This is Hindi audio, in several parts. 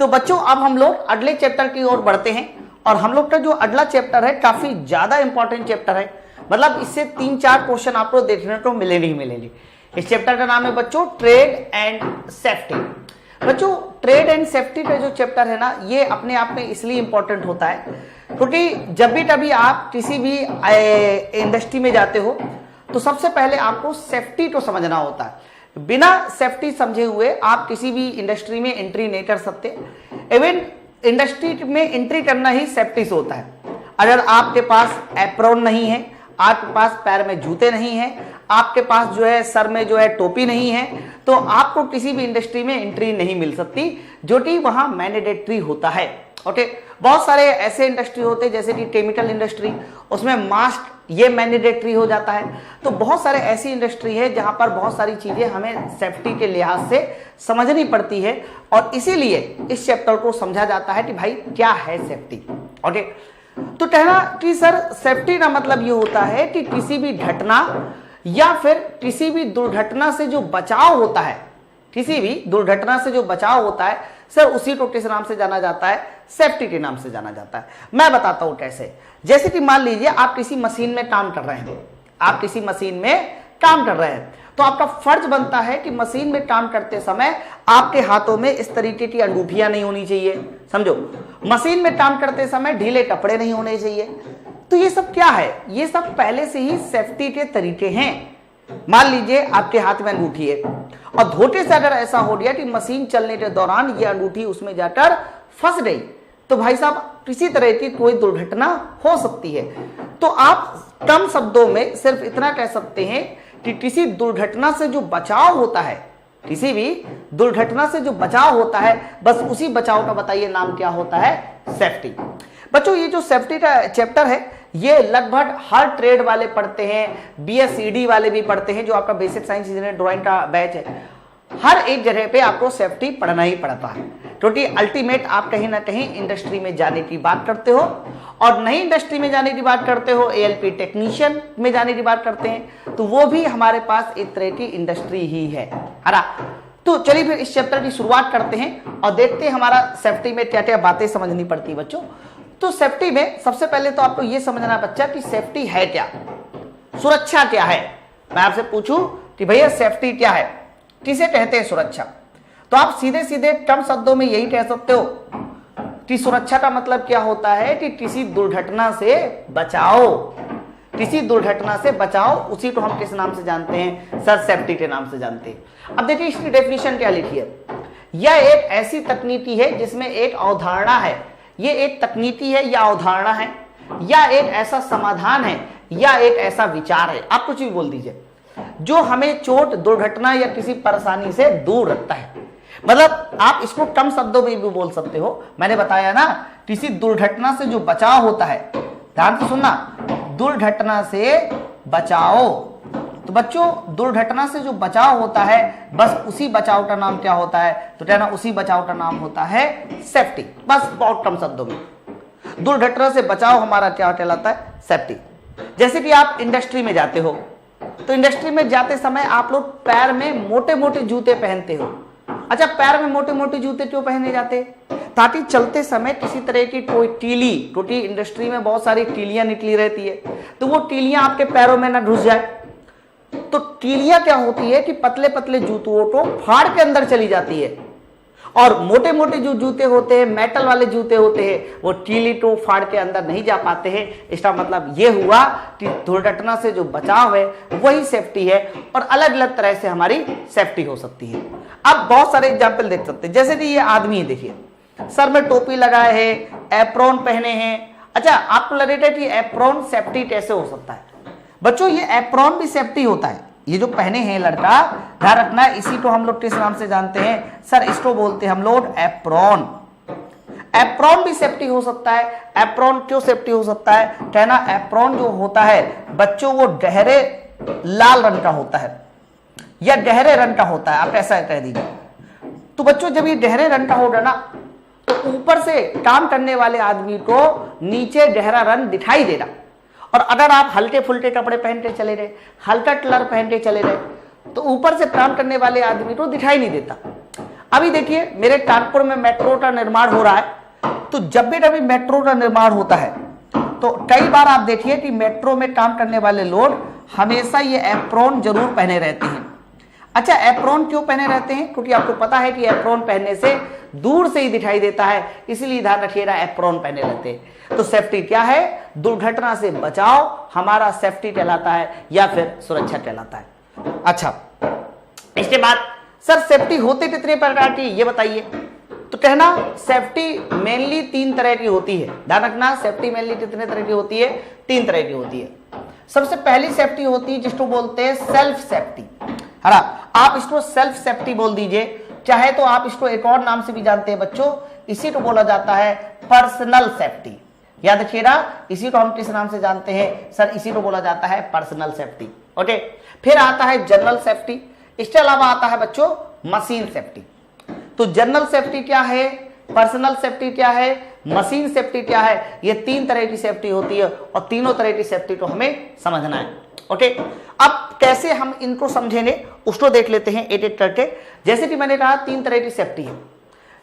तो बच्चों अब हम लोग अगले चैप्टर की ओर बढ़ते हैं और हम लोग का जो अगला चैप्टर है काफी ज्यादा इंपॉर्टेंट चैप्टर है, मतलब इससे 3-4 क्वेश्चन आपको देखने को मिलेंगे ही मिलेंगे। इस चैप्टर का नाम है बच्चों ट्रेड एंड सेफ्टी। बच्चों ट्रेड एंड सेफ्टी का जो चैप्टर है ना, ये अपने आप में इसलिए इंपॉर्टेंट होता है क्योंकि जब भी कभी आप किसी भी इंडस्ट्री में जाते हो तो सबसे पहले आपको सेफ्टी को समझना होता है। बिना सेफ्टी समझे हुए आप किसी भी इंडस्ट्री में एंट्री नहीं कर सकते। इवन इंडस्ट्री में एंट्री करना ही सेफ्टी से होता है। अगर आपके पास एप्रोन नहीं है, आपके पास पैर में जूते नहीं है, आपके पास जो है सर में जो है टोपी नहीं है, तो आपको किसी भी इंडस्ट्री में एंट्री नहीं मिल सकती, जो कि वहां मैंडेटरी होता है। ओके, बहुत सारे ऐसे इंडस्ट्री होते हैं जैसे कि केमिकल इंडस्ट्री, उसमें मास्क ये मैंडेटरी हो जाता है। तो बहुत सारे ऐसी इंडस्ट्री है जहां पर बहुत सारी चीजें हमें सेफ्टी के लिहाज से समझनी पड़ती है और इसीलिए इस चैप्टर को समझा जाता है कि भाई क्या है सेफ्टी। ओके, तो कहना कि सर सेफ्टी का मतलब ये होता है कि किसी भी घटना या फिर किसी भी दुर्घटना से जो बचाव होता है, किसी भी दुर्घटना से जो बचाव होता है सर उसी को किस नाम से जाना जाता है? सेफ्टी के नाम से जाना जाता है। मैं बताता हूं कैसे। जैसे कि मान लीजिए आप किसी मशीन में काम कर रहे हैं, आप किसी मशीन में काम कर रहे हैं, तो आपका फर्ज बनता है कि मशीन में काम करते समय आपके हाथों में इस तरीके की अंगूठियां नहीं होनी चाहिए, समझो। मशीन में काम करते समय ढीले कपड़े नहीं होने चाहिए। तो ये सब क्या है? ये सब पहले से ही सेफ्टी के तरीके हैं। मान लीजिए आपके हाथ में अंगूठी है और धोखे से अगर ऐसा हो गया कि मशीन चलने के दौरान ये अंगूठी उसमें जाकर फंस गई, तो भाई साहब किसी तरह की कोई दुर्घटना हो सकती है। तो आप कम शब्दों में सिर्फ इतना कह सकते हैं कि किसी दुर्घटना से जो बचाव होता है, किसी भी दुर्घटना से जो बचाव होता है, बस उसी बचाव का बताइए नाम क्या होता है? सेफ्टी। बच्चों ये जो सेफ्टी का चैप्टर है ये लगभग हर ट्रेड वाले पढ़ते हैं, BSCD वाले भी पढ़ते हैं, जो आपका बेसिक साइंस इंजीनियरिंग ड्राइंग का बैच है। हर एक जगह पे आपको सेफ्टी पढ़ना ही पड़ता है क्योंकि अल्टीमेट आप कहीं ना कहीं इंडस्ट्री में जाने की बात करते हो और नई इंडस्ट्री में जाने की बात करते हो, ALP टेक्नीशियन में जाने की बात करते हैं, तो वो भी हमारे पास एक तरह की इंडस्ट्री ही है ना। तो चलिए फिर इस चैप्टर की शुरुआत करते हैं और देखते हैं हमारा सेफ्टी में क्या क्या बातें समझनी पड़ती है बच्चों। तो सेफ्टी में सबसे पहले तो आपको यह समझना बच्चा कि सेफ्टी है क्या, सुरक्षा क्या है। मैं आपसे पूछूं कि भैया सेफ्टी क्या है, किसे कहते हैं सुरक्षा, तो आप सीधे सीधे कम शब्दों में यही कह सकते हो कि सुरक्षा का मतलब क्या होता है कि किसी दुर्घटना से बचाओ, किसी दुर्घटना से बचाओ। उसी को हम किस नाम से जानते हैं? सर सेफ्टी के नाम से जानते हैं। अब देखिए इसकी डेफिनेशन क्या लिखी है। यह एक ऐसी तकनीकी है जिसमें एक अवधारणा है, ये एक तकनीकी है या अवधारणा है, या एक ऐसा समाधान है, या एक ऐसा विचार है, आप कुछ भी बोल दीजिए, जो हमें चोट, दुर्घटना या किसी परेशानी से दूर रखता है। मतलब आप इसको कम शब्दों में भी बोल सकते हो। मैंने बताया ना, किसी दुर्घटना से जो बचाव होता है, ध्यान से सुनना, दुर्घटना से बचाओ। तो बच्चों दुर्घटना से जो बचाव होता है, बस उसी बचाव का नाम क्या होता है? तो कहना उसी बचाव का नाम होता है सेफ्टी। बस बहुत कम शब्दों में दुर्घटना से बचाव हमारा क्या कहलाता है? सेफ्टी। जैसे कि आप इंडस्ट्री में जाते हो, तो इंडस्ट्री में जाते समय आप लोग पैर में मोटे मोटे जूते पहनते हो। अच्छा, पैर में मोटे मोटे जूते क्यों पहने जाते? ताकि चलते समय किसी तरह की कोई टीली, क्योंकि इंडस्ट्री में बहुत सारी टीलियां निकली रहती है, तो वो टीलियां आपके पैरों में ना घुस जाए। तो टीलियां क्या होती है कि पतले पतले जूतों को फाड़ के अंदर चली जाती है, और मोटे मोटे जो जूते होते हैं, मेटल वाले जूते होते हैं, वो टीली को फाड़ के अंदर नहीं जा पाते हैं। इसका मतलब ये हुआ कि दुर्घटना से जो बचाव है वही सेफ्टी है, और अलग अलग तरह से हमारी सेफ्टी हो सकती है। अब बहुत सारे एग्जाम्पल देख सकते हैं, जैसे कि ये आदमी देखिए, सर में टोपी लगाए है, एप्रोन पहने हैं। अच्छा, आपको लगेगा कि एप्रोन सेफ्टी कैसे हो सकता है? बच्चों ये एप्रोन भी सेफ्टी होता है। ये जो पहने हैं लड़का, ध्यान रखना, इसी को हम लोग किस नाम से जानते हैं? सर इसको बोलते हैं हम लोग एप्रोन। एप्रोन भी सेफ्टी हो सकता है। एप्रोन क्यों सेफ्टी हो सकता है? कहना एप्रोन जो होता है बच्चों वो गहरे लाल रंग का होता है या गहरे रंग का होता है, आप ऐसा कह दीजिए। तो बच्चों जब ये गहरे रंग का होगा ना, तो ऊपर से काम करने वाले आदमी को नीचे गहरा रंग दिखाई देगा, और अगर आप हल्के फुल्के कपड़े पहन के चले रहे, हल्का कलर पहन के चले रहे, तो ऊपर से काम करने वाले आदमी को दिखाई नहीं देता। अभी देखिए मेरे कानपुर में मेट्रो का निर्माण हो रहा है, तो जब भी कभी मेट्रो का निर्माण होता है तो कई बार आप देखिए कि मेट्रो में काम करने वाले लोग हमेशा ये एप्रोन जरूर पहने रहते हैं। अच्छा, एप्रोन क्यों पहने रहते हैं? क्योंकि आपको पता है कि एप्रोन पहनने से दूर से ही दिखाई देता है, इसलिए ध्यान रखिएगा एप्रोन पहने रहते हैं। तो सेफ्टी क्या है? दुर्घटना से बचाव हमारा सेफ्टी कहलाता है या फिर सुरक्षा कहलाता है। अच्छा, इसके बाद सर सेफ्टी होते कितने प्रकार की ये बताइए? तो कहना सेफ्टी मेनली 3 तरह की होती है। ध्यान रखना, सेफ्टी मेनली कितने तरह की होती है? 3 तरह की होती है। सबसे पहली सेफ्टी होती है जिसको बोलते हैं सेल्फ सेफ्टी, है ना? आप इसको सेल्फ सेफ्टी बोल दीजिए, चाहे तो आप इसको एक और नाम से भी जानते हैं बच्चों, इसी को बोला जाता है पर्सनल सेफ्टी। याद रखिएगा, इसी को हम किस नाम से जानते हैं? सर इसी को बोला जाता है पर्सनल सेफ्टी। ओके, फिर आता है जनरल सेफ्टी, इसके अलावा आता है बच्चों मशीन सेफ्टी। तो जनरल सेफ्टी क्या है, पर्सनल सेफ्टी क्या है, मशीन सेफ्टी क्या है? ये 3 तरह की सेफ्टी होती है और तीनों तरह की सेफ्टी को हमें समझना है। ओके, अब कैसे हम इनको समझेंगे उसको देख लेते हैं एक एक करके। जैसे कि मैंने कहा 3 तरह की सेफ्टी है।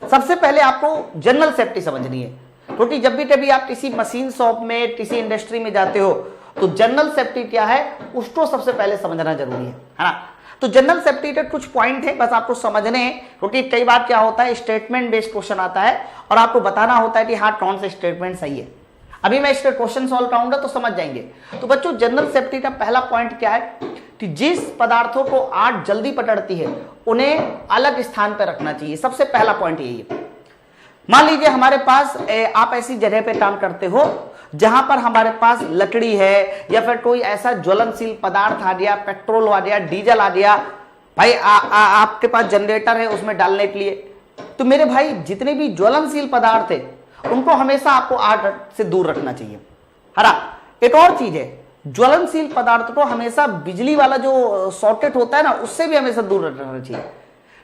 सबसे पहले आपको जनरल सेफ्टी समझनी है, क्योंकि जब भी कभी आप किसी मशीन शॉप में, किसी इंडस्ट्री में जाते हो तो जनरल सेफ्टी क्या है उसको सबसे पहले समझना जरूरी है ना? तो जनरल सेफ्टी के कुछ पॉइंट है, बस आपको समझने हैं, क्योंकि कई बार क्या होता है स्टेटमेंट बेस्ड क्वेश्चन आता है और आपको बताना होता है कि हाँ कौन सा स्टेटमेंट सही है। अभी मैं इसके क्वेश्चन सॉल्व कराऊंगा तो समझ जाएंगे। तो बच्चों जनरल सेफ्टी का पहला पॉइंट क्या है कि जिस पदार्थों को आग जल्दी पकड़ती है उन्हें अलग स्थान पर रखना चाहिए। सबसे पहला पॉइंट यही है। मान लीजिए हमारे पास आप ऐसी जगह पे काम करते हो जहां पर हमारे पास लकड़ी है या फिर कोई ऐसा ज्वलनशील पदार्थ आ गया, पेट्रोल आ गया, डीजल आ गया, भाई आपके पास जनरेटर है उसमें डालने के लिए। तो मेरे भाई जितने भी ज्वलनशील पदार्थ है उनको हमेशा आपको आग से दूर रखना चाहिए, है ना? एक और चीज है, ज्वलनशील पदार्थ को हमेशा बिजली वाला जो सॉकेट होता है ना उससे भी हमेशा दूर रखना चाहिए।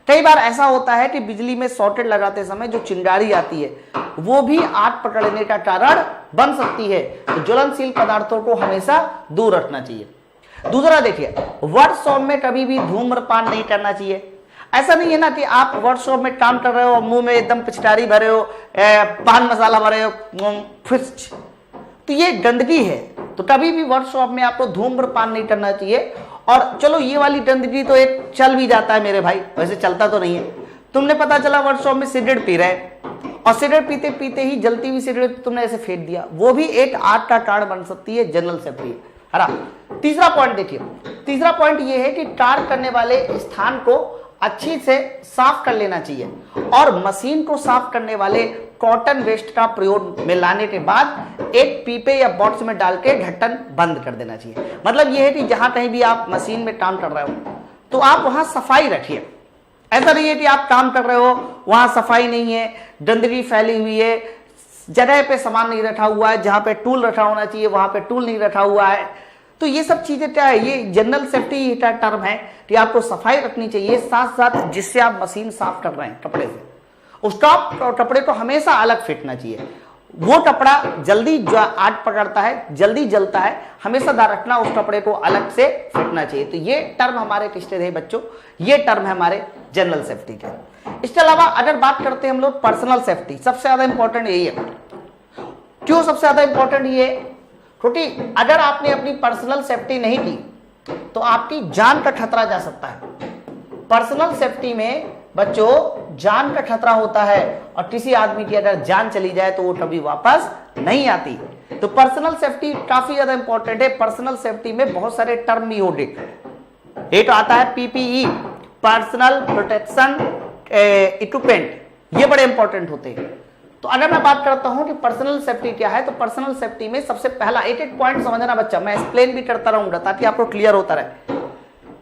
कई बार ऐसा होता है कि बिजली में सॉकेट लगाते समय जो चिंगारी आती है वो भी आग पकड़ने का कारण बन सकती है। तो ज्वलनशील पदार्थों को हमेशा दूर रखना चाहिए। दूसरा देखिए, वर्कशॉप में कभी भी धूम्रपान नहीं करना चाहिए। ऐसा नहीं है ना कि आप वर्कशॉप में काम कर रहे हो, मुंह में एकदम पिचकारी भरे हो, पान मसाला भरे हो, तो ये गंदगी है। तो कभी भी वर्कशॉप में आपको धूम्रपान नहीं करना चाहिए। और चलो ये वाली गंदगी तो एक चल भी जाता है मेरे भाई, वैसे चलता तो नहीं है। तुमने पता चला वर्कशॉप में सिगरेट पी रहे और सिगरेट पीते पीते ही जलती हुई सिगरेट तुमने ऐसे फेंक दिया, वो भी एक आग का कारण बन सकती है, जनरल सेफ्टी, है ना? तीसरा पॉइंट देखिए, तीसरा पॉइंट ये है कि कार्य करने वाले स्थान को अच्छी से साफ कर लेना चाहिए और मशीन को साफ करने वाले कॉटन वेस्ट का प्रयोग में लाने के बाद एक पीपे या बॉक्स में डाल के ढक्कन बंद कर देना चाहिए। मतलब यह है कि जहां कहीं भी आप मशीन में काम कर रहे हो तो आप वहां सफाई रखिए। ऐसा नहीं है कि आप काम कर रहे हो वहां सफाई नहीं है, गंदगी फैली हुई है, जगह पे सामान नहीं रखा हुआ है, जहां पे टूल रखा होना चाहिए वहां पे टूल नहीं रखा हुआ है। तो ये सब चीजें क्या है, ये जनरल सेफ्टी का टर्म है कि आपको सफाई रखनी चाहिए, साथ साथ जिससे आप मशीन साफ कर रहे हैं कपड़े से उस कपड़े को हमेशा अलग फेंकना चाहिए। वो कपड़ा जल्दी आग पकड़ता है, जल्दी जलता है, हमेशा ध्यान रखना उस कपड़े को अलग से फेंकना चाहिए। तो ये टर्म हमारे किसके थे बच्चों? ये टर्म है हमारे जनरल सेफ्टी के। इसके अलावा अगर बात करते हैं हम लोग पर्सनल सेफ्टी, सबसे ज्यादा इंपॉर्टेंट यही है। क्यों सबसे ज्यादा इंपॉर्टेंट ये? क्योंकि अगर आपने अपनी पर्सनल सेफ्टी नहीं की तो आपकी जान का खतरा जा सकता है। पर्सनल सेफ्टी में बच्चों जान का खतरा होता है और किसी आदमी की अगर जान चली जाए तो वो कभी वापस नहीं आती। तो पर्सनल सेफ्टी काफी ज्यादा इंपॉर्टेंट है। पर्सनल सेफ्टी में बहुत सारे टर्म भी होते, एक आता है पीपीई, पर्सनल प्रोटेक्शन इक्विपमेंट, ये बड़े इंपॉर्टेंट होते हैं। तो अगर मैं बात करता हूं कि पर्सनल सेफ्टी क्या है, तो पर्सनल सेफ्टी में सबसे पहला एक एक पॉइंट समझना बच्चा, मैं एक्सप्लेन भी करता रहूंगा ताकि आपको क्लियर होता रहे।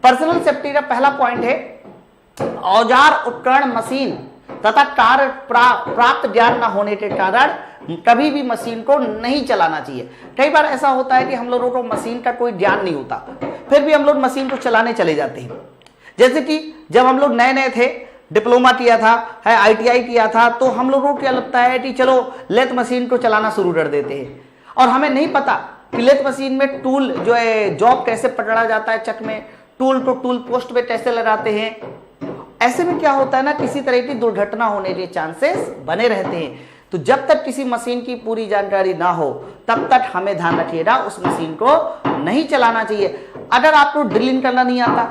पर्सनल सेफ्टी का पहला पॉइंट है औजार उपकरण मशीन तथा कार्य प्राप्त ज्ञान न होने के कारण कभी भी मशीन को नहीं चलाना चाहिए। कई बार ऐसा होता है कि हम लोगों को मशीन का कोई ज्ञान नहीं होता, फिर भी हम लोग मशीन को चलाने चले जाते हैं। जैसे कि जब हम लोग नए नए थे, डिप्लोमा किया था, है आईटीआई किया था, तो हम लोगों को क्या लगता है कि चलो लेथ मशीन को चलाना शुरू कर देते हैं और हमें नहीं पता कि लेथ मशीन में टूल जो है जॉब कैसे पकड़ा जाता है, चक में टूल को टूल पोस्ट पे कैसे लगाते हैं। ऐसे में क्या होता है ना, किसी तरह की दुर्घटना होने के चांसेस बने रहते हैं। तो जब तक किसी मशीन की पूरी जानकारी ना हो तब तक हमें ध्यान रखिएगा उस मशीन को नहीं चलाना चाहिए। अगर आपको ड्रिलिंग करना नहीं आता,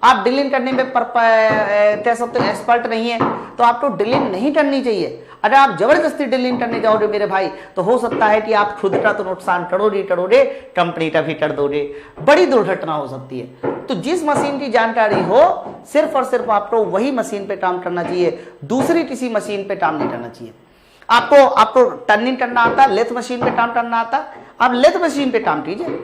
आप ड्रिलिंग करने में एक्सपर्ट नहीं है, तो आपको ड्रिलिंग नहीं करनी चाहिए। अगर आप जबरदस्ती ड्रिलिंग करने जाओगे मेरे भाई, तो हो सकता है कि आप खुद का तो नुकसान करोगे, कंपनी का भी कर दोगे, बड़ी दुर्घटना हो सकती है। तो जिस मशीन की जानकारी हो, सिर्फ और सिर्फ आपको वही मशीन पे काम करना चाहिए, दूसरी किसी मशीन पे काम नहीं करना चाहिए। आपको टर्निंग करना आता, लेथ मशीन पे काम करना आता, आप लेथ मशीन पे काम कीजिए।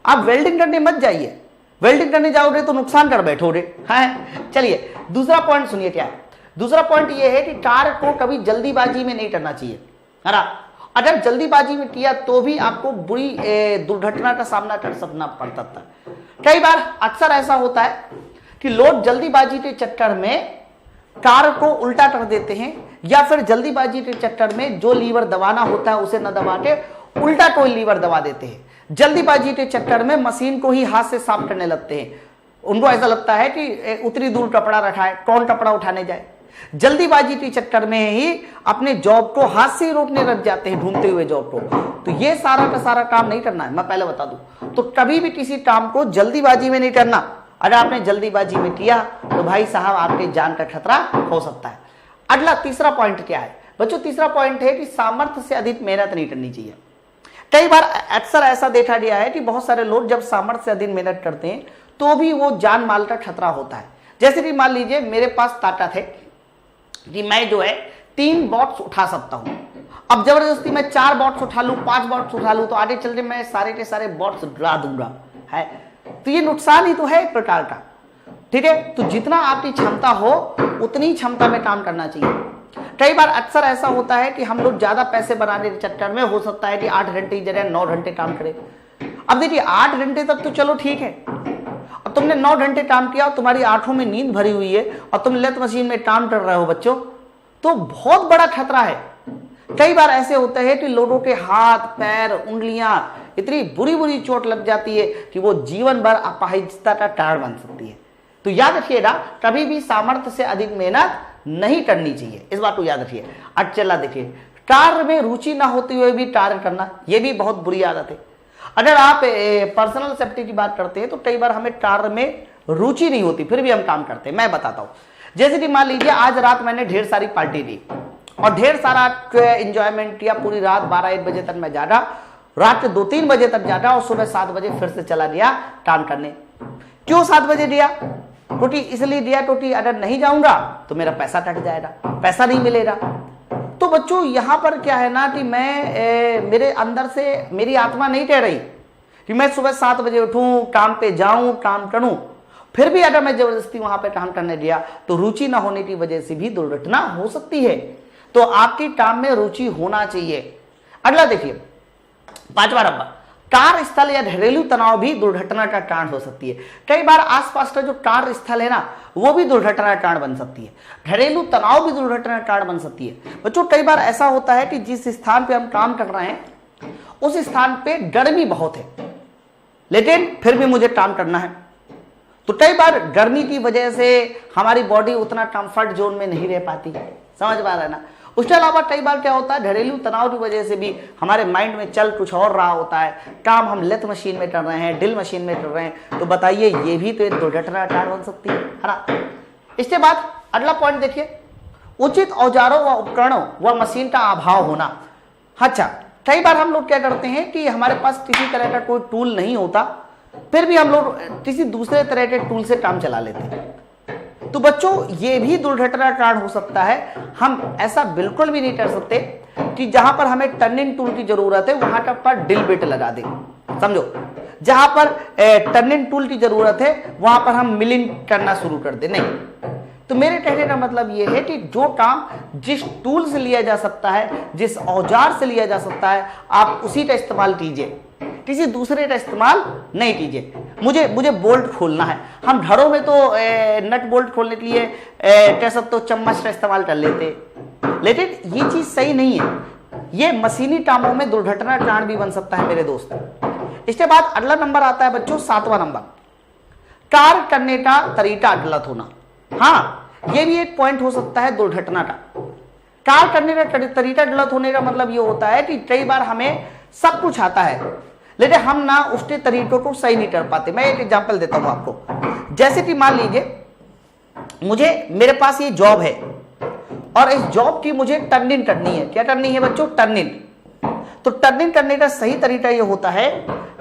आप वेल्डिंग करने मत जाइए, वेल्डिंग करने जाओगे तो नुकसान कर बैठोगे। हैं, चलिए दूसरा पॉइंट सुनिए क्या है। दूसरा पॉइंट ये है कि कार को कभी जल्दीबाजी में नहीं करना चाहिए, है ना। अगर जल्दीबाजी में किया तो भी आपको बुरी दुर्घटना का सामना कर सकना पड़ता था। कई बार अक्सर ऐसा होता है कि लोग जल्दीबाजी के चक्कर में कार को उल्टा कर देते हैं, या फिर जल्दीबाजी के चक्कर में जो लीवर दबाना होता है उसे न दबा के उल्टा कोई लीवर दबा देते हैं। जल्दीबाजी के चक्कर में मशीन को ही हाथ से साफ करने लगते हैं। उनको ऐसा लगता है कि उतनी दूर कपड़ा रखा है, कौन कपड़ा उठाने जाए। जल्दीबाजी के चक्कर में ही अपने जॉब को हाथ से रोकने लग जाते हैं, ढूंढते हुए जॉब को। तो ये सारा का सारा काम नहीं करना है, मैं पहले बता दूं। तो कभी भी किसी काम को जल्दीबाजी में नहीं करना। अगर आपने जल्दीबाजी में किया तो भाई साहब आपके जान का खतरा हो सकता है। अगला तीसरा पॉइंट क्या है बच्चों? तीसरा पॉइंट है कि सामर्थ्य से अधिक मेहनत नहीं करनी चाहिए। कई बार अक्सर ऐसा देखा गया है कि बहुत सारे लोग जब सामर्थ्य से अधिक मेहनत करते हैं तो भी वो जान माल का खतरा होता है। जैसे कि मान लीजिए मेरे पास ताकत है कि मैं जो है 3 बॉक्स उठा सकता हूं। अब जबरदस्ती मैं 4 बॉक्स उठा लूं, 5 बॉक्स उठा लूं, तो आगे चल के मैं सारे के सारे बॉक्स गिरा दूंगा, है तो ये नुकसान ही तो है एक प्रकार का। ठीक है, तो जितना आपकी क्षमता हो उतनी क्षमता में काम करना चाहिए। कई बार अक्सर ऐसा होता है कि हम लोग ज्यादा पैसे बनाने के चक्कर में हो सकता है कि 8 घंटे की जगह 9 घंटे काम करें। अब देखिए 8 घंटे तक तो चलो ठीक है, अब तुमने 9 घंटे काम किया और तुम्हारी आंखों में नींद भरी हुई है और तुम लेथ मशीन में काम कर रहे हो बच्चों, तो बहुत बड़ा खतरा है। कई बार ऐसे होते हैं कि लोगों के हाथ पैर उंगलियां इतनी बुरी बुरी चोट लग जाती है कि वो जीवन भर अपाहिजता का कारण बन सकती है। तो याद रखिएगा, कभी भी सामर्थ्य से अधिक मेहनत नहीं करनी चाहिए, इस बात को याद रखिए। अब चला देखिए, कार्य में रुचि ना होते हुए भी कार्य करना, यह भी बहुत बुरी आदत है। अगर आप पर्सनल सेफ्टी की बात करते हैं तो कई बार हमें कार्य में रुचि नहीं होती फिर भी हम काम करते हैं। मैं बताता हूं, जैसे कि मान लीजिए आज रात मैंने ढेर सारी पार्टी दी और ढेर सारा एंजॉयमेंट किया, पूरी रात 12-1 बजे तक मैं जागा, रात के 2-3 बजे तक जागा और सुबह 7 बजे फिर से चला गया काम करने। क्यों 7 बजे दिया? क्योंकि इसलिए दिया क्योंकि अगर नहीं जाऊंगा तो मेरा पैसा कट जाएगा, पैसा नहीं मिलेगा। तो बच्चों यहां पर क्या है ना कि मैं मेरे अंदर से मेरी आत्मा नहीं कह रही कि मैं सुबह 7 बजे उठूं, काम पे जाऊं, काम करूं, फिर भी अगर मैं जबरदस्ती वहां पे काम करने दिया तो रुचि ना होने की वजह से भी दुर्घटना हो सकती है। तो आपकी काम में रुचि होना चाहिए। अगला देखिए 5वां नंबर, कार्यस्थल या घरेलू तनाव भी दुर्घटना का कारण हो सकती है। कई बार आसपास का जो कार्यस्थल है ना वो भी दुर्घटना का कारण बन सकती है, घरेलू तनाव भी दुर्घटना का कारण बन सकती है। बच्चों कई बार ऐसा होता है कि जिस स्थान पे हम काम कर रहे हैं उस स्थान पे गर्मी बहुत है, लेकिन फिर भी मुझे काम करना है। तो कई बार गर्मी की वजह से हमारी बॉडी उतना कंफर्ट जोन में नहीं रह पाती, समझ पा रहे हैं ना। उसके अलावा कई बार क्या होता है, घरेलू तनाव की वजह से भी हमारे माइंड में चल कुछ और रहा होता है, काम हम लेथ मशीन में कर रहे हैं, ड्रिल मशीन में कर रहे हैं, तो बताइए ये भी तो एक दुर्घटना का कारण बन सकती है ना। इसके बाद अगला पॉइंट देखिए, उचित औजारों व उपकरणों व मशीन का अभाव होना। अच्छा, कई बार हम लोग क्या करते हैं कि हमारे पास किसी तरह का कोई टूल नहीं होता, फिर भी हम लोग किसी दूसरे तरह के टूल से काम चला लेते हैं। तो बच्चों ये भी दुर्घटना का कारण हो सकता है। हम ऐसा बिल्कुल भी नहीं कर सकते कि जहां पर हमें टर्निंग टूल की जरूरत है वहां का पर ड्रिल बिट लगा दें, समझो। जहां पर टर्निंग टूल की जरूरत है वहां पर हम मिलिंग करना शुरू कर दें, नहीं। तो मेरे कहने का मतलब यह है कि जो काम जिस टूल से लिया जा सकता है, जिस औजार से लिया जा सकता है, आप उसी का इस्तेमाल कीजिए, किसी दूसरे का इस्तेमाल नहीं कीजिए। मुझे बोल्ट खोलना है, हम घरों में तो नट बोल्ट खोलने के लिए कह सकते हो चम्मच का इस्तेमाल कर लेते, लेकिन ये चीज सही नहीं है। ये मशीनी कामों में दुर्घटना का कारण भी बन सकता है मेरे दोस्त। इसके बाद अगला नंबर आता है बच्चों 7वां नंबर, कार्य करने का तरीका गलत होना। हाँ, ये भी एक पॉइंट हो सकता है दुर्घटना का। कार्य करने का तरीका गलत होने का मतलब ये होता है कि कई बार हमें सब कुछ आता है लेकिन हम ना उसके तरीकों को सही नहीं कर पाते। मैं एक एग्जांपल देता हूं आपको। जैसे कि मान लीजिए मेरे पास ये जॉब है और इस जॉब की मुझे टर्निंग करनी है। क्या करनी है बच्चों? टर्निंग। तो टर्निंग करने का सही तरीका ये होता है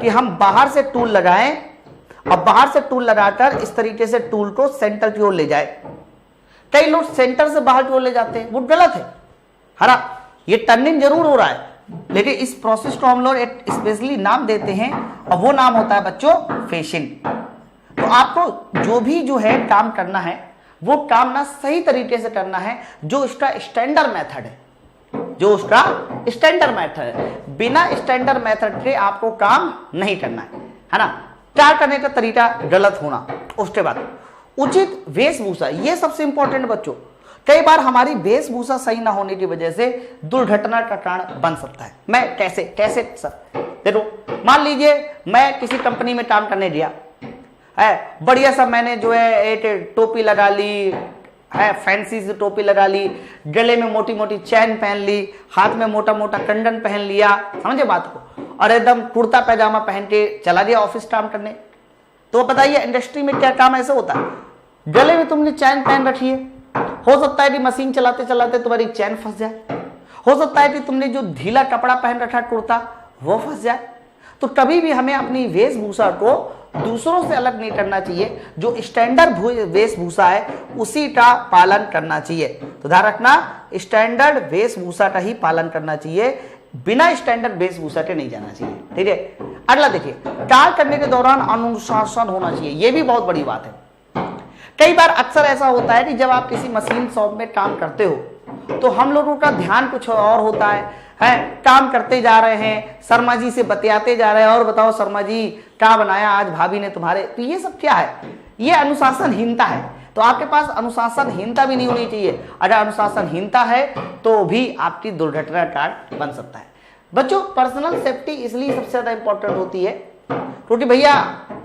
कि हम बाहर से टूल लगाएं और बाहर से टूल लगाकर इस तरीके से टूल को सेंटर की ओर ले जाए। कई लोग सेंटर से बाहर की ओर ले जाते हैं, वो गलत है। हरा ये टर्निंग जरूर हो रहा है लेकिन इस प्रोसेस को हम लोग एक स्पेशली नाम देते हैं और वो नाम होता है बच्चों फेशिंग। तो आपको जो है काम करना है वो काम ना सही तरीके से करना है, जो इसका स्टैंडर्ड मेथड है, जो उसका स्टैंडर्ड मेथड है। बिना स्टैंडर्ड मेथड के आपको काम नहीं करना है ना। क्या करने का तरीका गलत होना, उसके बाद उचित वेशभूषा, ये सबसे इंपॉर्टेंट बच्चों। कई बार हमारी वेशभूषा सही ना होने की वजह से दुर्घटना का कारण बन सकता है। मैं कैसे सर देखो, मान लीजिए मैं किसी कंपनी में काम करने गया है, बढ़िया सा मैंने जो है एक टोपी लगा ली है, फैंसी सी टोपी लगा ली, गले में मोटी मोटी चैन पहन ली, हाथ में मोटा मोटा कंगन पहन लिया, समझे बात को, और एकदम कुर्ता पैजामा पहन के चला गया ऑफिस काम करने। तो बताइए इंडस्ट्री में क्या काम ऐसे होता है? गले में तुमने चैन पहन रखी है, हो सकता है कि मशीन चलाते चलाते तुम्हारी चैन फंस जाए, हो सकता है कि तुमने जो ढीला कपड़ा पहन रखा कुर्ता वो फंस जाए। तो कभी भी हमें अपनी वेशभूषा को दूसरों से अलग नहीं करना चाहिए, जो स्टैंडर्ड वेशभूषा है उसी का पालन करना चाहिए। तो ध्यान रखना, स्टैंडर्ड वेशभूषा का ही पालन करना चाहिए, बिना स्टैंडर्ड वेशभूषा के नहीं जाना चाहिए। ठीक है, अगला देखिए, कार्य करने के दौरान अनुशासन होना चाहिए। यह भी बहुत बड़ी बात है। कई बार अक्सर ऐसा होता है कि जब आप किसी मशीन शॉप में काम करते हो तो हम लोगों का ध्यान कुछ और होता है, काम करते जा रहे हैं, शर्मा जी से बतियाते जा रहे हैं, और बताओ शर्मा जी क्या बनाया आज भाभी ने तुम्हारे। तो ये सब क्या है? ये अनुशासनहीनता है। तो आपके पास अनुशासनहीनता भी नहीं होनी चाहिए। अगर अनुशासनहीनता है तो भी आपकी दुर्घटना का कारण बन सकता है। बच्चों, पर्सनल सेफ्टी इसलिए सबसे ज्यादा इंपॉर्टेंट होती है क्योंकि भैया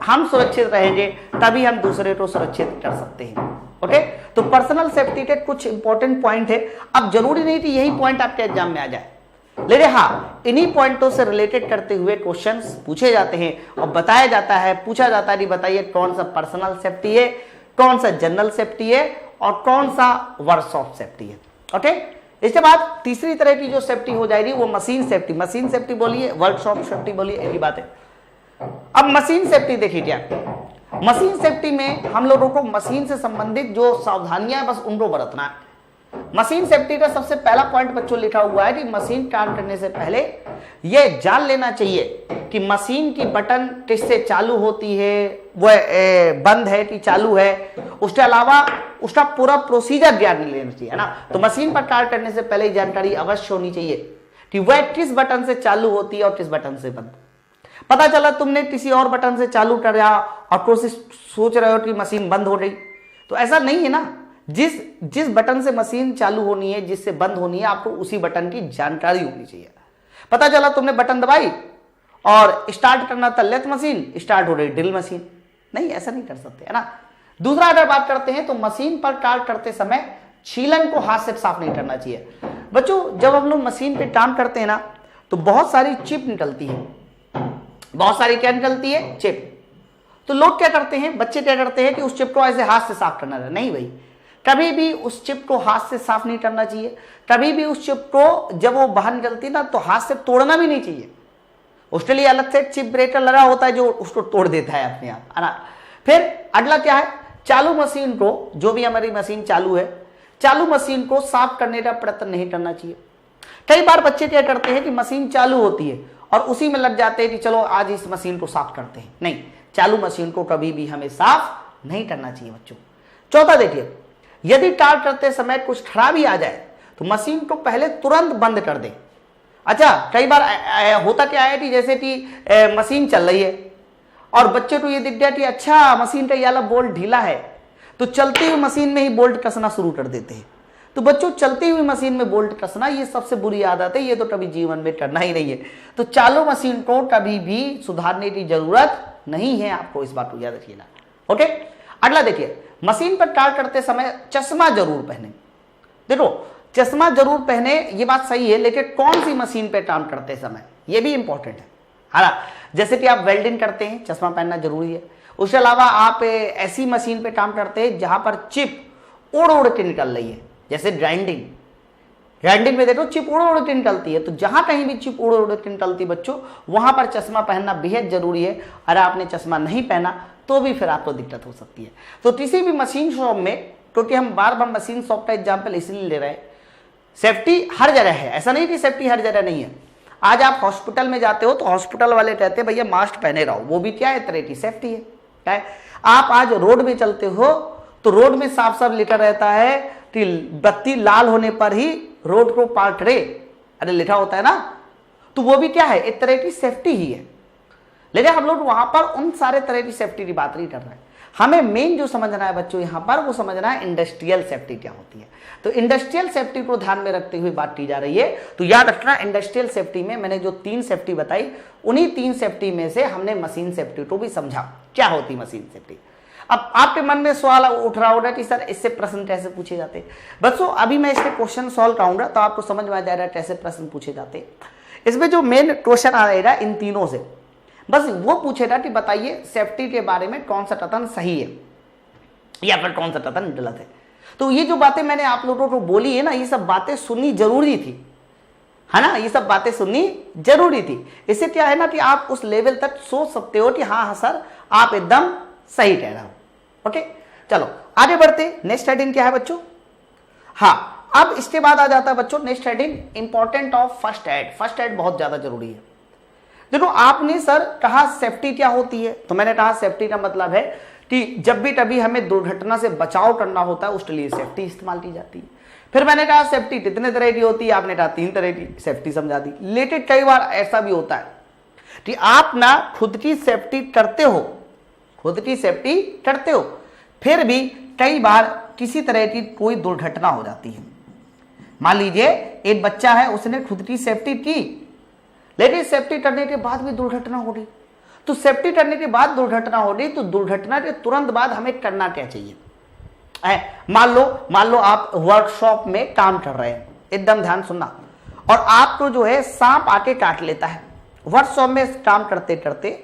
हम सुरक्षित रहेंगे तभी हम दूसरे को सुरक्षित कर सकते हैं। ओके, तो पर्सनल सेफ्टी के कुछ इंपॉर्टेंट पॉइंट है। अब जरूरी नहीं कि यही पॉइंट आपके एग्जाम में आ जाए, लेकिन हाँ, इन्हीं पॉइंटों से रिलेटेड करते हुए क्वेश्चंस पूछे जाते हैं और बताया जाता है, पूछा जाता है कि बताइए कौन सा पर्सनल सेफ्टी है, कौन सा जनरल सेफ्टी है और कौन सा वर्कशॉप सेफ्टी है। ओके, इसके बाद तीसरी तरह की जो सेफ्टी हो जाएगी वो मशीन सेफ्टी। मशीन सेफ्टी बोलिए, वर्कशॉप सेफ्टी बोलिए, एक ही बात है। अब मशीन सेफ्टी देखिए, क्या मशीन सेफ्टी में हम लोगों को मशीन से संबंधित जो सावधानियां है बस उनको बरतना है। मशीन सेफ्टी का सबसे पहला पॉइंट बच्चों लिखा हुआ है कि मशीन काम करने से पहले यह जान लेना चाहिए कि मशीन की बटन किससे चालू होती है, वह बंद है कि चालू है। उसके अलावा उसका पूरा प्रोसीजर ज्ञान लेना चाहिए, है ना। तो मशीन पर कार्य करने से पहले जानकारी अवश्य होनी चाहिए कि वह किस बटन से चालू होती है और किस बटन से बंद। पता चला तुमने किसी और बटन से चालू कर दिया और कोशिश सोच रहे हो कि मशीन बंद हो गई, तो ऐसा नहीं है ना। जिस बटन से मशीन चालू होनी है, जिससे बंद होनी है, आपको उसी बटन की जानकारी होनी चाहिए। पता चला तुमने बटन दबाई और स्टार्ट करना था लेथ मशीन, स्टार्ट हो रही ड्रिल मशीन, नहीं, ऐसा नहीं कर सकते, है ना। दूसरा अगर बात करते हैं तो मशीन पर कार्य करते समय छीलन को हाथ से साफ नहीं करना चाहिए। बच्चों, जब हम लोग मशीन पे काम करते हैं ना तो बहुत सारी चिप निकलती है, बहुत सारी क्या निकलती है? चिप। तो लोग क्या करते हैं, बच्चे क्या करते हैं कि उस चिप को ऐसे हाथ से साफ करना है। नहीं भाई, कभी भी उस चिप को हाथ से साफ नहीं करना चाहिए। कभी भी उस चिप को जब वो बाहर निकलती है ना तो हाथ से तोड़ना भी नहीं चाहिए। उसके लिए अलग से चिप ब्रेकर लगा होता है जो उसको तोड़ देता है अपने आप, है ना। फिर अगला क्या है, चालू मशीन को, जो भी हमारी मशीन चालू है, चालू मशीन को साफ करने का प्रयत्न नहीं करना चाहिए। कई बार बच्चे क्या करते हैं कि मशीन चालू होती है और उसी में लग जाते हैं कि चलो आज इस मशीन को साफ करते हैं। नहीं, चालू मशीन को कभी भी हमें साफ नहीं करना चाहिए बच्चों। चौथा देखिए, यदि कार्य करते समय कुछ खराबी आ जाए तो मशीन को पहले तुरंत बंद कर दें। अच्छा, कई बार होता क्या है कि जैसे कि मशीन चल रही है और बच्चे को ये दिख गया कि अच्छा मशीन का ये वाला बोल्ट ढीला है, तो चलती हुई मशीन में ही बोल्ट कसना शुरू कर देते हैं। तो बच्चों, चलती हुई मशीन में बोल्ट कसना ये सबसे बुरी आदत है, ये तो कभी जीवन में करना ही नहीं है। तो चालू मशीन को कभी भी सुधारने की जरूरत नहीं है, आपको इस बात को याद रखिएगा। ओके, अगला देखिए, मशीन पर कार्य करते समय चश्मा जरूर पहने। देखो चश्मा जरूर पहने ये बात सही है, लेकिन कौन सी मशीन पे काम करते समय ये भी इंपॉर्टेंट है। हाँ, जैसे कि आप वेल्डिंग करते हैं चश्मा पहनना जरूरी है। उसके अलावा आप ऐसी मशीन पे काम करते हैं जहां पर चिप उड़ उड़ के निकल रही है, जैसे ग्राइंडिंग में देखो चिप उड़ उड़ के निकलती है, तो जहां कहीं भी चिप उड़ उड़ के निकलती बच्चों वहां पर चश्मा पहनना बेहद जरूरी है। अगर आपने चश्मा नहीं पहना तो भी फिर आपको दिक्कत हो सकती है। तो किसी भी मशीन शॉप में, क्योंकि हम बार बार मशीन शॉप का एग्जाम्पल इसलिए ले रहे हैं, सेफ्टी हर जगह है, ऐसा नहीं कि सेफ्टी हर जगह नहीं है। आज आप हॉस्पिटल में जाते हो तो हॉस्पिटल वाले कहते हैं भैया मास्क पहने रहो, वो भी क्या है, तरह की सेफ्टी है। क्या है, आप आज रोड में चलते हो तो रोड में साफ साफ लिखा रहता है कि बत्ती लाल होने पर ही रोड को पार करे, अरे लिखा होता है ना, तो वो भी क्या है, एक तरह की सेफ्टी ही है। लेकिन हम लोग वहां पर उन सारे तरह की सेफ्टी की बात नहीं कर रहे हैं। हमें मेन जो समझना है बच्चों यहां पर, वो समझना है इंडस्ट्रियल सेफ्टी क्या होती है। तो इंडस्ट्रियल सेफ्टी को ध्यान में रखते हुए बात की जा रही है। तो याद रखना, इंडस्ट्रियल सेफ्टी में मैंने जो 3 सेफ्टी बताई, उन्हीं 3 सेफ्टी में से हमने मशीन सेफ्टी को भी समझा क्या होती मशीन सेफ्टी। अब आपके मन में सवाल उठ रहा होगा कि सर इससे प्रश्न कैसे पूछे जाते। बच्चों अभी मैं इसके क्वेश्चन सॉल्व कराऊंगा तो आपको समझ में आ जाएगा कैसे प्रश्न पूछे जाते। इसमें जो मेन क्वेश्चन आएगा इन तीनों से, बस वो पूछेगा कि बताइए सेफ्टी के बारे में कौन सा कथन सही है या फिर कौन सा कथन गलत है। तो ये जो बातें मैंने आप लोगों को बोली है ना, ये सब बातें सुननी जरूरी थी, है ना, ये सब बातें सुननी जरूरी थी। इससे क्या है ना कि आप उस लेवल तक सोच सकते हो कि हाँ हाँ सर आप एकदम सही कह रहे हो। ओके चलो आगे बढ़ते। नेक्स्ट हेडिंग क्या है बच्चों? हाँ, अब इसके बाद आ जाता है बच्चों next heading, important of first aid. First aid बहुत ज्यादा जरूरी है। देखो आपने सर कहा सेफ्टी क्या होती है, तो मैंने कहा सेफ्टी का मतलब है कि जब भी कभी हमें दुर्घटना से बचाव करना होता है उसके लिए सेफ्टी इस्तेमाल की जाती है। फिर मैंने कहा सेफ्टी कितने तरह की होती है, आपने कहा 3 तरह की सेफ्टी समझा दी। लेकिन कई बार ऐसा भी होता है कि आप ना खुद की सेफ्टी करते हो, खुद की सेफ्टी करते हो, फिर भी कई बार किसी तरह की कोई दुर्घटना हो जाती है। मान लीजिए एक बच्चा है, उसने खुद की सेफ्टी की, लेकिन सेफ्टी करने के बाद भी दुर्घटना हो रही, तो सेफ्टी करने के बाद दुर्घटना हो रही, तो दुर्घटना के तुरंत बाद हमें करना क्या चाहिए? मान लो आप वर्कशॉप में काम कर रहे हैं, एकदम ध्यान सुनना, और आपको जो है सांप आके काट लेता है। वर्कशॉप में काम करते करते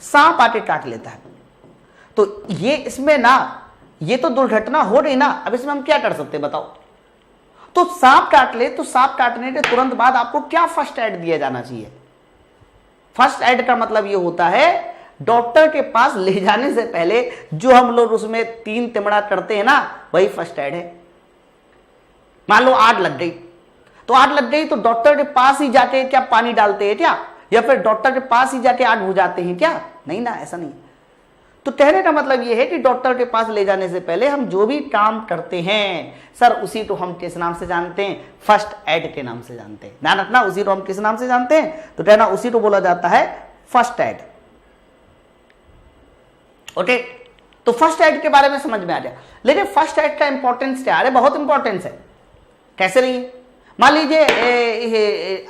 सांप आके काट लेता है, तो ये इसमें ना, ये तो दुर्घटना हो रही ना, अब इसमें हम क्या कर सकते हैं बताओ? तो सांप काट ले, तो सांप काटने के तुरंत बाद आपको क्या फर्स्ट एड दिया जाना चाहिए? फर्स्ट एड का मतलब ये होता है डॉक्टर के पास ले जाने से पहले जो हम लोग उसमें 3 तिमड़ा करते हैं ना, वही फर्स्ट एड है। मान लो आग लग गई, तो आग लग गई तो डॉक्टर के पास ही जाके क्या पानी डालते हैं क्या, या फिर डॉक्टर के पास ही जाके आग बुझाते हैं क्या? नहीं ना, ऐसा नहीं। तो कहने का मतलब यह है कि डॉक्टर के पास ले जाने से पहले हम जो भी काम करते हैं सर, उसी को हम किस नाम से जानते हैं? फर्स्ट एड के नाम से जानते हैं। ध्यान रखना, उसी को हम किस नाम से जानते हैं? तो कहना उसी को बोला जाता है फर्स्ट एड। ओके, तो फर्स्ट एड के बारे में समझ में आ गया। लेकिन फर्स्ट एड का इंपॉर्टेंस क्या है? बहुत इंपॉर्टेंस है। कैसे नहीं? मान लीजिए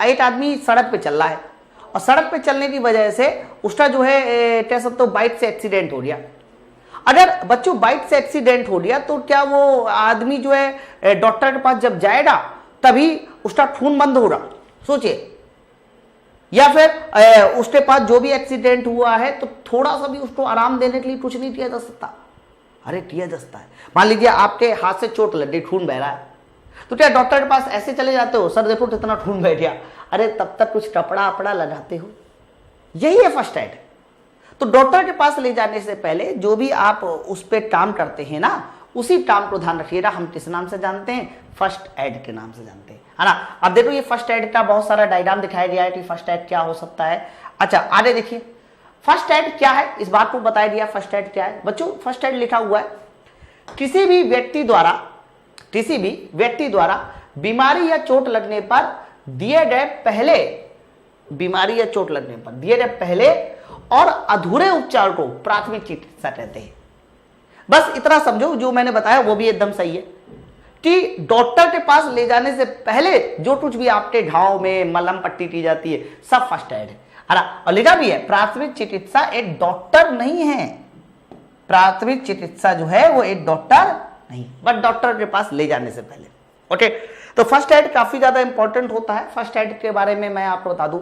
एक आदमी सड़क पे चल रहा है, और सड़क पे चलने की वजह से उसका जो है कह सकते हो बाइक से एक्सीडेंट हो गया। अगर बच्चों बाइक से एक्सीडेंट हो गया तो क्या वो आदमी जो है डॉक्टर के पास जब जाएगा तभी उसका खून बंद होगा? सोचिए। या फिर उसके पास जो भी एक्सीडेंट हुआ है तो थोड़ा सा भी उसको आराम देने के लिए कुछ नहीं किया जा सकता? अरे किया जा सकता है। मान लीजिए आपके हाथ से चोट लग गई, खून बह रहा है, तो क्या डॉक्टर के पास ऐसे चले जाते हो, सर देखो कितना खून बह गया? अरे तब तक कुछ कपड़ा अपड़ा लगाते हो। यही है फर्स्ट एड। तो डॉक्टर के पास ले जाने से पहले जो भी आप उस पर काम करते हैं ना, उसी काम को ध्यान रखिएगा। हम किस नाम से जानते हैं? फर्स्ट एड के नाम से जानते हैं, है ना। अब देखो ये फर्स्ट एड का बहुत सारा डायग्राम दिखाया गया है कि फर्स्ट एड क्या हो सकता है। अच्छा आगे देखिए, फर्स्ट एड क्या है, इस बात को बताया दिया। फर्स्ट एड क्या है बच्चों? फर्स्ट एड लिखा हुआ है किसी भी व्यक्ति द्वारा बीमारी या चोट लगने पर दिए गए पहले और अधूरे उपचार को प्राथमिक चिकित्सा कहते हैं। बस इतना समझो, जो मैंने बताया वो भी एकदम सही है कि डॉक्टर के पास ले जाने से पहले जो कुछ भी आपके घाव में मलहम पट्टी की जाती है सब फर्स्ट एड है। और लिखा भी है प्राथमिक चिकित्सा एक डॉक्टर नहीं है, प्राथमिक चिकित्सा जो है वो एक डॉक्टर नहीं, बट डॉक्टर के पास ले जाने से पहले। ओके, तो फर्स्ट एड काफी ज्यादा इंपॉर्टेंट होता है। फर्स्ट एड के बारे में मैं आपको बता दूं,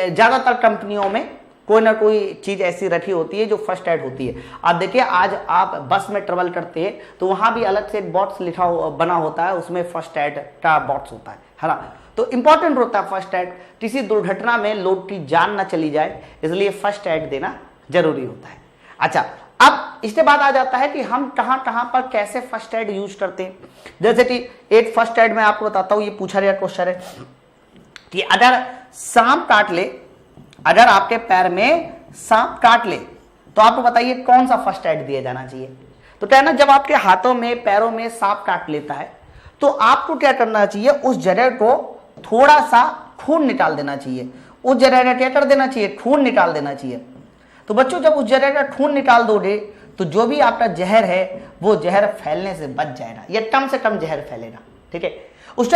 ज्यादातर कंपनियों में कोई ना कोई चीज ऐसी रखी होती है जो फर्स्ट एड होती है। आप देखिए, आज आप बस में ट्रेवल करते हैं तो वहां भी अलग से एक बॉक्स बना होता है, उसमें फर्स्ट एड का बॉक्स होता है ना। तो इंपॉर्टेंट होता है फर्स्ट एड, किसी दुर्घटना में लोग की जान ना चली जाए, इसलिए फर्स्ट एड देना जरूरी होता है। अच्छा, अब इसके बाद आ जाता है कि हम कहां कहां पर कैसे फर्स्ट एड यूज करते हैं। जैसे कि एक फर्स्ट एड में आपको बताता हूं, ये पूछा गया क्वेश्चन है कि अगर सांप काट ले, अगर आपके पैर में सांप काट ले तो आपको बताइए कौन सा फर्स्ट एड दिया जाना चाहिए। तो क्या है ना, जब आपके हाथों में पैरों में सांप काट लेता है तो आपको क्या करना चाहिए, उस जगह को थोड़ा सा खून निकाल देना चाहिए। उस जगह का क्या कर देना चाहिए, खून निकाल देना चाहिए। तो बच्चों, जब उस जहर का खून निकाल दोगे तो जो भी आपका जहर है वो जहर फैलने से बच जाएगा, या कम से कम जहर फैलेगा। ठीक है, उसके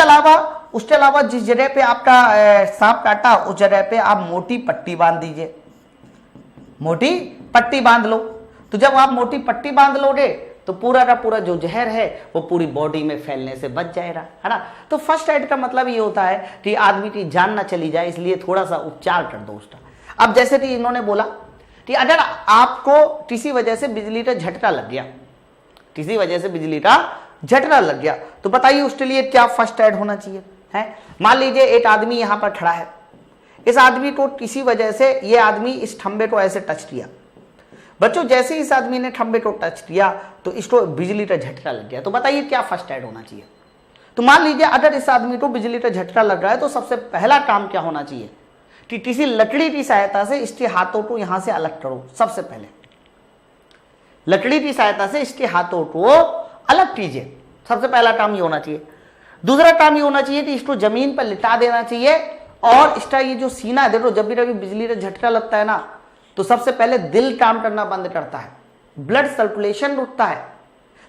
अलावा जिस जगह पे आपका सांप काटा उस जगह पे आप मोटी पट्टी बांध दीजिए, मोटी पट्टी बांध लो। तो जब आप मोटी पट्टी बांध लोगे तो पूरा का पूरा जो जहर है वो पूरी बॉडी में फैलने से बच जाएगा, है ना। तो फर्स्ट एड का मतलब ये होता है कि आदमी की जान ना चली जाए, इसलिए थोड़ा सा उपचार कर दो उसका। अब जैसे कि इन्होंने बोला कि अगर आपको किसी वजह से बिजली का झटका लग गया, किसी वजह से बिजली का झटका लग गया, तो बताइए उसके लिए क्या फर्स्ट एड होना चाहिए है। मान लीजिए एक आदमी यहां पर खड़ा है, इस आदमी को किसी वजह से ये आदमी इस खंबे को ऐसे टच किया। बच्चों, जैसे इस आदमी ने खंबे को टच किया तो इसको बिजली का झटका लग गया, तो बताइए क्या फर्स्ट एड होना चाहिए। तो मान लीजिए अगर इस आदमी को बिजली का झटका लग रहा है तो सबसे पहला काम क्या होना चाहिए कि किसी लकड़ी की सहायता से इसके हाथों को यहां से अलग करो। सबसे पहले लकड़ी की सहायता से इसके हाथों को अलग कीजिए, सबसे पहला काम ये होना चाहिए। दूसरा काम ये होना चाहिए कि इसको जमीन पर लिटा देना चाहिए, और इसका ये जो सीना है, देखो जब भी कभी बिजली का झटका लगता है ना तो सबसे पहले दिल काम करना बंद करता है, ब्लड सर्कुलेशन रुकता है।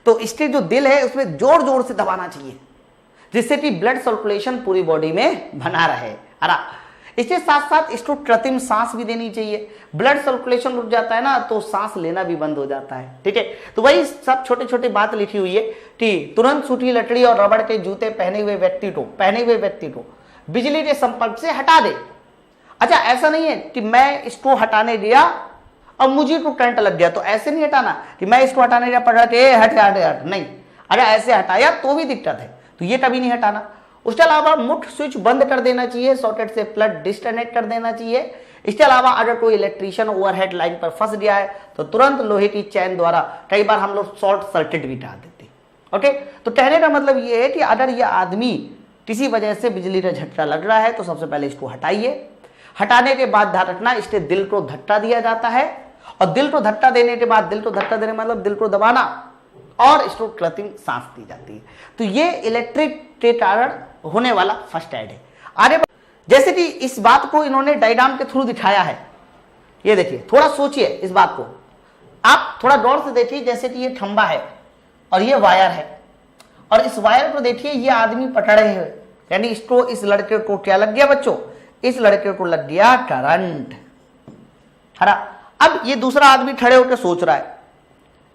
तो इसके जो दिल है उसमें जोर जोर से दबाना चाहिए, जिससे कि ब्लड सर्कुलेशन पूरी बॉडी में बना रहे। इसके साथ साथ इसको कृत्रिम सांस भी देनी चाहिए। ब्लड सर्कुलेशन रुक जाता है ना तो सांस लेना भी बंद हो जाता है। ठीक है, तो वही सब छोटे छोटे बात लिखी हुई है कि तुरंत सूखी लकड़ी और रबड़ के जूते पहने हुए व्यक्ति को बिजली के संपर्क से हटा दे। अच्छा, ऐसा नहीं है कि मैं इसको हटाने दिया और मुझे को करंट लग गया, तो ऐसे नहीं हटाना कि मैं इसको हटाने दिया पकड़ के हट नहीं। अगर ऐसे हटाया तो भी दिक्कत है, तो ये कभी नहीं हटाना। उसके अलावा मुख्य स्विच बंद कर देना चाहिए, सॉकेट से प्लग डिस्कनेक्ट कर देना चाहिए। इसके अलावा अगर कोई इलेक्ट्रीशियन ओवरहेड लाइन पर फंस गया है तो तुरंत लोहे की चैन द्वारा, कई बार हम लोग शॉर्ट सर्किट भी डाल देते। ओके, तो कहने का मतलब ये है कि अगर ये आदमी किसी वजह से बिजली का झटका लग रहा है तो सबसे पहले इसको हटाइए। हटाने के बाद ध्यान रखना, इसके दिल को धक्का दिया जाता है, और दिल को धक्का देने के बाद, दिल को धक्का देने मतलब दिल को दबाना, और इसको कृत्रिम सांस दी जाती है। तो ये इलेक्ट्रिक के कारण होने वाला फर्स्ट एड है। आगे जैसे कि इस बात को इन्होंने डायग्राम के थ्रू दिखाया है, ये देखिए, थोड़ा सोचिए इस बात को, आप थोड़ा गौर से देखिए। जैसे कि ये खंबा है और ये वायर है, और इस वायर को देखिए ये आदमी पकड़े हुए, यानी इसको, इस लड़के को क्या लग गया बच्चों, इस लड़के को लग गया करंट, है ना। अब ये दूसरा आदमी खड़े होकर सोच रहा है,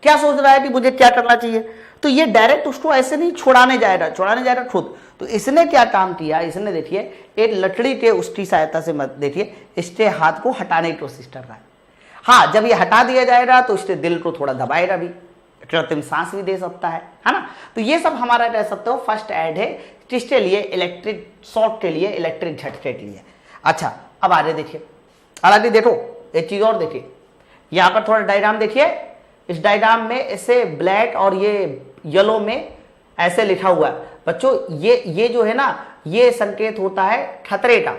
क्या सोच रहा है कि मुझे क्या करना चाहिए। तो ये डायरेक्ट उसको ऐसे नहीं छुड़ाने जाएगा खुद। तो इसने क्या काम किया, इसने देखिए एक लकड़ी के उसकी सहायता से, मत देखिए, इसके हाथ को हटाने की कोशिश कर रहा है। हाँ, जब ये हटा दिया जाएगा तो इसके दिल को थोड़ा दबाएगा भी, कृत्रिम सांस भी दे सकता है ना। तो ये सब हमारा कह सकते हो फर्स्ट एड है, किसके लिए, इलेक्ट्रिक शॉक के लिए, इलेक्ट्रिक झटके के लिए। अच्छा, अब आगे देखिए, हालांकि देखो एक चीज और देखिए, यहां पर थोड़ा डायग्राम देखिए। इस डायग्राम में ऐसे ब्लैक और ये येलो में ऐसे लिखा हुआ है बच्चों, ये जो है ना, ये संकेत होता है खतरे का।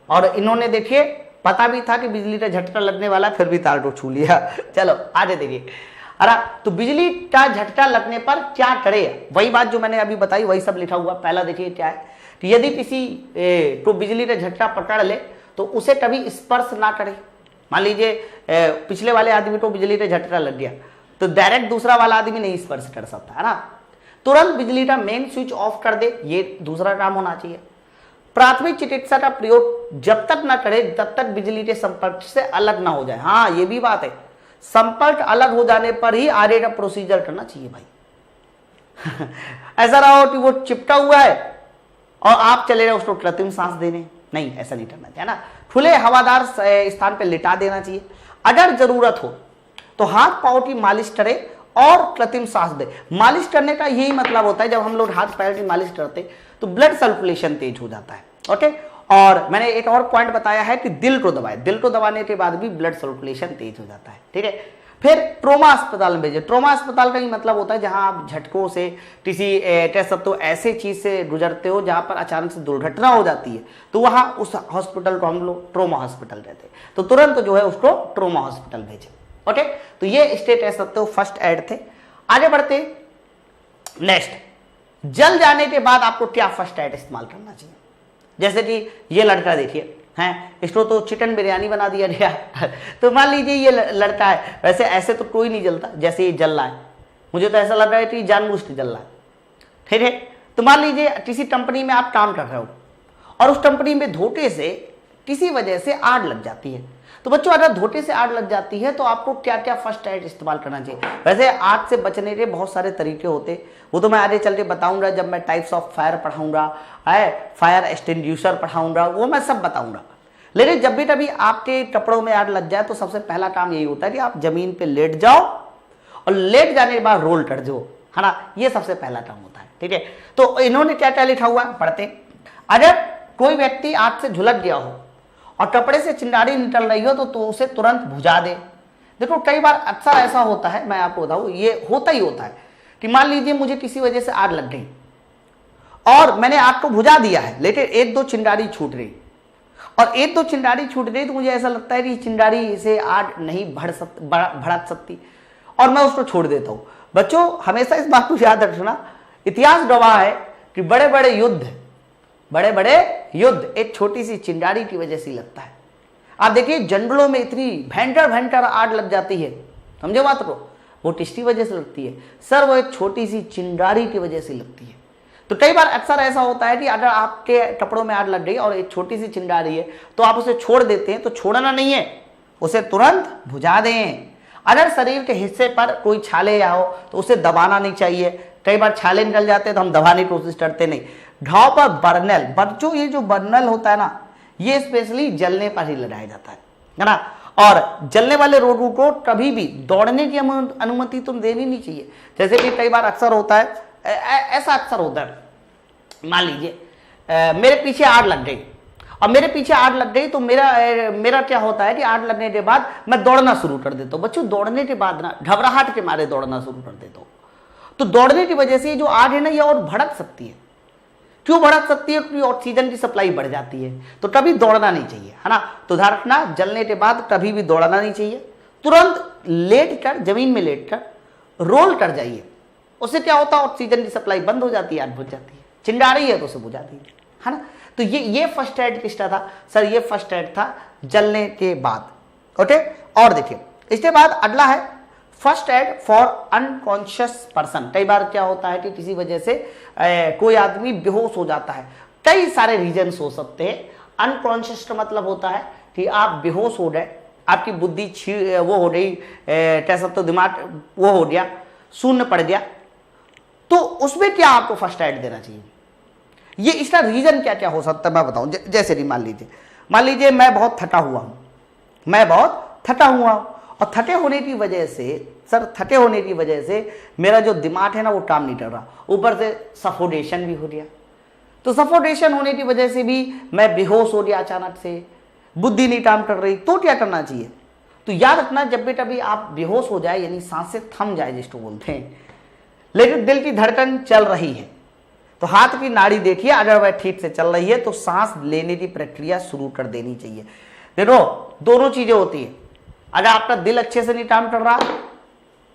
और इन्होंने देखिए पता भी था कि बिजली का झटका लगने वाला, फिर भी तार को छू लिया। चलो आगे देखिए। तो बिजली का झटका लगने पर क्या करे, वही बात जो मैंने अभी बताई, वही सब लिखा हुआ। पहला देखिए क्या है कि यदि किसी को बिजली का झटका पकड़ ले तो उसे कभी स्पर्श ना करे। मान लीजिए पिछले वाले आदमी को बिजली का झटका लग गया तो डायरेक्ट दूसरा वाला आदमी नहीं स्पर्श कर सकता, है ना। तुरंत बिजली का मेन स्विच ऑफ कर दे, ये दूसरा काम होना चाहिए। प्राथमिक चिकित्सा का प्रयोग जब तक ना करे तब तक बिजली के संपर्क से अलग ना हो जाए। हाँ, ये भी बात है, संपर्क अलग हो जाने पर ही आगे का प्रोसीजर करना चाहिए भाई। ऐसा रहा हो कि वो चिपटा हुआ है और आप चले रहे उसको कृत्रिम सांस देने, नहीं, ऐसा नहीं करना चाहिए ना। खुले हवादार स्थान पे लिटा देना चाहिए। अगर जरूरत हो तो हाथ पांव की मालिश करें और कृत्रिम सांस दे। मालिश करने का यही मतलब होता है, जब हम लोग हाथ पैर की मालिश करते तो ब्लड सर्कुलेशन तेज हो जाता है। ओके, और मैंने एक और पॉइंट बताया है कि दिल को दबाए, दिल को दबाने के बाद भी ब्लड सर्कुलेशन तेज हो जाता है। ठीक है, फिर ट्रोमा अस्पताल में भेजे। ट्रोमा अस्पताल का ही मतलब होता है जहां आप झटकों से किसी कह सकते हो ऐसे चीज से गुजरते हो जहां पर अचानक से दुर्घटना हो जाती है, तो वहां उस हॉस्पिटल को हम लोग ट्रोमा हॉस्पिटल कहते हैं। तो तुरंत जो है उसको ट्रोमा हॉस्पिटल भेजे। ओके, तो ये स्टेट कह सकते हो फर्स्ट एड थे। आगे बढ़ते नेक्स्ट, जल जाने के बाद आपको क्या फर्स्ट एड इस्तेमाल करना चाहिए। जैसे कि ये लड़का देखिए हैं, इसको तो चिकन बिरयानी बना दिया गया तो मान लीजिए ये लड़का है, वैसे ऐसे तो कोई नहीं जलता, जैसे ये जल रहा है, मुझे तो ऐसा लग रहा है कि जानबूझ के जल रहा है। ठीक है, तो मान लीजिए किसी कंपनी में आप काम कर रहे हो और उस कंपनी में धोखे से किसी वजह से आग लग जाती है। तो बच्चों, अगर धोखे से आग लग जाती है तो आपको क्या क्या फर्स्ट एड इस्तेमाल करना चाहिए। वैसे आग से बचने के बहुत सारे तरीके होते, वो तो मैं आगे चल के बताऊंगा जब मैं टाइप्स ऑफ फायर पढ़ाऊंगा, फायर एक्सटिंग्विशर पढ़ाऊंगा, वो मैं सब बताऊंगा। लेकिन जब भी कभी आपके कपड़ों में आग लग जाए तो सबसे पहला काम यही होता है कि आप जमीन पे लेट जाओ और लेट जाने के बाद रोल कर दो, है ना, ये सबसे पहला काम होता है। ठीक है, तो इन्होंने क्या क्या लिखा हुआ है पढ़ते। अगर कोई व्यक्ति आग से झुलस गया हो और कपड़े से चिंगारी निकल रही हो तो उसे तुरंत बुझा दे। देखो, कई बार अक्सर ऐसा होता है, मैं आपको बताऊं, ये होता ही होता है कि मान लीजिए मुझे किसी वजह से आग लग गई और मैंने आग को बुझा दिया है, लेकिन एक दो चिंगारी छूट गई, और एक दो चिंगारी छूट गई तो मुझे ऐसा लगता है कि चिंगारी से आग नहीं भड़क सकती और मैं उसको छोड़ देता हूं। बच्चों, हमेशा इस बात को याद रखना, इतिहास गवाह है कि बड़े बड़े युद्ध एक छोटी सी चिंगारी की वजह से लगता है। आप देखिए, जंगलों में इतनी भयंकर आग लग जाती है, समझो बात को, वो किसकी वजह से लगती है सर, वो एक छोटी सी चिंगारी की वजह से लगती है। तो कई बार अक्सर ऐसा होता है कि अगर आपके कपड़ों में आग लग गई और एक छोटी सी चिंगारी है तो आप उसे छोड़ देते हैं, तो छोड़ना नहीं है, उसे तुरंत बुझा दें। अगर शरीर के हिस्से पर कोई छाले या हो तो उसे दबाना नहीं चाहिए। कई बार छाले निकल जाते हैं तो हम दबाने की कोशिश करते नहीं। घाव पर बर्नल, बच्चों ये जो बर्नल होता है ना, ये स्पेशली जलने पर ही लगाया जाता है ना, और जलने वाले रोगों को कभी भी दौड़ने की अनुमति तुम देनी नहीं चाहिए। जैसे कि कई बार अक्सर होता है, ऐसा अक्सर होता है, मान लीजिए मेरे पीछे आग लग गई और मेरे पीछे आग लग गई तो मेरा क्या होता है कि आग लगने के बाद मैं दौड़ना शुरू कर देता हूँ। बच्चों, दौड़ने के बाद ना घबराहट के मारे दौड़ना शुरू कर देता हूँ, तो दौड़ने की वजह से जो आग है ना ये और भड़क सकती है। क्यों भड़क सकती है? क्योंकि ऑक्सीजन की सप्लाई बढ़ जाती है, तो कभी दौड़ना नहीं चाहिए, है ना। तो ध्यान रखना, जलने के बाद कभी भी दौड़ना नहीं चाहिए। तुरंत लेट कर, जमीन में लेट कर रोल कर जाइए। उससे क्या होता है, ऑक्सीजन की सप्लाई बंद हो जाती है, आग बुझ जाती है। चिंगारी है तो उसे बुझा दीजिए, है ना। तो ये फर्स्ट एड किसका था सर? ये फर्स्ट एड था जलने के बाद। ओके, और देखिए इसके बाद अगला है first aid for unconscious person. कई बार क्या होता है कि किसी वजह से कोई आदमी बेहोश हो जाता है। कई सारे रीजंस हो सकते हैं। अनकॉन्शियस का मतलब होता है कि आप बेहोश हो गए, आपकी बुद्धि वो हो गई, कह सकते हो दिमाग वो हो गया, शून्य पड़ गया, तो उसमें क्या आपको फर्स्ट एड देना चाहिए? ये इसका रीजन क्या क्या हो सकता है मैं बताऊं। जैसे कि मान लीजिए मैं बहुत थका हुआ हूं, और थके होने की वजह से मेरा जो दिमाग है ना वो काम नहीं कर रहा, ऊपर से सफोकेशन भी हो गया। तो सफोकेशन होने की वजह से भी मैं बेहोश हो गया, अचानक से बुद्धि नहीं काम कर रही, तो क्या करना चाहिए? तो याद रखना, जब भी कभी आप बेहोश हो जाए यानी सांसें थम जाए जिसको बोलते हैं, लेकिन दिल की धड़कन चल रही है, तो हाथ की नाड़ी देखिए, अगर वह ठीक से चल रही है तो सांस लेने की प्रक्रिया शुरू कर देनी चाहिए। देखो दोनों चीजें होती है, अगर आपका दिल अच्छे से नहीं काम कर रहा,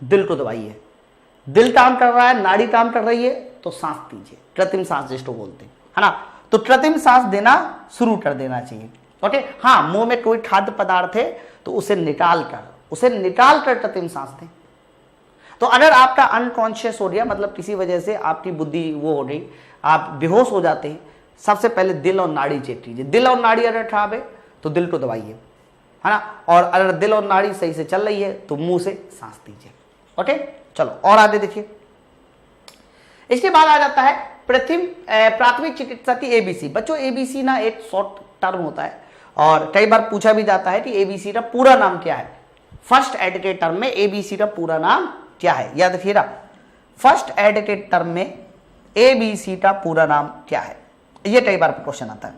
दिल को दबाइए, दिल काम कर रहा है, नाड़ी काम कर रही है, तो सांस दीजिए, कृत्रिम सांस जिसको बोलते हैं, है ना। तो कृत्रिम सांस देना शुरू कर देना चाहिए। ओके, हाँ, मुंह में कोई खाद्य पदार्थ है तो उसे निकाल कर कृत्रिम सांस दें। तो अगर आपका अनकॉन्शियस हो गया, मतलब किसी वजह से आपकी बुद्धि वो हो गई, आप बेहोश हो जाते हैं, सबसे पहले दिल और नाड़ी चेक कीजिए। दिल और नाड़ी अगर खराब है तो दिल को दबाइए, है ना, और अगर दिल और नाड़ी सही से चल रही है तो मुंह से सांस दीजिए। ओके, चलो और आगे देखिए। इसके बाद आ जाता है प्राथमिक चिकित्सा की एबीसी। बच्चों एबीसी ना एक शॉर्ट टर्म होता है और कई बार पूछा भी जाता है कि एबीसी का पूरा नाम क्या है। फर्स्ट एड के टर्म में एबीसी का पूरा नाम क्या है, याद रखिएगा। फर्स्ट एड के टर्म में एबीसी का पूरा नाम क्या है, ये कई बार क्वेश्चन आता है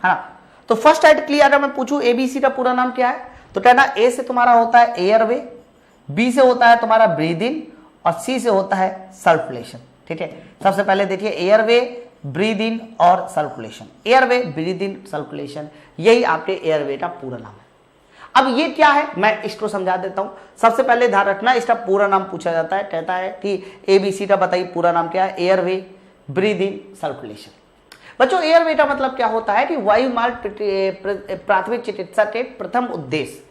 ना। तो फर्स्ट एड के लिए अगर मैं पूछूं एबीसी का पूरा नाम क्या है तो कहना ए से तुम्हारा होता है एयरवे, बी से होता है तुम्हारा ब्रीद इन और सी से होता है सर्कुलेशन। ठीक है, सबसे पहले देखिए एयरवे, ब्रीद इन और circulation. Airway, breathe in, circulation, यही आपके एयरवे का पूरा नाम है। अब ये क्या है मैं इसको समझा देता हूं। सबसे पहले ध्यान रखना इसका पूरा नाम पूछा जाता है, कहता है कि एबीसी का बताइए पूरा नाम क्या है, एयरवे, ब्रीद इन, सर्कुलेशन। बच्चों एयरवे का मतलब क्या होता है कि वायुमार्ग प्राथमिक चिकित्सा के प्रथम उद्देश्य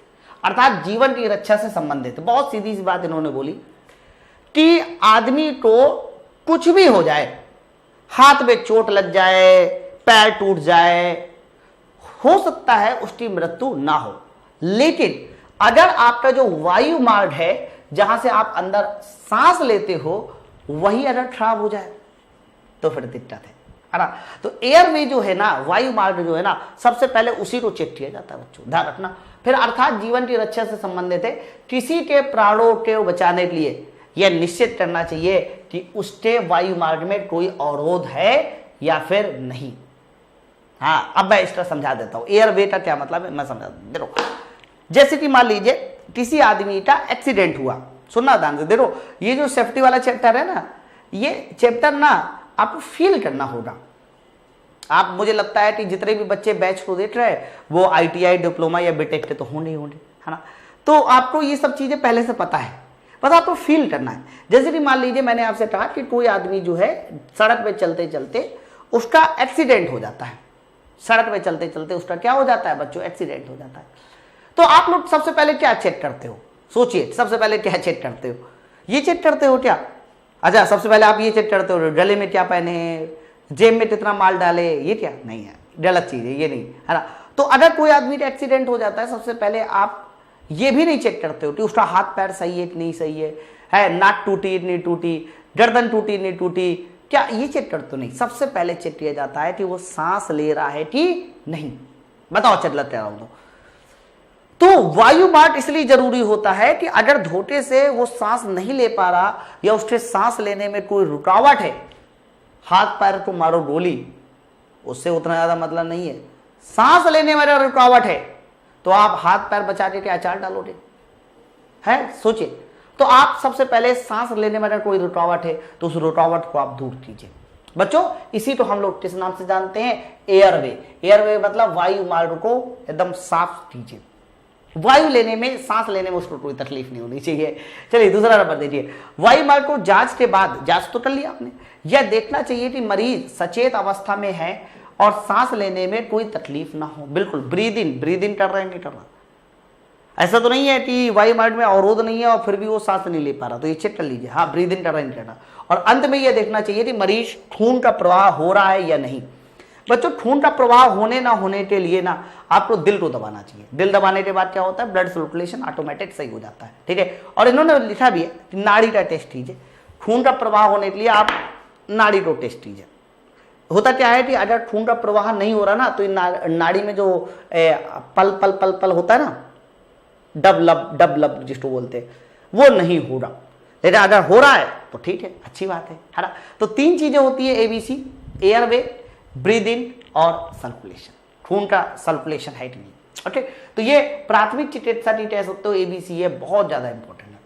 अर्थात जीवन की रक्षा से संबंधित। बहुत सीधी सी बात इन्होंने बोली कि आदमी को कुछ भी हो जाए, हाथ में चोट लग जाए, पैर टूट जाए, हो सकता है उसकी मृत्यु ना हो, लेकिन अगर आपका जो वायु मार्ग है जहां से आप अंदर सांस लेते हो वही अगर खराब हो जाए तो फिर दिक्कत है ना। तो एयरवे जो है ना, वायु मार्ग जो है ना, सबसे पहले उसी को चेक किया जाता है बच्चों, ध्यान रखना। फिर अर्थात जीवन की रक्षा से संबंधित है, किसी के प्राणों को बचाने के लिए यह निश्चित करना चाहिए कि उसके वायु मार्ग में कोई अवरोध है या फिर नहीं। हाँ, अब मैं इसका समझा देता हूं एयरवे का क्या मतलब है, मैं समझा देखो। जैसे कि मान लीजिए किसी आदमी का एक्सीडेंट हुआ, सुनना ध्यान से, देखो ये जो सेफ्टी वाला चैप्टर है ना, ये चैप्टर ना आपको फील करना होगा। आप, मुझे लगता है कि जितने भी बच्चे बैच को देख रहे हैं वो आईटीआई, डिप्लोमा या बीटेक के तो होंगे, है ना। तो आपको ये सब चीजें पहले से पता है, बस आपको फील करना है। जैसे कि मान लीजिए मैंने आपसे कहा कि कोई आदमी जो है सड़क पे चलते चलते उसका एक्सीडेंट हो जाता है। सड़क पे चलते चलते उसका क्या हो जाता है बच्चों, एक्सीडेंट हो जाता है। तो आप लोग सबसे पहले क्या चेक करते हो, सोचिए सबसे पहले क्या चेक करते हो, ये चेक करते हो क्या? अच्छा, सबसे पहले आप ये चेक करते हो गले में क्या पहने हैं, जेब में कितना माल डाले, ये क्या नहीं है, गलत चीज है, ये नहीं है ना। तो अगर कोई आदमी का एक्सीडेंट हो जाता है सबसे पहले आप ये भी नहीं चेक करते हो कि उसका हाथ पैर सही है कि नहीं सही है नाक टूटी नहीं टूटी, गर्दन टूटी नहीं टूटी, क्या ये चेक करते हो? नहीं, सबसे पहले चेक किया जाता है कि वो सांस ले रहा है कि नहीं। बताओ चल रहा हूं तो वायु मार्ग इसलिए जरूरी होता है कि अगर धोखे से वो सांस नहीं ले पा रहा या उसके सांस लेने में कोई रुकावट है, हाथ पैर को मारो गोली, उससे उतना ज्यादा मतलब नहीं है। सांस लेने में अगर रुकावट है तो आप हाथ पैर बचा के क्या अचार डालोगे, है? सोचिए। तो आप सबसे पहले सांस लेने में अगर कोई रुकावट है तो उस रुकावट को आप दूर कीजिए। बच्चों इसी तो हम लोग किस नाम से जानते हैं, एयरवे। एयरवे मतलब वायु मार्ग को एकदम साफ कीजिए। वायु लेने में, सांस लेने में उसको कोई तकलीफ नहीं होनी चाहिए। चलिए दूसरा नंबर देखिए, वायु मार्ग को जांच के बाद, जांच तो कर लिया आपने, यह देखना चाहिए कि मरीज सचेत अवस्था में है और सांस लेने में कोई तकलीफ ना हो। बिल्कुल, ब्रीद इन कर रहे हैं, नहीं कर रहा। ऐसा तो नहीं है कि वायु मार्ग में अवरोध नहीं है और फिर भी वो सांस नहीं ले पा रहा, तो ये चेक कर लीजिए। हाँ, ब्रीद इन कर रहा है, नहीं कर रहा। और अंत में यह देखना चाहिए कि मरीज खून का प्रवाह हो रहा है या नहीं। बच्चों खून का प्रवाह होने ना होने के लिए ना आपको दिल को दबाना चाहिए। दिल दबाने के बाद क्या होता है, ब्लड सर्कुलेशन ऑटोमेटिक सही हो जाता है। ठीक है, और इन्होंने लिखा भी है कि नाड़ी का टेस्ट कीजिए। खून का प्रवाह होने के लिए आप नाड़ी को टेस्ट कीजिए। होता क्या है कि अगर खून का प्रवाह नहीं हो रहा ना तो नाड़ी में जो पल पल पल पल होता है ना, डब लब जिसको बोलते हैं, वो नहीं हो रहा। लेकिन अगर हो रहा है तो ठीक है, अच्छी बात है ना। तो तीन चीजें होती है एबीसी, एयरवे, ब्रीद इन और सर्कुलेशन। खून का सर्कुलेशन है कि नहीं। ओके, तो ये प्राथमिक चिकित्सा की कह सकते हो एबीसी, ये बहुत ज्यादा इंपॉर्टेंट है।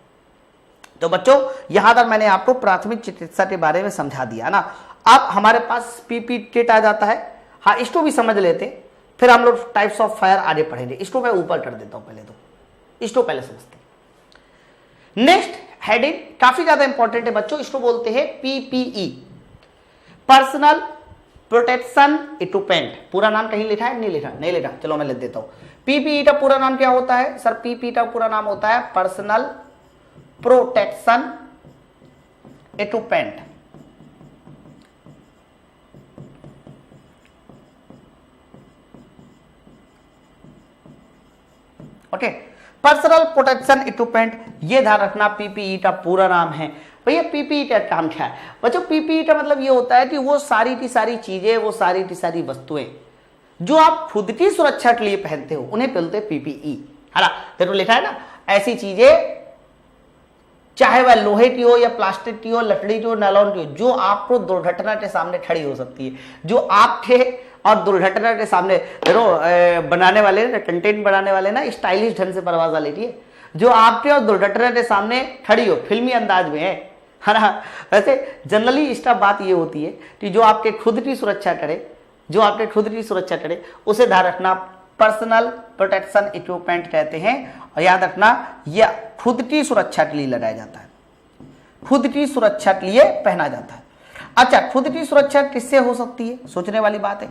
तो बच्चों यहां तक मैंने आपको प्राथमिक चिकित्सा के बारे में समझा दिया ना। अब हमारे पास पीपी किट आ जाता है। हाँ, इसको भी समझ लेते, फिर हम लोग टाइप्स ऑफ फायर आगे पढ़ेंगे। इसको मैं ऊपर कर देता हूं, पहले तो इसको पहले समझते। नेक्स्ट हेडिंग काफी ज्यादा इंपॉर्टेंट है बच्चों, इसको बोलते हैं पीपीई, पर्सनल प्रोटेक्शन इक्विपमेंट। पूरा नाम कहीं लिखा है? नहीं लिखा, नहीं लिखा, चलो मैं लिख देता हूं। पीपीई का पूरा नाम क्या होता है सर? पीपीई का पूरा नाम होता है personal protection equipment. Personal protection equipment, ये ध्यान रखना पीपीई का पूरा नाम है। भैया पीपीई का काम क्या है बच्चों? पीपीई का मतलब ये होता है कि वो सारी की सारी चीजें, वो सारी की सारी वस्तुएं जो आप खुद की सुरक्षा के लिए पहनते हो उन्हें बोलते हैं पीपीई, है ना? देखो लिखा है ना, ऐसी चीजें चाहे वह लोहे की हो या प्लास्टिक की हो, लकड़ी की हो, नायलॉन की हो, जो आपको दुर्घटना के सामने खड़ी हो सकती है, जो आपके और दुर्घटना के सामने देखो बनाने वाले कंटेंट बनाने वाले ना स्टाइलिश ढंग से परवाजा लेती है, जो आपके और दुर्घटना के सामने खड़ी हो, फिल्मी अंदाज में है ना? वैसे जनरली इसका बात ये होती है कि जो आपके खुद की सुरक्षा करे, जो आपके खुद की सुरक्षा करे उसे ध्यान रखना पर्सनल प्रोटेक्शन इक्विपमेंट कहते हैं। और याद रखना यह खुद की सुरक्षा के लिए लगाया जाता है, खुद की सुरक्षा के लिए पहना जाता है। अच्छा, खुद की सुरक्षा किससे हो सकती है? सोचने वाली बात है।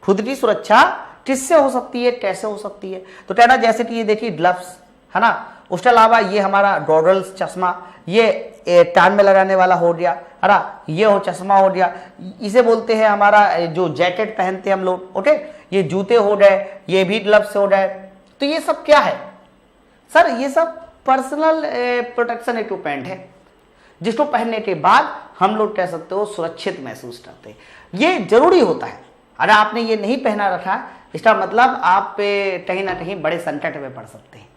खुद की सुरक्षा किससे हो सकती है, कैसे हो सकती है? तो कहना जैसे कि ये देखिए ग्लव्स, है ना? उसके अलावा ये हमारा गॉगल्स चश्मा, ये कान में लगाने वाला हो गया, है ना? ये हो चश्मा हो गया, इसे बोलते हैं हमारा जो जैकेट पहनते हैं हम लोग, ओके? ये जूते हो गए, ये भी ग्लव्स हो गए। तो ये सब क्या है सर? ये सब पर्सनल प्रोटेक्शन इक्विपमेंट है जिसको पहनने के बाद हम लोग कह सकते हो सुरक्षित महसूस करते हैं। ये जरूरी होता है। अगर आपने ये नहीं पहना रखा इसका मतलब आप कहीं ना कहीं बड़े संकट में पड़ सकते हैं,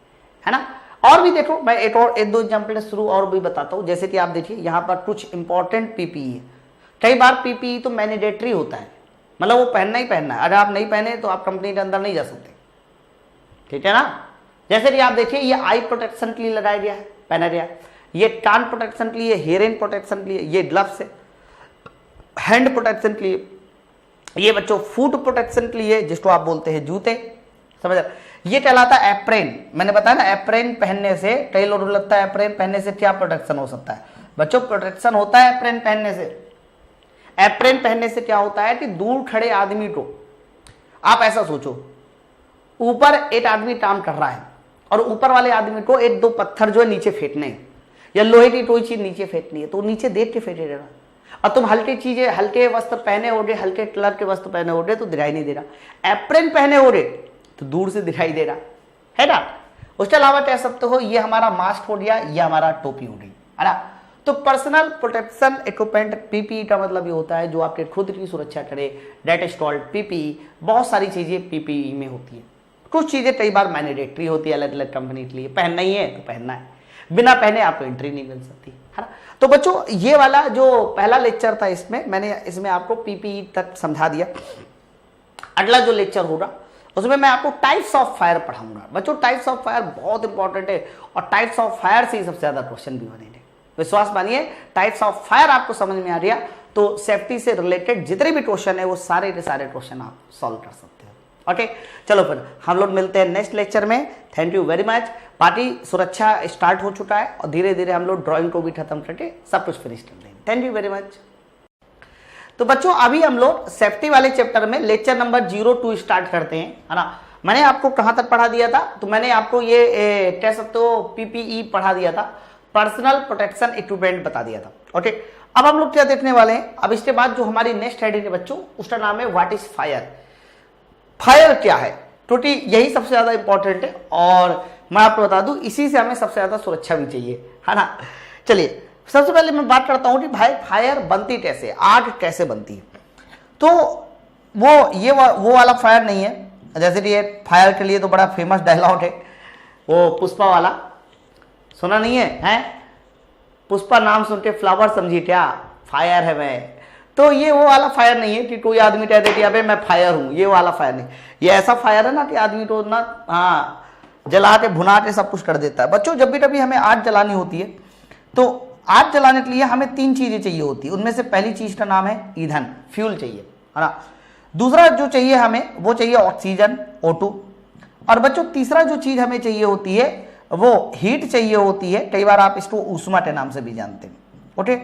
है ना? और भी देखो, मैं एक दो एग्जाम्पल शुरू और भी बताता हूँ। जैसे कि आप देखिए यहाँ पर कुछ इंपॉर्टेंट पीपीई है। कई बार पीपीई तो मैंडेटरी होता है, मतलब वो पहनना ही पहनना है। अगर आप नहीं पहने तो आप कंपनी के अंदर नहीं जा सकते, ठीक है ना? जैसे कि आप देखिए ये आई प्रोटेक्शन के लिए लगाया गया है, पहना गया। ये कान प्रोटेक्शन के लिए, हेयरिंग प्रोटेक्शन के लिए ये ग्लव्स है। हैंड प्रोटेक्शन के लिए ये बच्चों फुट प्रोटेक्शन के लिए जिसको आप बोलते हैं जूते, समझ? ये कहलाता है एप्रेन। मैंने बताया ना, एप्रेन पहनने से कई लोगों को लगता है एप्रेन पहनने से क्या प्रोटेक्शन हो सकता है। बच्चों प्रोटेक्शन होता है एप्रेन पहनने से। एप्रेन पहनने से क्या होता है कि दूर खड़े आदमी को, आप ऐसा सोचो, ऊपर एक आदमी काम कर रहा है और ऊपर वाले आदमी को एक दो पत्थर जो है नीचे फेंकने हैं या लोहे की कोई चीज नीचे फेंकनी है, तो नीचे देख के फेंकेगा। और तुम हल्की चीजें, हल्के वस्त्र पहने होगे, हल्के कलर के वस्त्र पहने होगे तो दिखाई नहीं दे रहा। एप्रेन पहने होगे तो दूर से दिखाई दे रहा है ना? उसके अलावा कह सकते हो ये हमारा मास्क हो गया, ये हमारा टोपी हो गई, है ना? तो पर्सनल प्रोटेक्शन इक्विपमेंट पीपीई का मतलब ये होता है जो आपके खुद की सुरक्षा करे, दैट इज कॉल्ड पीपीई। बहुत सारी चीजें पीपीई में होती है। कुछ चीजें कई बार मैंडेटरी होती है अलग अलग कंपनी के लिए, पहनना ही है तो पहनना है, बिना पहने आपको एंट्री नहीं मिल सकती, है ना? तो बच्चों ये वाला जो पहला लेक्चर था इसमें मैंने इसमें आपको पीपीई तक समझा दिया। अगला जो लेक्चर होगा उसमें मैं आपको टाइप्स ऑफ फायर पढ़ाऊंगा। बच्चों टाइप्स ऑफ फायर बहुत इंपॉर्टेंट है और टाइप्स ऑफ फायर से ही सबसे ज्यादा क्वेश्चन भी बनेंगे। विश्वास मानिए, टाइप्स ऑफ फायर आपको समझ में आ गया तो सेफ्टी से रिलेटेड जितने भी क्वेश्चन है वो सारे के सारे क्वेश्चन आप सॉल्व कर सकते हो। ओके, चलो फिर हम लोग मिलते हैं नेक्स्ट लेक्चर में। Thank you very much. Party सुरक्षा स्टार्ट हो चुका है और धीरे धीरे हम लोग ड्राइंग को भी खत्म करके सब कुछ फिनिश कर देंगे। Thank you very much. तो बच्चों अभी हम लोग सेफ्टी वाले चैप्टर में लेक्चर नंबर 02 स्टार्ट करते हैं, है ना? मैंने आपको कहां तक पढ़ा दिया था? तो मैंने आपको ये कह सकते हो पीपीई पढ़ा दिया था, पर्सनल प्रोटेक्शन इक्विपमेंट बता दिया था। ओके, अब हम लोग क्या देखने वाले हैं? अब इसके बाद जो हमारी नेक्स्ट हेडिंग है बच्चों उसका नाम है व्हाट इज फायर। फायर क्या है? क्योंकि यही सबसे ज्यादा इंपॉर्टेंट है और मैं आपको बता दूं इसी से हमें सबसे ज्यादा सुरक्षा भी चाहिए, है ना? चलिए सबसे पहले मैं बात करता हूं कि भाई फायर बनती कैसे, आग कैसे बनती है। तो वो वाला फायर नहीं है। जैसे कि ये फायर के लिए तो बड़ा फेमस डायलॉग है वो पुष्पा वाला, सुना नहीं है? हैं? पुष्पा नाम सुन के फ्लावर समझी क्या? फायर है मैं। तो ये वो वाला फायर नहीं है कि कोई आदमी कह दे कि अबे मैं फायर हूं, ये वाला फायर नहीं। ये ऐसा फायर है ना कि आदमी को ना जला के भुना के सब कुछ कर देता है। बच्चों जब भी कभी हमें आग जलानी होती है तो आग जलाने के लिए हमें 3 चीजें चाहिए होती है। उनमें से पहली चीज का नाम है ईंधन, फ्यूल चाहिए, है ना? दूसरा जो चाहिए हमें वो चाहिए ऑक्सीजन, O2। और बच्चों तीसरा जो चीज हमें चाहिए होती है वो हीट चाहिए होती है। कई बार आप इसको ऊष्मा के नाम से भी जानते हैं। ओके,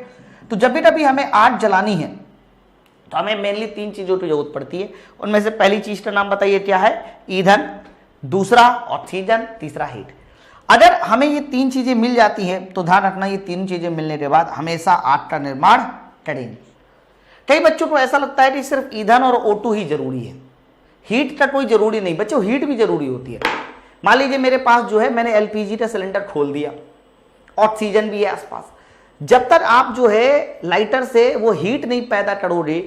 तो जब भी कभी हमें आग जलानी है तो हमें मेनली 3 चीजों की जरूरत पड़ती है। उनमें से पहली चीज का नाम बताइए क्या है? ईंधन, दूसरा ऑक्सीजन, तीसरा हीट। अगर हमें ये 3 चीजें मिल जाती है तो ध्यान रखना ये 3 चीजें मिलने के बाद हमेशा आग का निर्माण करेंगे। कई बच्चों को ऐसा लगता है कि सिर्फ ईंधन और O2 ही जरूरी है, हीट का कोई जरूरी नहीं। बच्चों हीट भी जरूरी होती है। मान लीजिए मेरे पास जो है मैंने एलपीजी का सिलेंडर खोल दिया, ऑक्सीजन भी है आसपास, जब तक आप जो है लाइटर से वो हीट नहीं पैदा करोगे,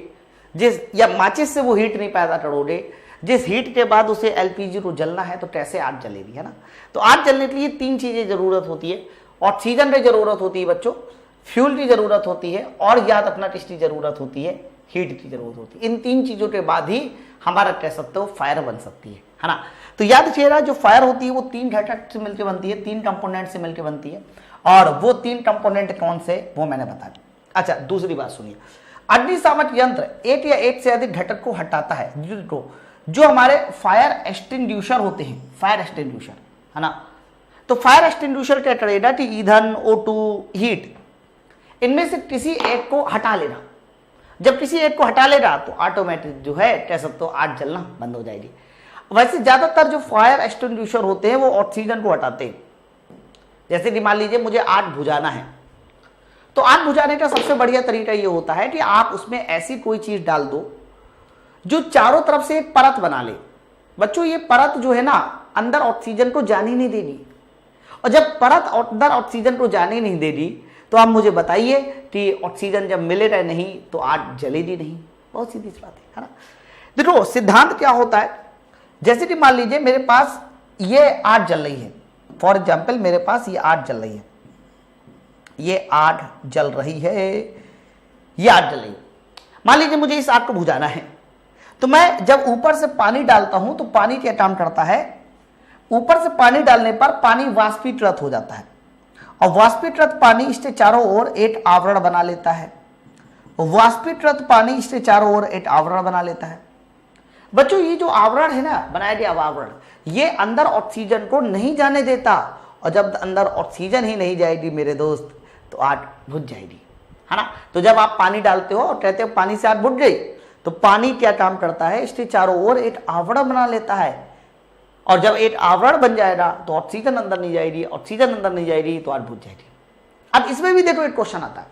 जिस या माचिस से वो हीट नहीं पैदा करोगे, जिस हीट के बाद उसे एलपीजी को जलना है तो कैसे आग जलेगी, है ना। तो आग जलने के लिए 3 चीजें जरूरत होती है, ऑक्सीजन की जरूरत होती है बच्चों, फ्यूल की जरूरत होती है, और याद रखना किसकी जरूरत होती है, हीट की जरूरत होती है। इन 3 चीजों के बाद ही हमारा कह सकते हो फायर बन सकती है ना। तो याद रखिएगा जो फायर होती है वो 3 घटक से मिलकर बनती है, 3 कंपोनेंट से मिलकर बनती है, और वो 3 कंपोनेंट कौन से वो मैंने बता दिया। अच्छा, दूसरी बात सुनिए, अग्निशामक यंत्र एक या एक से अधिक घटक को हटाता है, जो हमारे फायर एक्सटिंग्विशर होते हैं, फायर एक्सटिंग्विशर, है ना। तो फायर एक्सटिंग्विशर क्या करेगा कि ईंधन, O2, हीट, इनमें से किसी एक को हटा लेना। जब किसी एक को हटा लेगा तो ऑटोमेटिक जो है कह सकते हो आग जलना बंद हो जाएगी। वैसे ज्यादातर जो फायर एक्सटिंग्विशर होते हैं वो ऑक्सीजन को हटाते हैं। जैसे कि मान लीजिए मुझे आग बुझाना है, तो आग बुझाने का सबसे बढ़िया तरीका ये होता है कि आप उसमें ऐसी कोई चीज डाल दो जो चारों तरफ से एक परत बना ले। बच्चों ये परत जो है ना अंदर ऑक्सीजन को जाने नहीं देगी, और जब परत अंदर ऑक्सीजन को जाने नहीं देगी तो आप मुझे बताइए कि ऑक्सीजन जब मिलेगा नहीं तो आग जलेगी नहीं। बहुत सीधी सी बात है ना। देखो सिद्धांत क्या होता है, जैसे कि मान लीजिए मेरे पास ये आग जल रही है, फॉर एग्जाम्पल मेरे पास ये आग जल रही है, ये आग जल रही है, ये आग जल रही है। मान लीजिए मुझे इस आग को बुझाना है, तो मैं जब ऊपर से पानी डालता हूं तो पानी क्या काम करता है, ऊपर से पानी डालने पर पानी वाष्पीकृत हो जाता है, और वाष्पीकृत पानी इसके चारों ओर एक आवरण बना लेता है, वाष्पीकृत पानी इसके चारों ओर एक आवरण बना लेता है। बच्चों ये जो आवरण है ना, बनाया गया आवरण, ये अंदर ऑक्सीजन को नहीं जाने देता, और जब अंदर ऑक्सीजन ही नहीं जाएगी मेरे दोस्त तो आग बुझ जाएगी, है ना। तो जब आप पानी डालते हो और कहते हो पानी से आग बुझ गई, तो पानी क्या काम करता है, इसके चारों ओर एक आवरण बना लेता है, और जब एक आवरण बन जाएगा तो ऑक्सीजन अंदर नहीं जाएगी, ऑक्सीजन अंदर नहीं जाएगी तो आग बुझ जाएगी। अब इसमें भी देखो एक क्वेश्चन आता है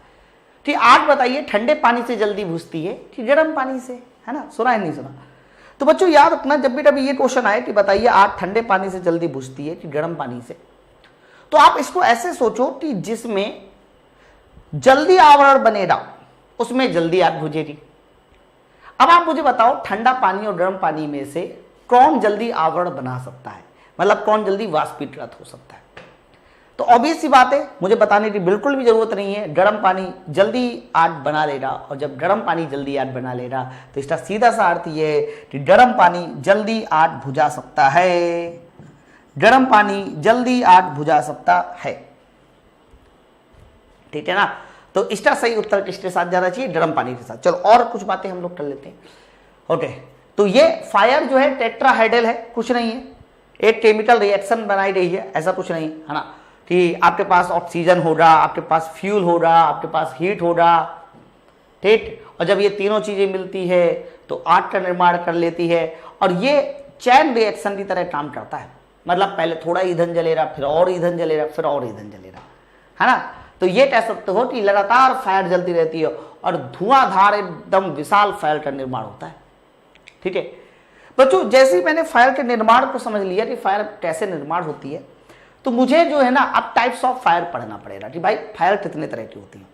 कि आग बताइए ठंडे पानी से जल्दी बुझती है कि गर्म पानी से, है ना। सुना है नहीं सुना? तो बच्चों याद रखना, जब भी कभी ये क्वेश्चन आए कि बताइए आग ठंडे पानी से जल्दी बुझती है कि गर्म पानी से, तो आप इसको ऐसे सोचो कि जिसमें जल्दी आवरण बनेगा उसमें जल्दी आग बुझेगी। अब आप मुझे बताओ ठंडा पानी और गर्म पानी में से कौन जल्दी आवरण बना सकता है, मतलब कौन जल्दी वाष्पीकृत हो सकता है। तो ऑब्वियस सी बात है, मुझे बताने की बिल्कुल भी जरूरत नहीं है, गर्म पानी जल्दी आग बना लेगा, और जब गर्म पानी जल्दी आग बना लेगा तो इसका सीधा सा अर्थ ये है कि गर्म पानी जल्दी आग बुझा सकता है, गर्म पानी जल्दी आग बुझा सकता है, ठीक है ना। तो इसका सही उत्तर किसके साथ जाना चाहिए, गर्म पानी के साथ। चलो और कुछ बातें हम लोग कर लेते हैं। ओके, तो ये फायर जो है टेट्राहाइड्रल है, कुछ नहीं है, एक केमिकल रिएक्शन बनाई गई है, ऐसा कुछ नहीं है ना, कि आपके पास ऑक्सीजन होगा, आपके पास फ्यूल होगा, आपके पास हीट होगा, ठीक। और जब ये तीनों चीजें मिलती है तो आग का निर्माण कर लेती है, और ये चैन रिएक्शन की तरह काम करता है। मतलब पहले थोड़ा ईंधन जलेगा, फिर और ईंधन जलेगा, फिर और ईंधन जलेगा, है ना। तो ये कह सकते हो कि लगातार फायर जलती रहती है और धुआंधार एकदम विशाल फायर का निर्माण होता है, ठीक है बच्चों। जैसे ही मैंने फायर के निर्माण को समझ लिया कि फायर कैसे निर्माण होती है, तो मुझे जो है ना अब टाइप्स ऑफ फायर पढ़ना पड़ेगा कि भाई फायर कितने तरह की होती है।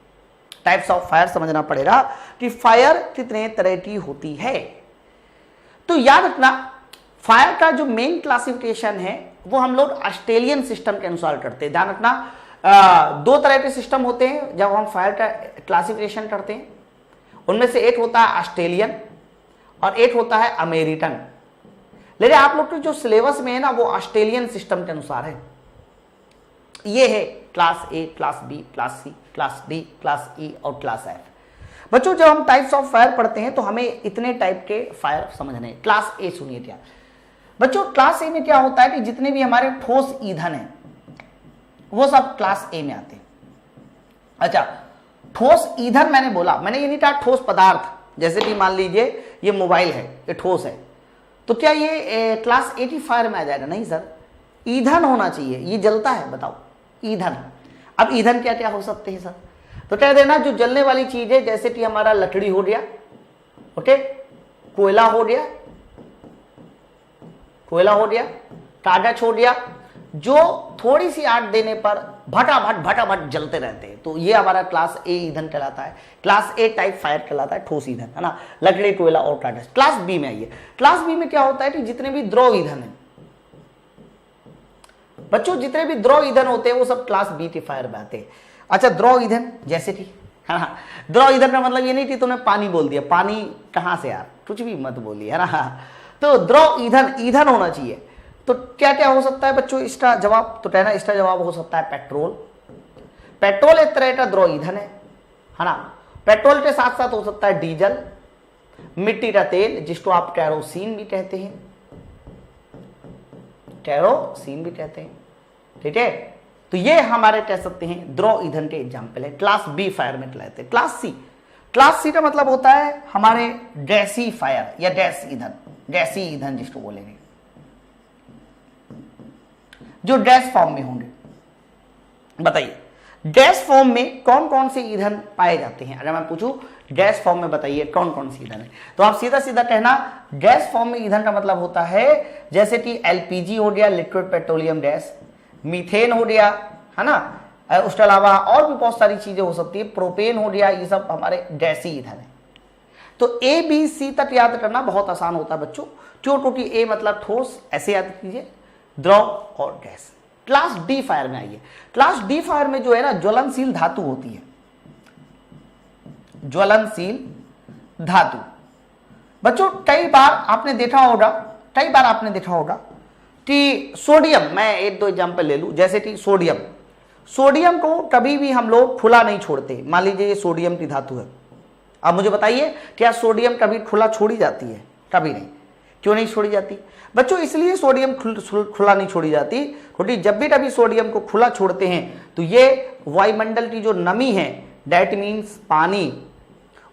टाइप्स ऑफ फायर समझना पड़ेगा कि फायर कितने तरह की होती है। तो याद रखना, फायर का जो मेन क्लासिफिकेशन है वो हम लोग ऑस्ट्रेलियन सिस्टम के अनुसार करते हैं। ध्यान रखना, 2 तरह के सिस्टम होते हैं जब हम फायर का क्लासिफिकेशन करते हैं। उनमें से एक होता है ऑस्ट्रेलियन और एक होता है अमेरिकन। लेकिन आप लोग के जो सिलेबस में है ना वो ऑस्ट्रेलियन सिस्टम के अनुसार है। ये है class A, class B, class C, class D, class E और क्लास एफ। बच्चों जब हम टाइप्स ऑफ फायर पढ़ते हैं तो हमें इतने टाइप के फायर समझने हैं। क्लास ए सुनिए क्या बच्चों, क्लास ए में क्या होता है कि जितने भी हमारे ठोस ईंधन है वो सब क्लास ए में आते हैं। अच्छा, ठोस ईंधन मैंने बोला, मैंने ये नहीं कहा ठोस पदार्थ। जैसे कि मान लीजिए ये मोबाइल है, ये ठोस है, तो क्या ये क्लास ए की फायर में आ जाएगा? नहीं सर, ईंधन होना चाहिए। ये जलता है, बताओ ईंधन। अब ईंधन क्या क्या हो सकते हैं सर? तो कह देना जो जलने वाली चीज है, जैसे कि हमारा लकड़ी हो गया, ओके, कोयला हो गया, कोयला हो गया, टाटा छोड़ दिया, जो थोड़ी सी आग देने पर भटाभट जलते रहते हैं, तो ये हमारा क्लास ए ईंधन कहलाता है। क्लास ए टाइप फायर कहलाता है, ठोस ईंधन, है ना, लकड़ी, कोयला और टाटा। क्लास बी में आइए। क्लास बी में क्या होता है कि जितने भी द्रव ईंधन है बच्चों, जितने भी द्रव ईंधन होते हैं वो सब क्लास बी के फायर में आते हैं। अच्छा, द्रव ईंधन जैसे कि, है ना, द्रव ईंधन का मतलब ये नहीं कि तूने पानी बोल दिया, पानी कहां से यार, कुछ भी मत बोलिए, है ना। तो द्रव ईंधन, ईंधन होना चाहिए। तो क्या क्या हो सकता है बच्चों इसका जवाब? तो कहना इसका जवाब हो सकता है पेट्रोल। पेट्रोल एक तरह का द्रव ईंधन है ना। पेट्रोल के साथ साथ हो सकता है डीजल, मिट्टी का तेल जिसको आप कैरोसिन भी कहते हैं, कैरोसिन भी कहते हैं, ठीक है। तो ये हमारे कह सकते हैं द्रव ईंधन के एग्जाम्पल है, क्लास बी फायर में कहलाते हैं। क्लास सी, क्लास सी का मतलब होता है हमारे गैसी फायर या गैस ईंधन, गैसी ईंधन जिसको बोलेंगे, जो गैस फॉर्म में होंगे। बताइए गैस फॉर्म में कौन कौन से ईंधन पाए जाते हैं? अगर मैं पूछूं गैस फॉर्म में बताइए कौन कौन से ईंधन है, तो आप सीधा सीधा कहना गैस फॉर्म में ईंधन का मतलब होता है जैसे कि एलपीजी हो गया, लिक्विड पेट्रोलियम गैस, मीथेन हो गया, है ना, उसके अलावा और भी बहुत सारी चीजें हो सकती है, प्रोपेन हो गया, ये सब हमारे गैसी ईंधन है। तो ए बी सी तक याद करना बहुत आसान होता है बच्चों, क्योंकि ए मतलब ठोस, ऐसे याद कीजिए, द्रव और गैस। क्लास डी फायर में आइए। क्लास डी फायर में जो है ना ज्वलनशील धातु होती है, ज्वलनशील धातु। बच्चों कई बार आपने देखा होगा कि सोडियम, मैं एक दो एग्जांपल ले लूं, जैसे कि सोडियम को कभी भी हम लोग खुला नहीं छोड़ते। मान लीजिए ये सोडियम की धातु है, अब मुझे बताइए क्या सोडियम कभी खुला छोड़ी जाती है? कभी नहीं। क्यों नहीं छोड़ी जाती बच्चों? इसलिए सोडियम खुला नहीं छोड़ी जाती क्योंकि जब भी कभी सोडियम को खुला छोड़ते हैं तो ये वायुमंडल की जो नमी है, दैट मीन्स पानी,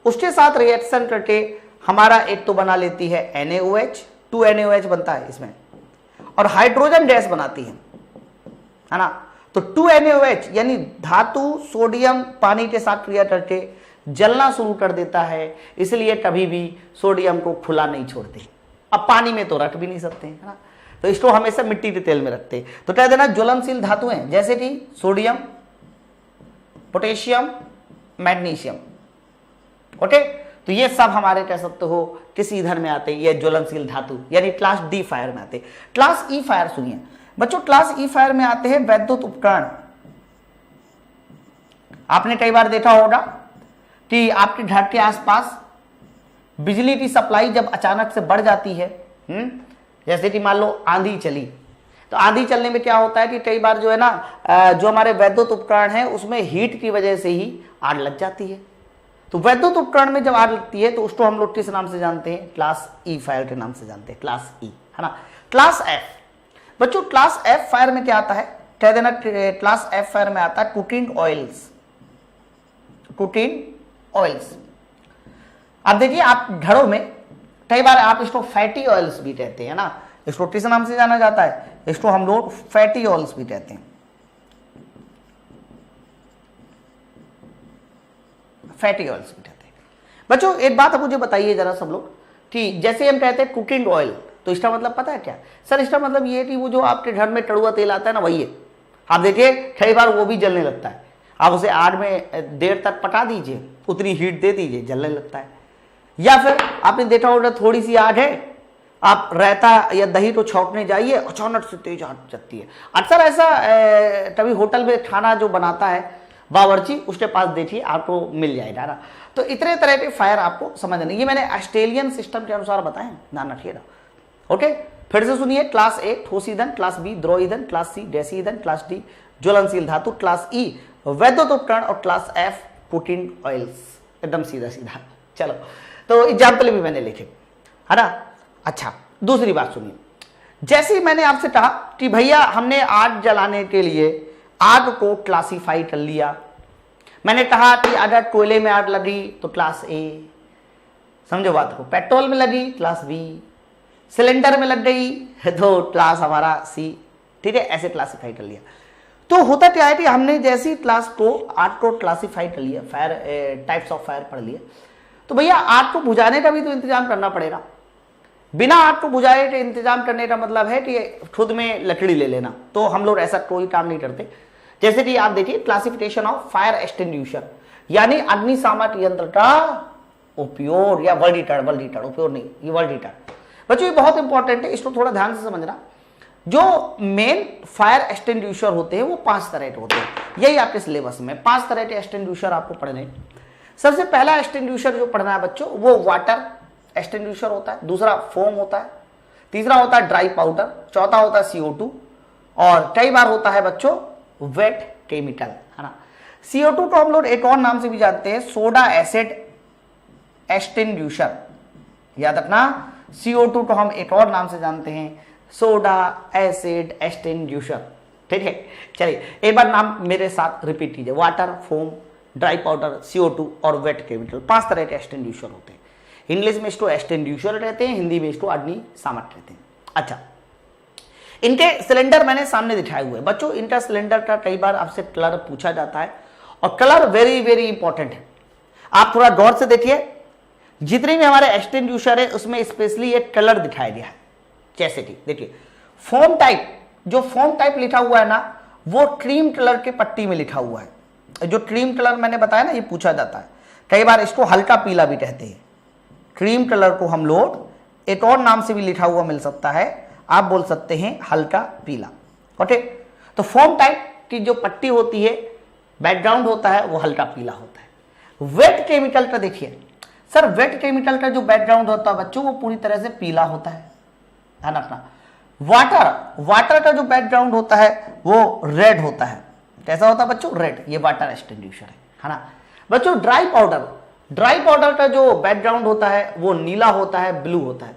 उसके साथ रिएक्शन करके हमारा एक तो बना लेती है NaOH, 2 NaOH बनता है इसमें, और हाइड्रोजन गैस बनाती है ना। तो 2 NaOH यानी धातु सोडियम पानी के साथ क्रिया करके जलना शुरू कर देता है, इसलिए कभी भी सोडियम को खुला नहीं छोड़ते। अब पानी में तो रख भी नहीं सकते, है ना, तो इसको हमेशा मिट्टी के तेल में रखते हैं। तो कह देना ज्वलनशील धातुएं जैसे कि सोडियम, पोटेशियम, मैग्नीशियम, ओके। तो ये सब हमारे कह सकते हो किस ईंधन में आते हैं? ये ज्वलनशील धातु यानी क्लास डी फायर में आते हैं। क्लास ई फायर सुनिए बच्चों, क्लास ई फायर में आते हैं वैद्युत उपकरण। आपने कई बार देखा होगा कि आपके घर के आसपास बिजली की सप्लाई जब अचानक से बढ़ जाती है, जैसे कि मान लो आंधी चली, तो आंधी चलने में क्या होता है कि कई बार जो है ना जो हमारे वैद्युत उपकरण है उसमें हीट की वजह से ही आग लग जाती है। तो वैद्युत उपकरण में जब आग लगती है तो उसको हम लोग किस नाम से जानते हैं? क्लास ई फायर के नाम से जानते हैं, क्लास ई, है ना। क्लास एफ बच्चों, क्लास एफ फायर में क्या आता है? कह देना क्लास एफ फायर में आता है कुकिंग ऑयल्स, कुकिंग ऑयल्स। अब देखिए आप घरों में कई बार आप इसको फैटी ऑयल्स भी कहते हैं ना, इसको किस नाम से जाना जाता है? इसको हम लोग फैटी ऑयल्स भी कहते हैं, फैटी ऑयल्स भी कहते हैं। बच्चों एक बात अब मुझे बताइए जरा सब लोग कि जैसे हम कहते हैं कुकिंग ऑयल, तो इसका मतलब पता है क्या? सर इसका मतलब ये है कि वो जो आपके घर में कड़ुआ तेल आता है ना, वही है। आप देखिए कई बार वो भी जलने लगता है, आप उसे आग में देर तक पका दीजिए, उतनी हीट दे दीजिए, जलने लगता है। या फिर आपने देखा होगा थोड़ी सी आग है, आप रायता या दही को छौंकने जाइए, अचानक से तेज आग चलती है। अक्सर ऐसा कभी होटल में खाना जो बनाता है बावर्ची, उसके पास देखिए आपको मिल जाएगा ना। तो इतने तरह के फायर आपको समझना, ये मैंने ऑस्ट्रेलियन सिस्टम के अनुसार बताए, ध्यान रखिएगा, ओके। फिर से सुनिए, क्लास ए ठोस ईंधन, क्लास बी द्रव ईंधन, क्लास सी गैसीय ईंधन, क्लास डी ज्वलनशील धातु, क्लास ई वैद्युत उपकरण और क्लास एफ कुकिंग ऑयल्स। एकदम सीधा सीधा। चलो तो एग्जाम्पल भी मैंने लिखे, है ना। अच्छा दूसरी बात सुनिए, जैसे मैंने आपसे कहा कि भैया हमने आग जलाने के लिए आग को क्लासिफाई कर लिया, मैंने कहा कि अगर कोयले में आग लगी तो क्लास ए, समझो बात को, पेट्रोल में लगी क्लास बी, सिलेंडर में लग गई तो क्लास हमारा सी, ठीक है, ऐसे क्लासिफाई कर लिया। तो होता क्या है कि हमने जैसी क्लास को आग को क्लासिफाई कर लिया, फायर टाइप्स ऑफ फायर पढ़ लिया, तो भैया आग को बुझाने का भी तो इंतजाम करना पड़ेगा। बिना आग को बुझाए के इंतजाम करने का मतलब है कि खुद में लकड़ी ले लेना, तो हम लोग ऐसा कोई काम नहीं करते। जैसे कि आप देखिए क्लासिफिकेशन ऑफ फायर एक्सटिंग्विशर, यानी अग्निशामक यंत्र का उपयोग, या वर्ड हीटर उपयोग नहीं, ये वर्ड हीटर बच्चों ये बहुत इंपॉर्टेंट है, इसको थोड़ा ध्यान से समझना। जो मेन फायर एक्सटिंग्विशर होते हैं वो 5 तरह के होते हैं, यही आपके सिलेबस में 5 तरह के एक्सटिंग्विशर आपको पढ़ने हैं। सबसे पहला एक्सटिंग्विशर जो पढ़ना है बच्चों वो वाटर एक्सटिंग्विशर होता है, दूसरा फोम होता है, तीसरा होता है ड्राई पाउडर, चौथा होता है CO2 और कई बार होता है बच्चों वेट केमिकल, है ना। CO2 को हम लोग एक और नाम से भी जानते हैं सोडा एसिड एक्सटिंग्विशर, याद रखना CO2 को हम एक और नाम से जानते हैं सोडा एसिड एक्सटिंग्विशर, ठीक है। चलिए एक बार नाम मेरे साथ रिपीट कीजिए, water, foam, dry powder, CO2 और वेट केमिकल, 5 तरह के एक्सटिंग्विशर होते हैं। इंग्लिश में इसको एक्सटिंग्विशर कहते हैं, हिंदी में इसको अग्निशामक कहते हैं। अच्छा, इनके सिलेंडर मैंने सामने दिखाए हुए बच्चों, इनका सिलेंडर का कई बार आपसे कलर पूछा जाता है और कलर वेरी वेरी इंपॉर्टेंट है। आप थोड़ा गौर से देखिए, जितने भी हमारे एक्सटिंग्विशर है उसमें स्पेशली एक कलर दिखाया गया है। जैसे कि देखिए फोम टाइप, जो फोम टाइप लिखा हुआ है ना वो क्रीम कलर के पट्टी में लिखा हुआ है। जो क्रीम कलर मैंने बताया ना ये पूछा जाता है, कई बार इसको हल्का पीला भी कहते हैं। क्रीम कलर को हम लोग एक और नाम से भी लिखा हुआ मिल सकता है, आप बोल सकते हैं हल्का पीला, ओके। तो फोम टाइप की जो पट्टी होती है, बैकग्राउंड होता है वो हल्का पीला होता है। वेट केमिकल का देखिए सर, वेट केमिकल का जो बैकग्राउंड होता है बच्चों वो पूरी तरह से पीला होता है ना अपना। वाटर का जो बैकग्राउंड होता है वो रेड होता है, कैसा होता है बच्चों, रेड, ये वाटर एक्सटिंग्विशर है ना बच्चों। ड्राई पाउडर का जो बैकग्राउंड होता है वो नीला होता है, ब्लू होता है।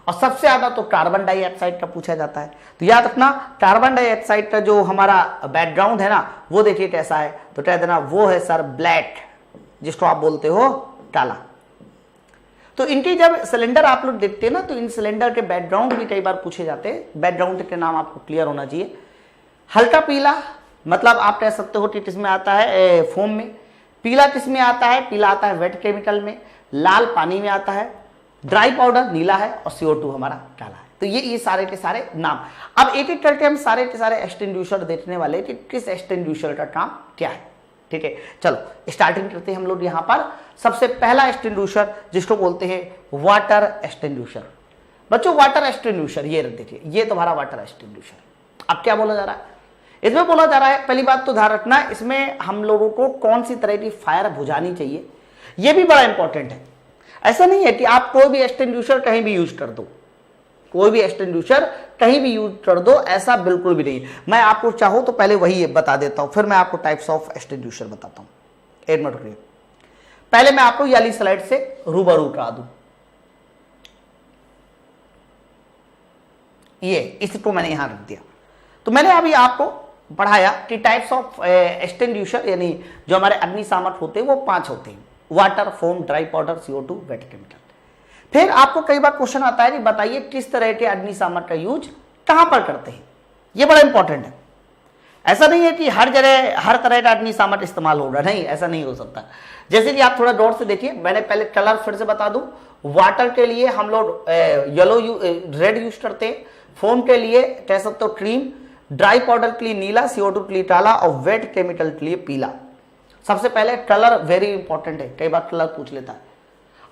और सबसे ज्यादा तो कार्बन डाइऑक्साइड का पूछा जाता है, तो याद रखना कार्बन डाइऑक्साइड का जो हमारा बैकग्राउंड है ना वो देखिए कैसा है, तो कह देना वो है सर ब्लैक, जिसको आप बोलते हो काला। तो इनकी जब सिलेंडर आप लोग देखते हैं ना तो इन सिलेंडर के बैकग्राउंड भी कई बार पूछे जाते हैं, बैकग्राउंड के नाम आपको क्लियर होना चाहिए। हल्का पीला मतलब आप कह सकते हो कि किसमें आता है, फोम में। पीला किसमें आता है, पीला आता है वेट केमिकल में। लाल पानी में आता है। ड्राई पाउडर नीला है और CO2 हमारा काला है। तो ये सारे के सारे नाम। अब एक एक करके हम सारे के सारे एक्सटिंग्विशर देखने वाले कि किस एक्सटिंग्विशर का काम क्या है, ठीक है। चलो स्टार्टिंग करते हैं हम लोग यहाँ पर। सबसे पहला एक्सटिंग्विशर जिसको बोलते हैं वाटर एक्सटिंग्विशर। बच्चों वाटर एक्सटिंग्विशर ये देखिए, ये तुम्हारा वाटर एक्सटिंग्विशर। अब क्या बोला जा रहा है इसमें, बोला जा रहा है पहली बात तो ध्यान रखना इसमें हम लोगों को कौन सी तरह की फायर बुझानी चाहिए, ये भी बड़ा इंपॉर्टेंट है। ऐसा नहीं है कि आप कोई भी एक्सटिंग्विशर कहीं भी यूज कर दो, कोई भी एक्सटिंग्विशर कहीं भी यूज कर दो, ऐसा बिल्कुल भी नहीं। मैं आपको चाहूं तो पहले वही बता देता हूं, फिर मैं आपको टाइप्स ऑफ एक्सटिंग्विशर बताता हूं। एक मिनट रुकिए, पहले मैं आपको ये वाली स्लाइड से रूबरू करा दूं। ये इसको मैंने यहां रख दिया। तो मैंने अभी आपको पढ़ाया कि टाइप्स ऑफ एक्सटिंग्विशर यानी जो हमारे अग्निशामक होते हैं वो 5 होते हैं, water, foam, dry powder, CO2, wait chemical. फिर आपको कई बार क्वेश्चन आता है कि बताइए किस तरह के अग्निशामक का यूज कहां पर करते हैं, ये बड़ा इंपॉर्टेंट है। ऐसा नहीं है कि हर जगह हर तरह का अग्निशामक इस्तेमाल होगा, नहीं, ऐसा नहीं हो सकता। जैसे कि आप थोड़ा गौर से देखिए, मैंने पहले कलर फिर से बता दूं। वाटर के लिए हम लोग रेड यूज करते हैं, फोम के लिए कह सकते हो क्रीम, ड्राई पाउडर के लिए नीला, CO2 के लिए काला और वेट केमिकल के लिए पीला। सबसे पहले कलर वेरी इंपॉर्टेंट है, कई बार कलर पूछ लेता है।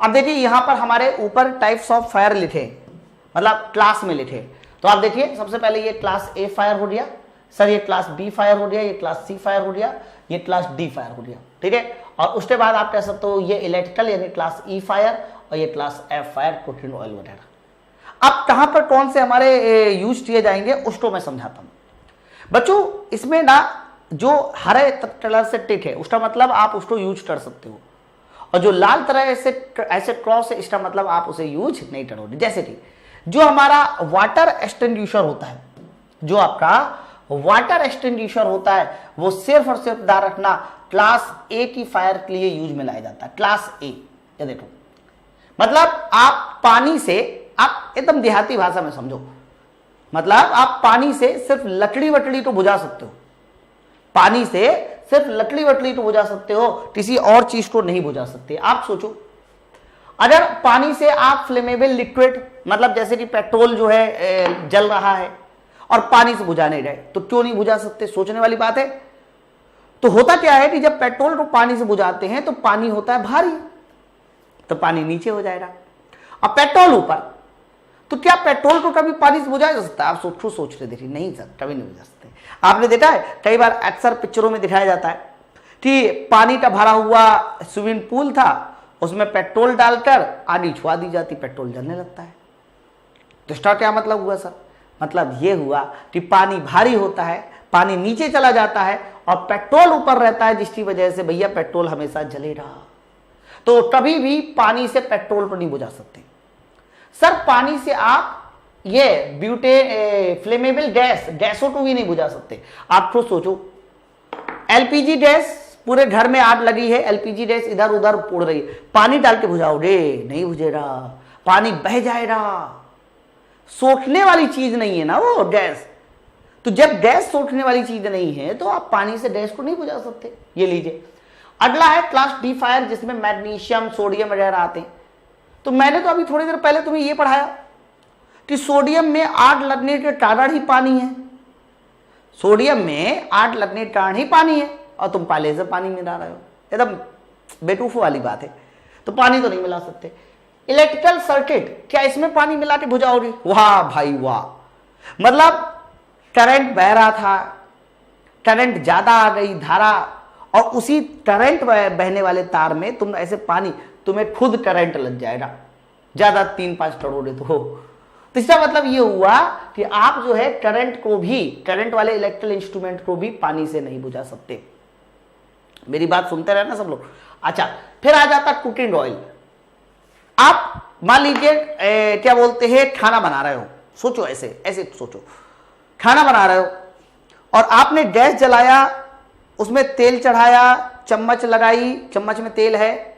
अब देखिए यहां पर हमारे ऊपर टाइप्स ऑफ फायर लिखे, मतलब क्लास में लिखे। तो आप देखिए सबसे पहले ये क्लास A फायर हो गया, सर ये क्लास B फायर हो गया, ये क्लास C फायर हो गया, ये क्लास D फायर हो गया, ठीक है। और उसके बाद आप कह सकते हो ये इलेक्ट्रिकल यानी क्लास E फायर और ये class F fire, cooking oil वगैरह। अब कहां पर कौन से हमारे यूज किए जाएंगे उसको मैं समझाता हूं बच्चों। इसमें ना जो हरे कलर से टिक है उसका मतलब आप उसको यूज कर सकते हो, और जो लाल तरह से ऐसे क्रॉस है इसका मतलब आप उसे यूज नहीं करोगे। जैसे कि जो हमारा वाटर एक्सटिंग्विशर होता है, जो आपका वाटर एक्सटिंग्विशर होता है वो सिर्फ और सिर्फ ध्यान रखना क्लास A की फायर के लिए यूज में लाया जाता है। क्लास A, ये देखो मतलब आप पानी से, आप एकदम देहाती भाषा में समझो, मतलब आप पानी से सिर्फ लकड़ी वकड़ी तो बुझा सकते हो, पानी से सिर्फ लकड़ी वकड़ी तो बुझा सकते हो, किसी और चीज को नहीं बुझा सकते। आप सोचो अगर पानी से आप फ्लेमेबल लिक्विड, मतलब जैसे कि पेट्रोल जो है जल रहा है और पानी से बुझा नहीं रहे, तो क्यों नहीं बुझा सकते? सोचने वाली बात है। तो होता क्या है कि जब पेट्रोल को पानी से बुझाते हैं तो पानी होता है भारी, तो पानी नीचे हो जाएगा, अब पेट्रोल ऊपर, तो क्या पेट्रोल को कभी पानी से बुझाया जा सकता है? आप सोच रहे देखिए, नहीं सर, कभी नहीं बुझा सकते। आपने देखा है कई बार अक्सर पिक्चरों में दिखाया जाता है कि पानी का भरा हुआ स्विमिंग पूल था, उसमें पेट्रोल डालकर आग छुआ दी जाती, पेट्रोल जलने लगता है। तो इसका क्या मतलब हुआ सर? मतलब ये हुआ कि पानी भारी होता है, पानी नीचे चला जाता है और पेट्रोल ऊपर रहता है, जिसकी वजह से भैया पेट्रोल हमेशा जलेगा। तो कभी भी पानी से पेट्रोल को नहीं बुझा सकते। सर पानी से आप ये फ्लेमेबल गैसों को भी नहीं बुझा सकते। आप खुद सोचो, एलपीजी गैस, पूरे घर में आग लगी है, एलपीजी गैस इधर उधर उड़ रही है, पानी डाल के बुझाओगे, नहीं बुझेगा, पानी बह जाएगा। सोखने वाली चीज नहीं है ना वो गैस। तो जब गैस सोखने वाली चीज नहीं है तो आप पानी से गैस को नहीं बुझा सकते। ये लीजिए, अगला है क्लास डी फायर, जिसमें मैग्नीशियम, सोडियम वगैरह आते हैं। तो मैंने तो अभी थोड़ी देर पहले तुम्हें ये पढ़ाया कि सोडियम में आग लगने के कारण ही पानी है, सोडियम में आग लगने के कारण ही पानी है, और तुम पहले से पानी मिला रहे हो, एकदम बेवकूफी वाली बात है। तो पानी तो नहीं मिला सकते। इलेक्ट्रिकल सर्किट, क्या इसमें पानी मिला के बुझाओगे? वाह भाई वाह, मतलब करंट बह रहा था, करंट ज्यादा आ गई धारा, और उसी करंट बहने वाले तार में तुम ऐसे पानी, तुम्हें खुद करंट लग जाएगा, ज्यादा 3-5 करोड़ तो इसका मतलब ये हुआ कि आप जो है करंट को भी, करंट वाले इलेक्ट्रिकल इंस्ट्रूमेंट को भी पानी से नहीं बुझा सकते। मेरी बात सुनते रहना सब लोग। अच्छा, फिर आ जाता कुकिंग ऑयल। आप मान लीजिए क्या बोलते हैं, खाना बना रहे हो, सोचो ऐसे सोचो, खाना बना रहे हो और आपने गैस जलाया, उसमें तेल चढ़ाया, चम्मच लगाई, चम्मच में तेल है,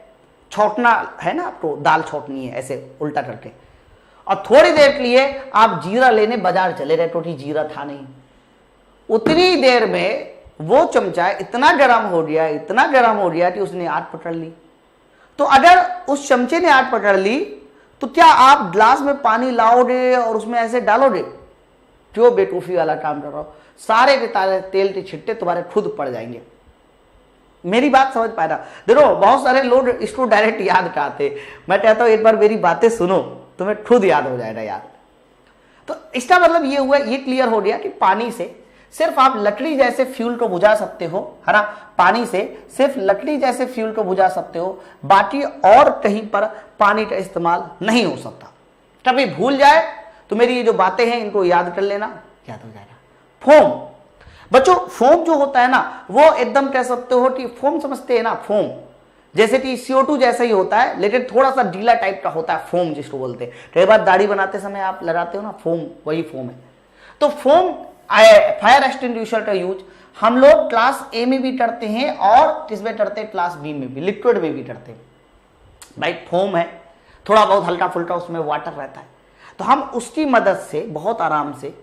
छौंकना है ना आपको, दाल छौंकनी है ऐसे उल्टा करके, और थोड़ी देर के लिए आप जीरा लेने बाजार चले गए, टोटी जीरा था नहीं। उतनी देर में वो चमचा इतना गर्म हो गया, इतना गर्म हो गया कि उसने आग पकड़ ली। तो अगर उस चमचे ने आग पकड़ ली तो क्या आप ग्लास में पानी लाओगे और उसमें ऐसे डालोगे? जो बेवकूफी वाला काम कर रहा हो, सारे के सारे तेल के छिट्टे तुम्हारे खुद पड़ जाएंगे। मेरी बात समझ पाए ना? देखो बहुत सारे लोग इसको डायरेक्ट याद करते, मैं कहता हूं एक बार मेरी बातें सुनो, तुम्हें खुद याद हो जाएगा यार। तो इसका मतलब ये हुआ, ये क्लियर हो गया कि पानी से सिर्फ आप लकड़ी जैसे फ्यूल को बुझा सकते हो, है ना, पानी से सिर्फ लकड़ी जैसे फ्यूल को बुझा सकते हो, बाकी और कहीं पर पानी का इस्तेमाल नहीं हो सकता। कभी भूल जाए तो मेरी ये जो बातें हैं इनको याद कर लेना, याद हो जाएगा। फोम, बच्चों फोम जो होता है ना, वो एकदम कह सकते हो कि फोम समझते हैं ना, फोम जैसे कि CO2 जैसा ही होता है, लेकिन थोड़ा सा ढीला टाइप का होता है, फोम जिसको बोलते हैं। कई बार दाढ़ी बनाते समय आप लगाते हो ना फोम, वही फोम है। तो फोम फायर एक्सटिंग्विशर का यूज हम लोग क्लास ए में भी करते हैं और किसमें करते हैं, क्लास बी में भी, लिक्विड में भी करते हैं। भाई फोम है, थोड़ा बहुत हल्का फुल्का उसमें वाटर रहता है, तो हम उसकी मदद से बहुत आराम से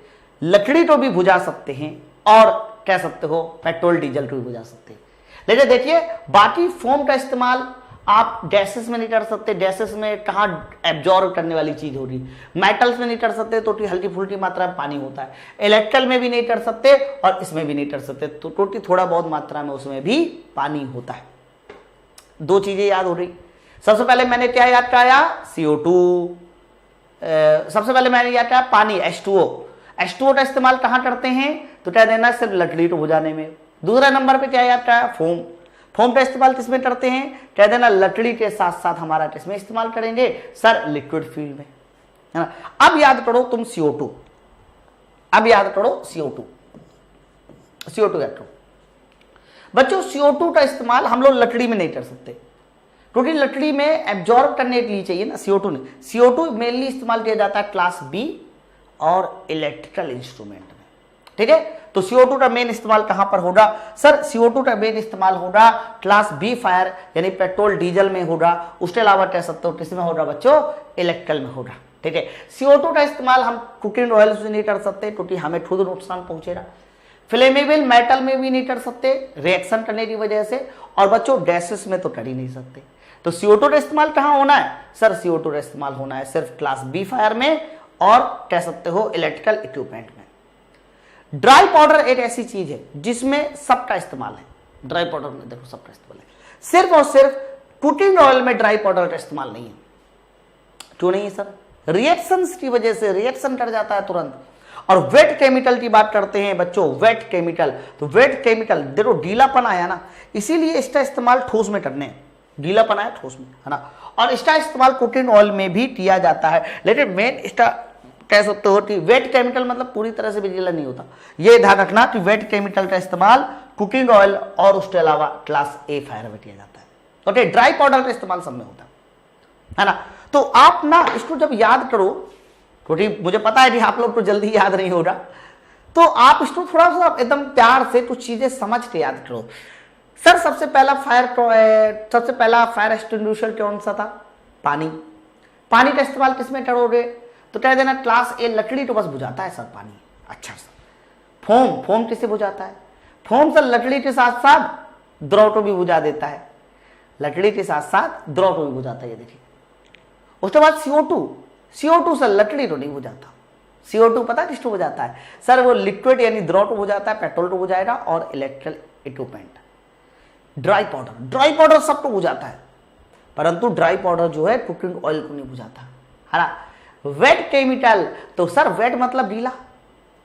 लकड़ी को भी बुझा सकते हैं और कह सकते हो पेट्रोल डीजल को भी बुझा सकते हैं। लेकिन देखिए बाकी फोम का इस्तेमाल आप गैसेस में नहीं कर सकते, गैसेस में कहाँ एब्जॉर्ब करने वाली चीज होगी, मेटल्स में नहीं कर सकते तो हल्की फुल्की मात्रा में पानी होता है, इलेक्ट्रिकल में भी नहीं कर सकते और इसमें भी नहीं कर सकते, तो टोटली थोड़ा बहुत मात्रा में उसमें भी पानी होता है। दो चीजें याद हो रही। सबसे पहले मैंने क्या याद कराया, CO2, सबसे पहले मैंने याद कराया पानी, H2O का इस्तेमाल कहाँ करते हैं, तो कह देना सिर्फ लकड़ी को बुझाने में। दूसरा नंबर पे क्या याद कराया, फोम का इस्तेमाल किसमें करते हैं, कह देना लकड़ी के साथ साथ हमारा किसमें इस्तेमाल करेंगे, सर लिक्विड फील्ड में, है ना। अब याद करो तुम CO2, अब याद करो CO2 याद करो बच्चों। CO2 का इस्तेमाल हम लोग लकड़ी में नहीं कर सकते, क्योंकि लकड़ी में एब्जॉर्ब करने के लिए चाहिए ना CO2 ने। CO2 मेनली इस्तेमाल किया जाता है क्लास बी और इलेक्ट्रिकल इंस्ट्रूमेंट में, ठीक है। तो CO2 का मेन इस्तेमाल कहां पर होगा, सर CO2 का मेन इस्तेमाल होगा क्लास बी फायर यानी पेट्रोल डीजल में होगा। उसके अलावा कह सकते हो किसमें होगा बच्चों, इलेक्ट्रिकल में होगा, ठीक है। CO2 का इस्तेमाल हम कुकिंग ऑयल से नहीं कर सकते क्योंकि हमें खुद नुकसान पहुंचेगा। फ्लेमेबल मेटल में भी नहीं कर सकते रिएक्शन करने की वजह से, और बच्चों गैसेस में तो कर ही नहीं सकते। तो CO2 का इस्तेमाल कहाँ होना है सर? CO2 का इस्तेमाल होना है सिर्फ क्लास बी फायर में और कह सकते हो इलेक्ट्रिकल इक्विपमेंट में। ड्राई पाउडर एक ऐसी चीज है जिसमें सबका इस्तेमाल है। ड्राई पाउडर में देखो सबका इस्तेमाल है, सिर्फ और सिर्फ कुकिंग ऑयल में ड्राई पाउडर का इस्तेमाल नहीं है। क्यों नहीं है सर? रिएक्शंस की वजह से रिएक्शन कर जाता है तुरंत। और वेट केमिकल की बात करते हैं बच्चों, वेट केमिकल, तो वेट केमिकल देखो ढीलापन आया ना, इसीलिए इसका इस्तेमाल ठोस में करने हैं, ढीलापन आया ठोस में, है ना। और इसका इस्तेमाल कुकिंग ऑयल में भी किया जाता है, लेकिन मेन इसका कह सकते हो कि वेट केमिकल मतलब पूरी तरह से भी गीला नहीं होता। ये ध्यान रखना कि वेट केमिकल का इस्तेमाल कुकिंग ऑयल और उसके अलावा क्लास ए फायर में किया जाता है। ओके, ड्राई पाउडर का इस्तेमाल सब में होता है ना। तो आप ना इसको जब याद करो, क्योंकि मुझे पता है कि आप लोग को जल्दी याद नहीं होगा, तो आप इसको थोड़ा सा एकदम प्यार से कुछ चीजें समझ के याद करो। सर सबसे पहला फायर एक्सटिंग्विशर कौन सा था? पानी। पानी का इस्तेमाल किसमें करोगे? तो कह देना क्लास ए, लकड़ी तो बस बुझाता है सर पानी। अच्छा सर, फोम, फोम किससे बुझाता है? फोम सर लकड़ी के साथ साथ द्रव को भी बुझा देता है, लकड़ी के साथ साथ द्रव को भी बुझाता है। ये देखिए, उसके बाद CO2, CO2 सर लकड़ी को नहीं बुझाता। CO2 पता किसको बुझाता है सर? वो लिक्विड यानी द्रव को बुझाता है, पेट्रोल को बुझाएगा और electrical equipment. Dry powder, dry powder सबको बुझाता है, परंतु ड्राई पाउडर जो है कुकिंग ऑयल को नहीं बुझाता, है ना। वेट केमिकल, तो सर वेट मतलब गीला,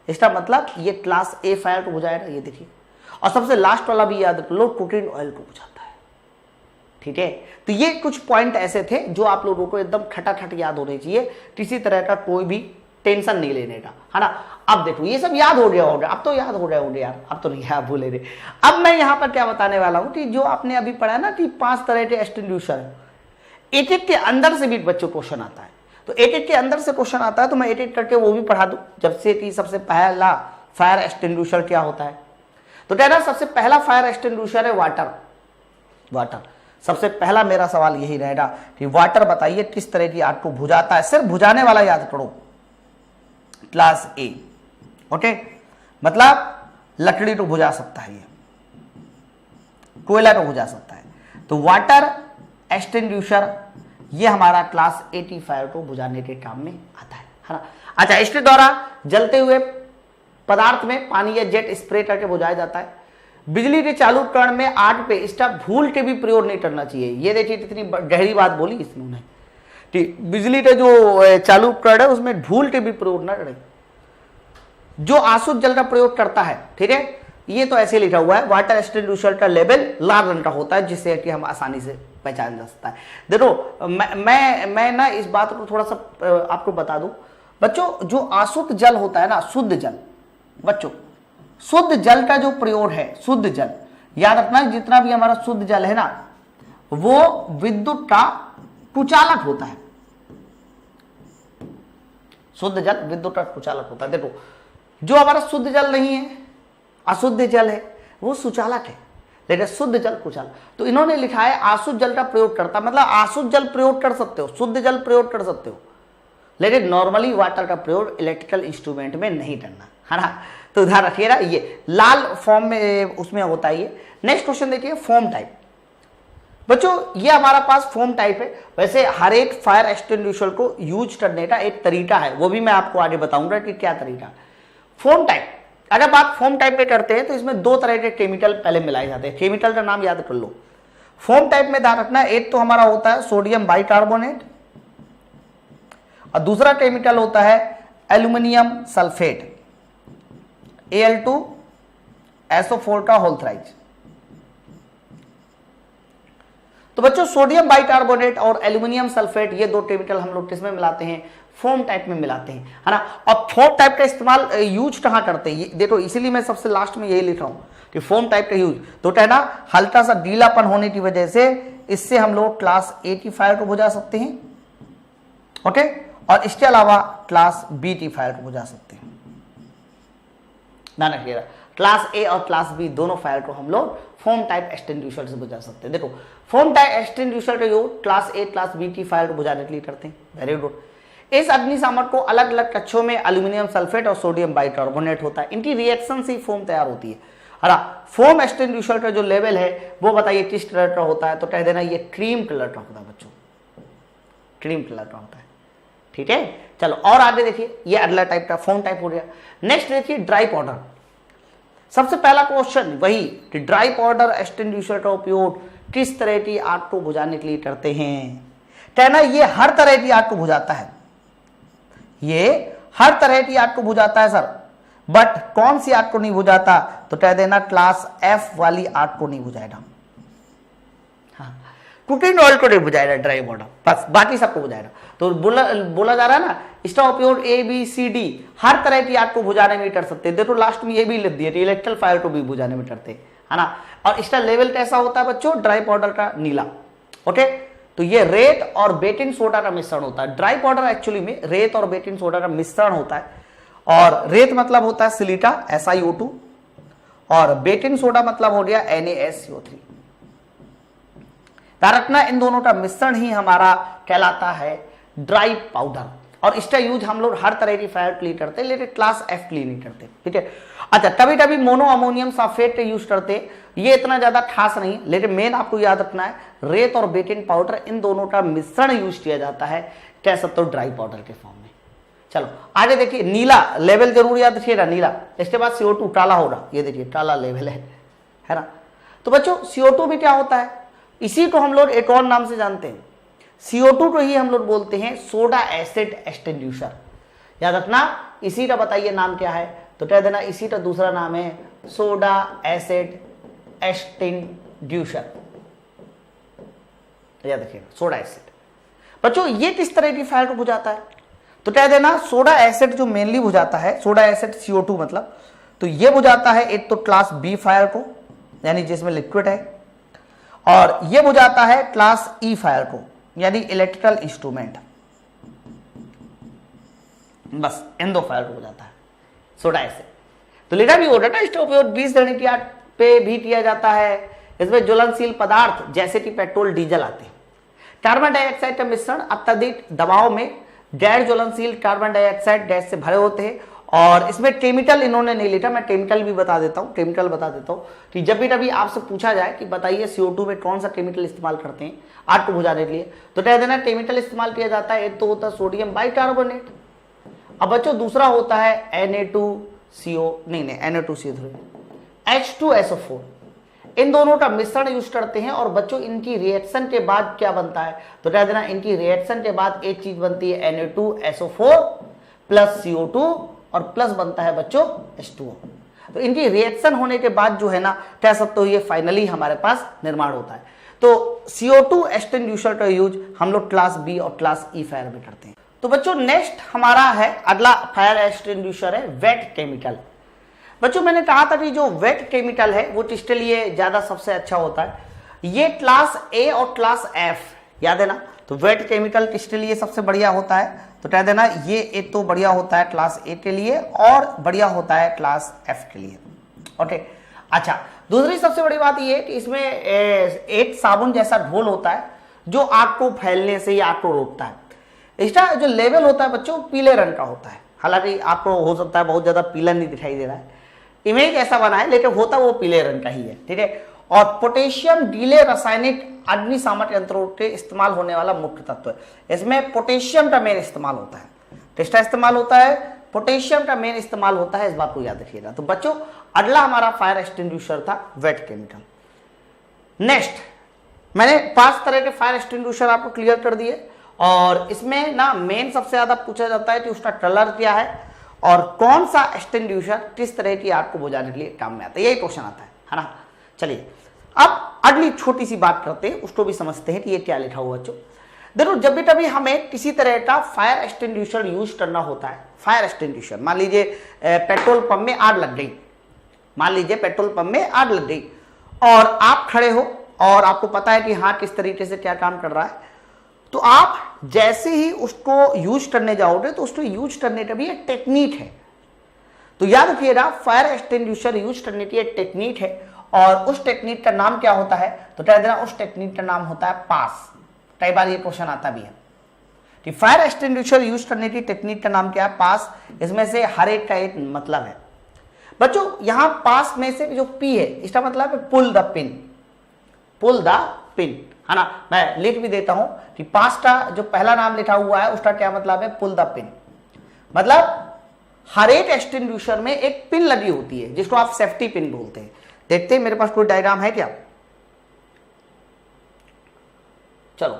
इसका मतलब ये क्लास ए फायर को बुझाएगा, ये देखिए। और सबसे लास्ट वाला भी याद रखो, कुकिंग ऑयल को बुझाता है। ठीक है, तो ये कुछ पॉइंट ऐसे थे जो आप लोगों को एकदम खटाखट याद होने चाहिए, किसी तरह का कोई भी टेंशन नहीं लेने का, है ना। अब देखो ये सब याद हो गया होगा, अब तो याद हो गया होगा यार, अब तो नहीं आप भूले रहे। अब मैं यहाँ पर क्या बताने वाला हूँ कि जो आपने अभी पढ़ा ना कि 5 तरह के एक्सटिंग्विशर है, एक एक के अंदर से भी बच्चों क्वेश्चन आता है, तो एक एक के अंदर से क्वेश्चन आता है, तो मैं एक एक करके वो भी पढ़ा दूं। जब से कि सबसे पहला फायर एक्सटिंग्विशर क्या होता है, तो कहना सबसे पहला फायर एक्सटिंग्विशर है वाटर। वाटर सबसे पहला मेरा सवाल यही रहेगा कि वाटर बताइए किस तरह की आग को बुझाता है। सिर्फ बुझाने वाला याद करो, क्लास ए। ओके, मतलब लकड़ी को बुझा सकता है, ये कोयला को बुझा सकता है, तो वाटर एक्सटिंग्विशर ये हमारा क्लास 80 फायर को बुझाने के काम में आता है ना। अच्छा, इसके द्वारा जलते हुए पदार्थ में पानी या जेट स्प्रे करके बुझाया जाता है। बिजली के चालू करण में आग पे इसका भूल के भी प्रयोग नहीं करना चाहिए। ये देखिए कितनी गहरी बात बोली इसने कि बिजली के जो चालू करण है उसमें भूल के भी प्रयोग न करें। जो आसुत जल का प्रयोग करता है, ठीक है, ये तो ऐसे लिखा हुआ है, वाटर एक्सटिंग्विशर का लेवल लाल रंग का होता है, जिससे कि हम आसानी से पहचान जा सकता है। देखो मैं ना इस बात को थोड़ा सा आपको बता दूं बच्चों, जो आसुत जल होता है ना, शुद्ध जल, बच्चों शुद्ध जल का जो प्रयोग है, शुद्ध जल याद रखना, जितना भी हमारा शुद्ध जल है ना, वो विद्युत का कुचालक होता है। शुद्ध जल विद्युत का कुचालक होता है। देखो जो हमारा शुद्ध जल नहीं है, अशुद्ध जल है, वो सुचालक है, लेकिन शुद्ध जल कुचालक। तो इन्होंने लिखा है आशुद्ध जल का प्रयोग करता, मतलब आशुद्ध जल प्रयोग कर सकते हो, शुद्ध जल प्रयोग कर सकते हो, लेकिन नॉर्मली वाटर का प्रयोग इलेक्ट्रिकल इंस्ट्रूमेंट में नहीं करना, है ना। तो ध्यान रखिएगा, ये लाल फॉर्म में उसमें होता है। ये नेक्स्ट क्वेश्चन देखिए, फॉर्म टाइप। बच्चों ये हमारा पास फॉर्म टाइप है। वैसे हर एक फायर एक्सटिंग्विशर को यूज करने का एक तरीका है, वो भी मैं आपको आगे बताऊंगा कि क्या तरीका है। फॉर्म टाइप, अगर बात फॉर्म टाइप में करते हैं तो इसमें 2 तरह के केमिकल पहले मिलाए जाते हैं। केमिकल का नाम याद कर लो। फॉर्म टाइप में ध्यान रखना, एक तो हमारा होता है सोडियम बाइकार्बोनेट और दूसरा केमिकल होता है एल्यूमिनियम सल्फेट, Al2SO4 का होल थ्राइज। तो बच्चों सोडियम बाइकार्बोनेट और एल्यूमिनियम सल्फेट ये 2 केमिकल हम लोग किसमें मिलाते हैं? फॉर्म टाइप में मिलाते हैं, है ना। और फॉर्म टाइप का इस्तेमाल यूज कहां करते हैं, देखो इसीलिए मैं सबसे लास्ट में यही लिख रहा हूं कि फॉर्म टाइप का यूज, तो कहना हल्का सा ढीलापन होने की वजह से इससे हम लोग क्लास 85 को बुझा सकते हैं, ओके, और इसके अलावा क्लास B85 को बुझा सकते हैं। ध्यान रखिएगा, क्लास ए और क्लास बी दोनों फायर को हम लोग फॉर्म टाइप एक्सटिंग्विशर से बुझा सकते हैं। देखो फॉर्म टाइप एक्सटिंग्विशर का use class A class B की फायर को बुझाने के लिए करते हैं। Very good. इस अग्निशामक को अलग अलग कक्षों में एल्यूमिनियम सल्फेट और सोडियम बाइकार्बोनेट होता है, इनकी रिएक्शन से फॉर्म तैयार होती है। है ना। फोम एक्सटिंग्विशर का जो लेवल है वो बताइए किस कलर का होता है, तो कह देना ये क्रीम कलर का होता है बच्चों, क्रीम कलर का होता है। ठीक है, चलो और आगे देखिए, ये अगला टाइप का फोम टाइप हो गया। नेक्स्ट देखिए ड्राई पाउडर। सबसे पहला क्वेश्चन वही कि ड्राई पाउडर एक्सटिंग्विशर का उपयोग किस तरह की आग को बुझाने के लिए करते हैं। कहना ये हर तरह की आग को बुझाता है, ये हर तरह की आग को बुझाता है सर, बट कौन सी आग को नहीं बुझाता, तो कह देना क्लास एफ वाली आग को नहीं बुझाएगा। हाँ, कुकिंग ऑयल को नहीं बुझाएगा ड्राई पाउडर, बस बाकी सबको बुझाएगा। तो बोला जा रहा है ना, इसका उपयोग ए बी सी डी हर तरह की आग को बुझाने में कर सकते हैं। देखो लास्ट में ये भी लिख दिया इलेक्ट्रिकल फायर को भी बुझाने में करते है ना। और इसका लेवल कैसा होता है बच्चों, ड्राई पाउडर का नीला। ओके, तो ये रेत और बेकिंग सोडा का मिश्रण होता है। ड्राई पाउडर एक्चुअली में रेत और बेकिंग सोडा का मिश्रण होता है, और रेत मतलब होता है सिलिका SiO2 और बेकिंग सोडा मतलब हो गया NaSCO3। रखना इन दोनों का मिश्रण ही हमारा कहलाता है ड्राई पाउडर, और इसका यूज हम लोग हर तरह की फायर के लिए करते हैं, लेकिन क्लास एफ के लिए नहीं करते। ठीक है, अच्छा कभी कभी मोनो अमोनियम सल्फेट का यूज करते, ये इतना ज्यादा खास नहीं, लेकिन मेन आपको याद रखना है रेत और बेकिंग पाउडर इन दोनों का मिश्रण यूज किया जाता है, कह सकते हो ड्राई पाउडर के फॉर्म में। चलो आगे देखिए, नीला लेवल जरूर याद रखिएगा, नीला। इसके बाद CO2 काला होगा, ये देखिए काला लेवल है ना। तो बच्चों CO2 भी क्या होता है, इसी को हम लोग एक और नाम से जानते हैं, CO2 को ही हम लोग बोलते हैं सोडा एसिड एक्सटिंग्विशर। याद रखना, इसी का बताइए नाम क्या है, तो कह देना इसी का दूसरा नाम है सोडा एसिड एक्सटिंग्विशर। याद रखिएगा सोडा एसिड। बच्चों ये किस तरह की फायर को बुझाता है, तो कह देना सोडा एसिड जो मेनली बुझाता है, सोडा एसिड CO2 मतलब, तो ये बुझाता है एक तो क्लास बी फायर को, यानी जिसमें लिक्विड है, और ये बुझाता है क्लास ई फायर को, यानी इलेक्ट्रिकल इंस्ट्रूमेंट। बस इन दो फायर को बुझाता है सोडा एसिड। तो लिखा भी होगा ना, इसका उपयोग बीज देने की आग पे भी किया जाता है। इसमें ज्वलनशील पदार्थ जैसे कि पेट्रोल डीजल आते हैं। कार्बन डाइऑक्साइड का मिश्रण अत्यधिक दबाव में गैर ज्वलनशील कार्बन डाइऑक्साइड गैस से भरे होते हैं, और इसमें केमिकल इन्होंने नहीं लिखा, मैं केमिकल भी बता देता हूँ। केमिकल बता देता हूँ कि जब भी कभी आपसे पूछा जाए कि बताइए CO2 में कौन सा केमिकल इस्तेमाल करते हैं आग को बुझाने के लिए, तो कह देना केमिकल इस्तेमाल किया जाता है, एक तो होता है सोडियम बाइकार्बोनेट, अब बच्चों दूसरा होता है Na2CO3 H2SO4। इन दोनों का मिश्रण यूज करते हैं, और बच्चों इनकी रिएक्शन के बाद क्या बनता है, तो कह देना इनकी रिएक्शन के बाद एक चीज बनती है Na2SO4 प्लस CO2 और प्लस बनता है बच्चों H2O। तो इनकी रिएक्शन होने के बाद जो है ना, कह सकते हो ये फाइनली हमारे पास निर्माण होता है। तो CO2 एक्सटिंग्विशर का यूज हम लोग क्लास बी और क्लास ई फायर में करते हैं। तो बच्चों नेक्स्ट हमारा है अगला फायर एक्सटिंग्विशर है वेट केमिकल। बच्चों मैंने कहा था कि जो वेट केमिकल है वो किसके लिए ज्यादा सबसे अच्छा होता है, ये क्लास ए और क्लास एफ, याद है ना। तो वेट केमिकल किसके लिए सबसे बढ़िया होता है, तो कह देना ये एक तो बढ़िया होता है क्लास ए के लिए, और बढ़िया होता है क्लास एफ के लिए। ओके, अच्छा दूसरी सबसे बड़ी बात ये है कि इसमें एक साबुन जैसा घोल होता है जो आग को फैलने से या आग को रोकता है। इसका जो लेवल होता है बच्चों पीले रंग का होता है, हालांकि आपको हो सकता है बहुत ज्यादा पीला नहीं दिखाई दे रहा है, इमेज ऐसा बना है, लेकिन होता वो पीले रंग का ही है। ठीक है, और पोटेशियम डीले रासायनिक अग्निशामक यंत्रों के इस्तेमाल होने वाला मुख्य तत्व है। इसमें पोटेशियम का मेन इस्तेमाल होता है, किसका इस्तेमाल होता है, पोटेशियम का मेन इस्तेमाल होता है, इस बात को याद रखिएगा। तो बच्चों अगला हमारा फायर एक्सटिंग्विशर था वेट केमिकल। नेक्स्ट मैंने 5 तरह के फायर एक्सटिंग्विशर आपको क्लियर कर दिए, और इसमें ना मेन सबसे ज्यादा पूछा जाता है कि उसका कलर क्या है और कौन सा एक्सटिंग्विशर किस तरह की आग को बुझाने के लिए काम में आता है, यही क्वेश्चन आता है ना। चलिए अब अगली छोटी सी बात करते हैं, उसको भी समझते हैं कि ये क्या लिखा हुआ बच्चों। देखो जब भी कभी हमें किसी तरह का फायर एक्सटिंग्विशर यूज करना होता है, फायर एक्सटिंग्विशर मान लीजिए पेट्रोल पंप में आग लग गई, मान लीजिए पेट्रोल पंप में आग लग गई और आप खड़े हो और आपको पता है कि हाँ किस तरीके से क्या काम कर रहा है, तो आप जैसे ही उसको यूज करने जाओगे तो उसको यूज करने का भी एक टेक्निक है। तो याद रखिएगा फायर एक्सटिंग्विशर यूज करने की एक टेक्निक है, और उस टेक्निक का नाम क्या होता है, तो कह देना उस टेक्निक का नाम होता है पास। कई बार ये क्वेश्चन आता भी है कि फायर एक्सटिंग्विशर यूज करने की टेक्निक का नाम क्या है, पास। इसमें से हर एक का एक मतलब है। बच्चों यहां पास में से जो पी है इसका मतलब है pull the pin, pull the pin, है ना। मैं लिख भी देता हूं कि पास का जो पहला नाम लिखा हुआ है उसका क्या मतलब है, पुल द पिन। मतलब हर एक एक्सटिंग्विशर में एक पिन लगी होती है जिसको आप सेफ्टी पिन बोलते हैं। देखते हैं मेरे पास कोई डायग्राम है क्या, चलो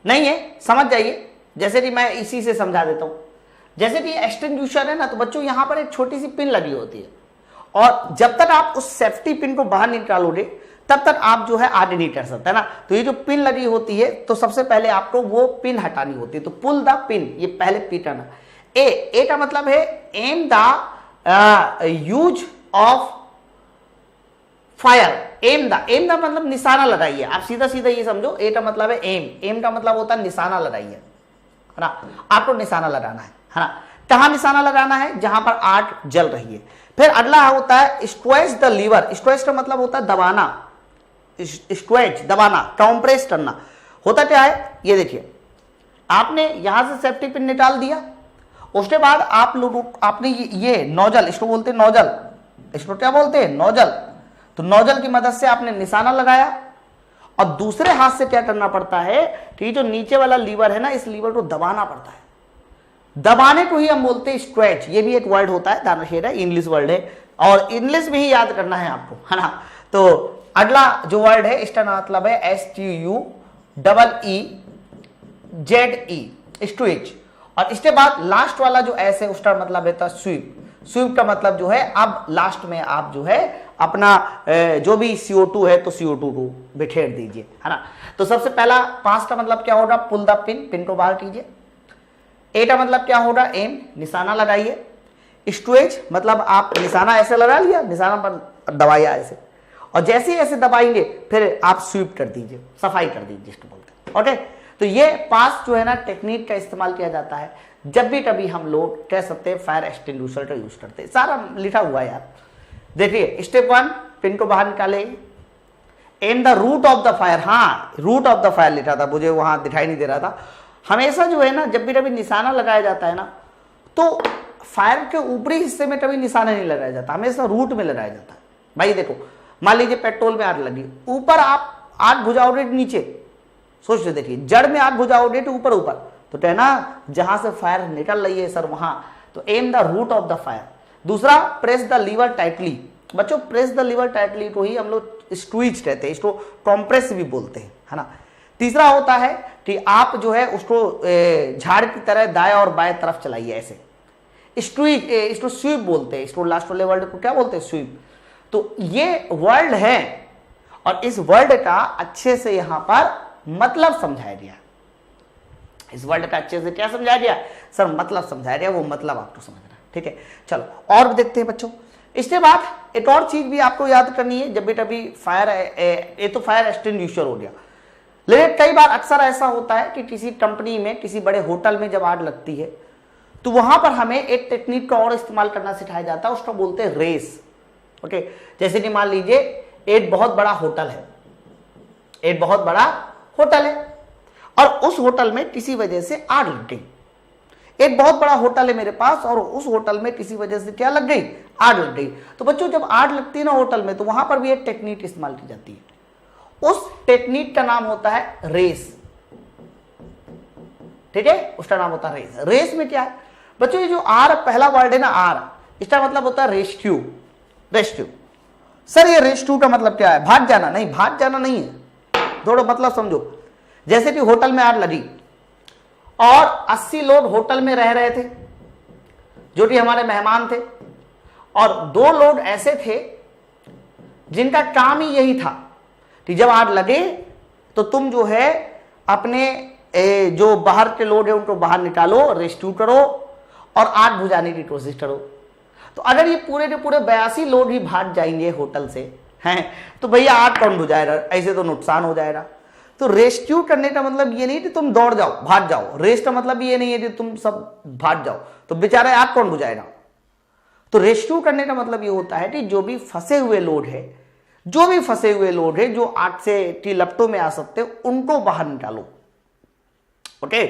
नहीं है, समझ जाइए। जैसे कि मैं इसी से समझा देता हूं, जैसे कि एक्सटिंग्विशर है ना, तो बच्चों यहां पर एक छोटी सी पिन लगी होती है और जब तक आप उस सेफ्टी पिन को बाहर निकालोगे तब तक आप जो है आगे नहीं कर सकते, है ना। तो ये जो पिन लगी होती है तो सबसे पहले आपको वो पिन हटानी होती है। तो पुल द पिन, ये पहले पी करना। ए का मतलब है am the use of fire. Am the मतलब निशाना लगाइए। आप सीधा सीधा ये समझो, ए का मतलब है एम का मतलब होता है निशाना लगाइए, है ना। आपको निशाना लगाना है ना। कहां निशाना लगाना है, जहां पर आग जल रही है। फिर अगला होता है स्क्वेच द लीवर। स्क्वेच का मतलब होता है दबाना, स्क्वेच दबाना, कंप्रेस करना। होता क्या है, ये देखिए, आपने यहां से सेफ्टी पिन निकाल दिया, उसके बाद आप लोग आपने ये नोजल, इसको बोलते हैं नोजल, इसको क्या बोलते हैं, नोजल। तो नोजल की मदद से आपने निशाना लगाया और दूसरे हाथ से क्या करना पड़ता है कि जो नीचे वाला लीवर है ना, इस लीवर को दबाना पड़ता है। दबाने को ही हम बोलते हैं स्क्वेच। ये भी एक वर्ड होता है, ध्यान रखिएगा, इंग्लिश वर्ड है और इंग्लिश में ही याद करना है आपको, है ना। तो अगला जो वर्ड है इसका मतलब है STUEEZE, स्ट्विच। और इसके बाद लास्ट वाला जो एस है उसका मतलब है स्वीप। स्वीप का मतलब जो है अब लास्ट में आप जो है अपना जो भी CO2 है तो CO2 को बिखेर दीजिए, है ना। तो सबसे पहला पांच का मतलब क्या होगा, पुल द पिन, पिन को बाहर कीजिए। ए का मतलब क्या होगा, एम, निशाना लगाइए। स्ट्वेच मतलब आप निशाना ऐसे लगा लिया, निशाना पर दबाइया ऐसे, और जैसे ही ऐसे दबाएंगे फिर आप स्वीप कर दीजिए, सफाई कर दीजिए जिसको बोलते हैं। ओके, तो ये पास जो है ना टेक्निक का इस्तेमाल किया जाता है जब भी कभी हम लोग कह सकते हैं फायर एक्सटिंग्विशर का यूज करते हैं। सारा लिखा हुआ है यार, देखिए। स्टेप 1, पिन को बाहर निकाले। In the root of the fire, हाँ रूट ऑफ द फायर लिखा था, मुझे वहां दिखाई नहीं दे रहा था। हमेशा जो है ना जब भी कभी निशाना लगाया जाता है ना, तो फायर के ऊपरी हिस्से में कभी निशाना नहीं लगाया जाता, हमेशा रूट में लगाया जाता है। भाई देखो, मान लीजिए पेट्रोल में आग लगी, ऊपर आप आग बुझाओगे नीचे, सोच रहे देखिए, जड़ में आग बुझाओगे तो ऊपर ऊपर, तो कहना जहां से फायर निकल रही है सर वहां, तो aim the root of the fire. दूसरा, प्रेस द लीवर टाइटली। बच्चों प्रेस द लीवर टाइटली को ही हम लोग स्क्वीज कहते हैं, इसको कॉम्प्रेस भी बोलते हैं, है ना। तीसरा होता है कि आप जो है उसको झाड़ की तरह दाएं और बाएं तरफ चलाइए ऐसे, स्क्वीज, इसको स्वीप बोलते हैं, इसको लास्ट वाले वर्ड को क्या बोलते हैं, स्वीप। तो ये वर्ड है और इस वर्ड का अच्छे से यहां पर मतलब समझाया गया। इस वर्ड का अच्छे से क्या समझाया गया सर, मतलब समझाया गया, वो मतलब आपको समझना, ठीक है। चलो और भी देखते हैं बच्चों। इसके बाद एक और चीज भी आपको याद करनी है, जब भी कभी फायर, ये तो फायर एक्सटिंग्विशर हो गया, लेकिन कई बार अक्सर ऐसा होता है कि किसी कंपनी में, किसी बड़े होटल में जब आग लगती है तो वहां पर हमें एक टेक्निक का और इस्तेमाल करना सिखाया जाता है, उसको बोलते हैं रेस। ओके, जैसे कि मान लीजिए एक बहुत बड़ा होटल है, एक बहुत बड़ा होटल है और उस होटल में किसी वजह से आग लग गई। एक बहुत बड़ा होटल है मेरे पास और उस होटल में किसी वजह से क्या लग गई, आग लग गई। तो बच्चों जब आग लगती है ना होटल में, तो वहां पर भी एक टेक्निक इस्तेमाल की जाती है। उस टेक्निक का नाम होता है रेस, ठीक है, उसका नाम होता है रेस। रेस में क्या है बच्चों, ये जो आर पहला वर्ड है ना, आर, इसका मतलब होता है रेस्क्यू। रेस्क्यू सर, ये रेस्क्यू का मतलब क्या है, भाग जाना? नहीं, भाग जाना नहीं है, थोड़ा मतलब समझो। जैसे कि होटल में आग लगी और 80 लोग होटल में रह रहे थे जो कि हमारे मेहमान थे, और 2 लोग ऐसे थे जिनका काम ही यही था कि जब आग लगे तो तुम जो है अपने जो बाहर के लोग हैं उनको बाहर निकालो, रेस्क्यू करो और आग बुझाने की कोशिश करो। तो अगर ये पूरे के पूरे 82 लोग ही भाग जाएंगे होटल से, हैं, तो भैया आग कौन बुझाएगा, ऐसे तो नुकसान हो जाएगा। तो रेस्क्यू करने का मतलब ये नहीं कि तुम दौड़ जाओ, भाग जाओ। रेस का मतलब ये नहीं है कि तुम सब भाग जाओ, तो बेचारे आग कौन बुझाएगा। तो रेस्क्यू करने का मतलब ये होता है कि जो भी फंसे हुए लोग हैं, जो भी फंसे हुए लोग हैं जो आग से की लपटों में आ सकते हैं, उनको बाहर निकालो। ओके,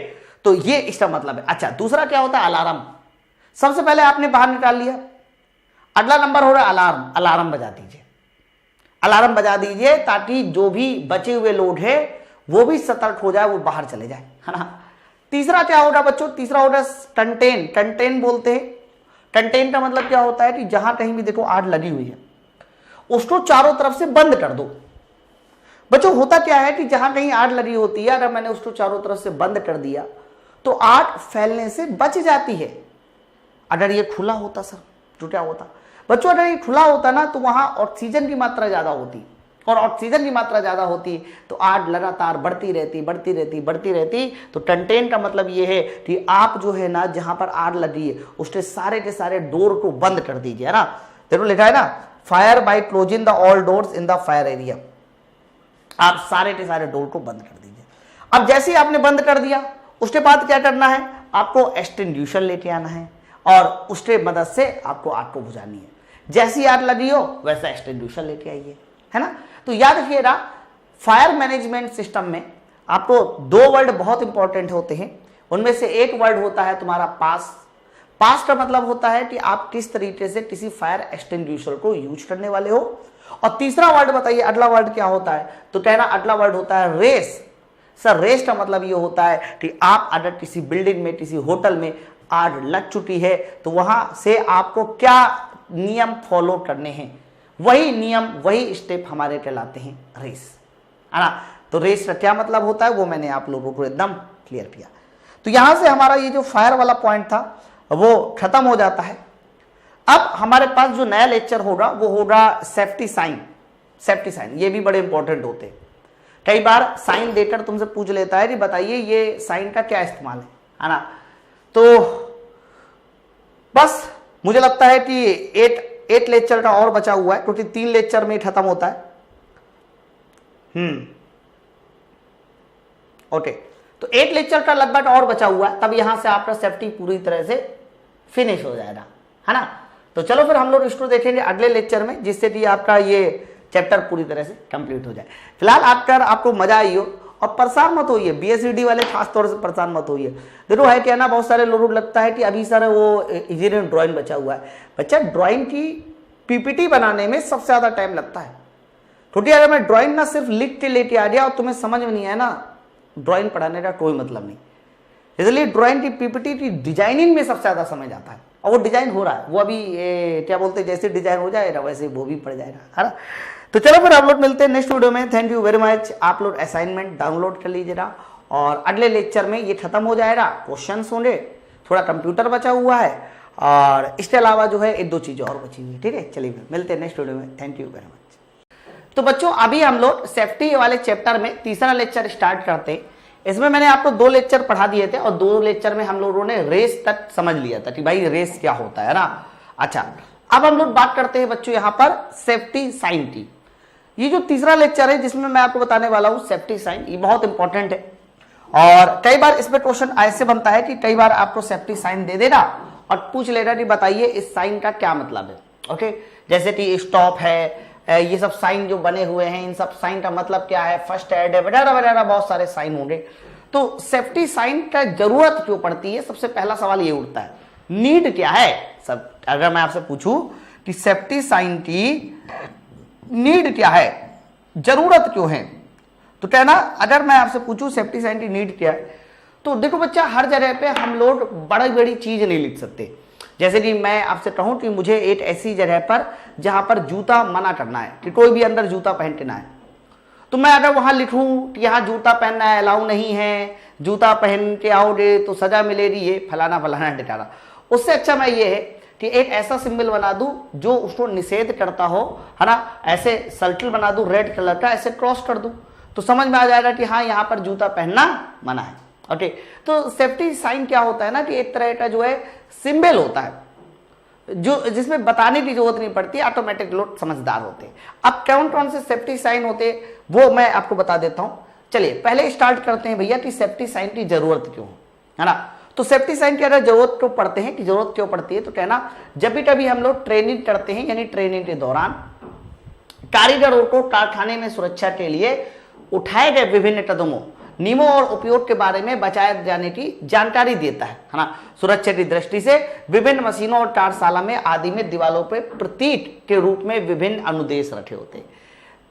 तो ये इसका मतलब है। अच्छा, दूसरा क्या होता है, अलार्म। सबसे पहले आपने बाहर निकाल लिया, अगला नंबर हो रहा है अलार्म, अलार्म बजा दीजिए, अलार्म बजा दीजिए ताकि जो भी बचे हुए लोड है वो भी सतर्क हो जाए, वो बाहर चले जाए, है ना। तीसरा क्या हो रहा बच्चों, तीसरा हो रहा कंटेन, कंटेन बोलते हैं। कंटेन का मतलब क्या होता है कि जहां कहीं भी देखो आग लगी हुई है उसको चारों तरफ से बंद कर दो। बच्चों होता क्या है कि जहां कहीं आग लगी होती है अगर मैंने उसको चारों तरफ से बंद कर दिया तो आग फैलने से बच जाती है। अगर ये खुला होता सर तो क्या होता बच्चों, अगर ये खुला होता ना तो वहां ऑक्सीजन की मात्रा ज्यादा होती, और ऑक्सीजन की मात्रा ज्यादा होती तो आग लगातार बढ़ती रहती बढ़ती रहती बढ़ती रहती। तो कंटेन का मतलब ये है कि आप जो है ना जहां पर आग लगी है उसके सारे डोर को बंद कर दीजिए, है ना। देखो लिखा है ना, fire by closing the all doors in the fire area, आप सारे के सारे डोर को बंद कर दीजिए। अब जैसे ही आपने बंद कर दिया उसके बाद क्या करना है, आपको एक्सटिंग्विशर लेके आना है और उसके मदद से आपको आग को बुझानी है। जैसी आग लगी हो वैसा एक्सटिंग्विशर लेके आइए, है ना। तो याद रखिएगा फायर मैनेजमेंट सिस्टम में आपको दो वर्ड बहुत इंपॉर्टेंट होते हैं, उनमें से एक वर्ड होता है तुम्हारा पास। पास का मतलब होता है कि आप किस तरीके से किसी फायर एक्सटिंग्विशर को यूज करने वाले हो। और तीसरा वर्ड बताइए अगला वर्ड क्या होता है, तो कहना अगला वर्ड होता है रेस। सर रेस का मतलब ये होता है कि आप अगर किसी बिल्डिंग में किसी होटल में आग लग चुकी है तो वहां से आपको क्या नियम फॉलो करने हैं, वही नियम वही स्टेप हमारे कहलाते हैं रेस, है ना। तो रेस का क्या मतलब होता है वो मैंने आप लोगों को एकदम क्लियर किया। तो यहां से हमारा ये जो फायर वाला पॉइंट था वो खत्म हो जाता है। अब हमारे पास जो नया लेक्चर होगा वो होगा सेफ्टी साइन। सेफ्टी साइन ये भी बड़े इंपॉर्टेंट होते हैं, कई बार साइन देकर तुमसे पूछ लेता है कि बताइए ये साइन का क्या इस्तेमाल है ना। तो बस मुझे लगता है कि एट लेक्चर का और बचा हुआ है क्योंकि 3 लेक्चर में खत्म होता है। ओके, तो 8 लेक्चर का लगभग और बचा हुआ है, तब यहां से आपका सेफ्टी पूरी तरह से फिनिश हो जाएगा, है ना। तो चलो फिर हम लोग इसको देखेंगे अगले लेक्चर में, जिससे कि आपका ये चैप्टर पूरी तरह से कंप्लीट हो जाए। फिलहाल आपको मजा आई हो और परेशान मत होइए, BSCD वाले खास तौर से परेशान मत होइए। देखो है क्या ना, बहुत सारे लोगों को लगता है कि अभी सर वो इंजीनियरिंग ड्राइंग बचा हुआ है। बच्चा ड्राइंग की PPT बनाने में सबसे ज्यादा टाइम लगता है, क्योंकि अगर मैं ड्राइंग ना सिर्फ लिख के लेके आ गया और तुम्हें समझ में नहीं आया ना, ड्राइंग पढ़ाने का कोई मतलब नहीं। इसलिए ड्राइंग की PPT की डिजाइनिंग में सबसे ज्यादा समय जाता है, और वो डिजाइन हो रहा है, वो अभी क्या बोलते हैं जैसे डिजाइन हो जाएगा वैसे वो भी पड़ जाएगा, है ना। तो चलो फिर आप लोग मिलते हैं नेक्स्ट वीडियो में। Thank you very much. आप लोग असाइनमेंट डाउनलोड कर लीजिएगा और अगले लेक्चर में ये खत्म हो जाएगा, क्वेश्चंस होंगे, थोड़ा कंप्यूटर बचा हुआ है और इसके अलावा जो है 1-2 चीजें और बची हुई है। ठीक है, चलिए मिलते हैं नेक्स्ट वीडियो में। Thank you very much. तो बच्चों अभी हम लोग सेफ्टी वाले चैप्टर में तीसरा लेक्चर स्टार्ट करते हैं। इसमें मैंने आपको 2 लेक्चर पढ़ा दिए थे और 2 लेक्चर में हम लोगों ने रेस तक समझ लिया था कि भाई रेस क्या होता है ना। अच्छा, अब हम लोग बात करते हैं बच्चों यहाँ पर सेफ्टी साइन की। ये जो तीसरा लेक्चर है जिसमें मैं आपको बताने वाला हूं सेफ्टी साइन, ये बहुत इंपॉर्टेंट है और कई बार इसमें क्वेश्चन ऐसे बनता है कि कई बार आपको सेफ्टी साइन दे देगा और पूछ लेगा कि बताइए इस साइन का क्या मतलब है। ओके, जैसे कि स्टॉप है, ये सब साइन जो बने हुए हैं इन सब साइन का मतलब क्या है, फर्स्ट एड है, वगैरह वगैरह बहुत सारे साइन होंगे। तो सेफ्टी साइन का जरूरत क्यों पड़ती है, सबसे पहला सवाल ये उठता है, नीड क्या है। सब अगर मैं आपसे पूछूं कि सेफ्टी साइन की नीड क्या है, जरूरत क्यों है, तो कहना अगर मैं आपसे पूछूं सेफ्टी साइन की नीड क्या है, तो देखो बच्चा हर जगह पे हम लोग बड़ी बड़ी चीज नहीं लिख सकते। जैसे कि मैं आपसे कहूं कि मुझे एक ऐसी जगह पर जहां पर जूता मना करना है कि कोई भी अंदर जूता पहन के ना है, तो मैं अगर वहां लिखूं कि यहाँ जूता पहनना है अलाउ नहीं है, जूता पहन के आओगे तो सजा मिलेगी, ये फलाना फलाना टिकाना, उससे अच्छा मैं ये है कि एक ऐसा सिंबल बना दूं जो उसको निषेध करता हो, है ना। ऐसे सर्कल बना दूं रेड कलर का, ऐसे क्रॉस कर दूं तो समझ में आ जाएगा कि हाँ यहाँ पर जूता पहनना मना है। ओके, तो सेफ्टी साइन क्या होता है ना कि एक तरह का जो है सिंबल होता है जो जिसमें बताने की जरूरत नहीं पड़ती, ऑटोमेटिक लोग समझदार होते हैं। अब कौन कौन से सेफ्टी साइन होते हैं वो मैं आपको बता देता हूं। चलिए पहले स्टार्ट करते हैं भैया कि सेफ्टी साइन की जरूरत क्यों है ना। तो सेफ्टी साइन की अगर जरूरत क्यों पड़ते हैं कि जरूरत क्यों पड़ती है, तो कहना जब भी कभी हम लोग ट्रेनिंग करते हैं यानी ट्रेनिंग के दौरान कारीगरों को कारखाने में सुरक्षा के लिए उठाए गए विभिन्न कदमों नियमों और उपयोग के बारे में बचाए जाने की जानकारी देता है ना। सुरक्षा की दृष्टि से विभिन्न मशीनों और कार्यशाला में आदि में दीवारों पर प्रतीक के रूप में विभिन्न अनुदेश रखे होते हैं।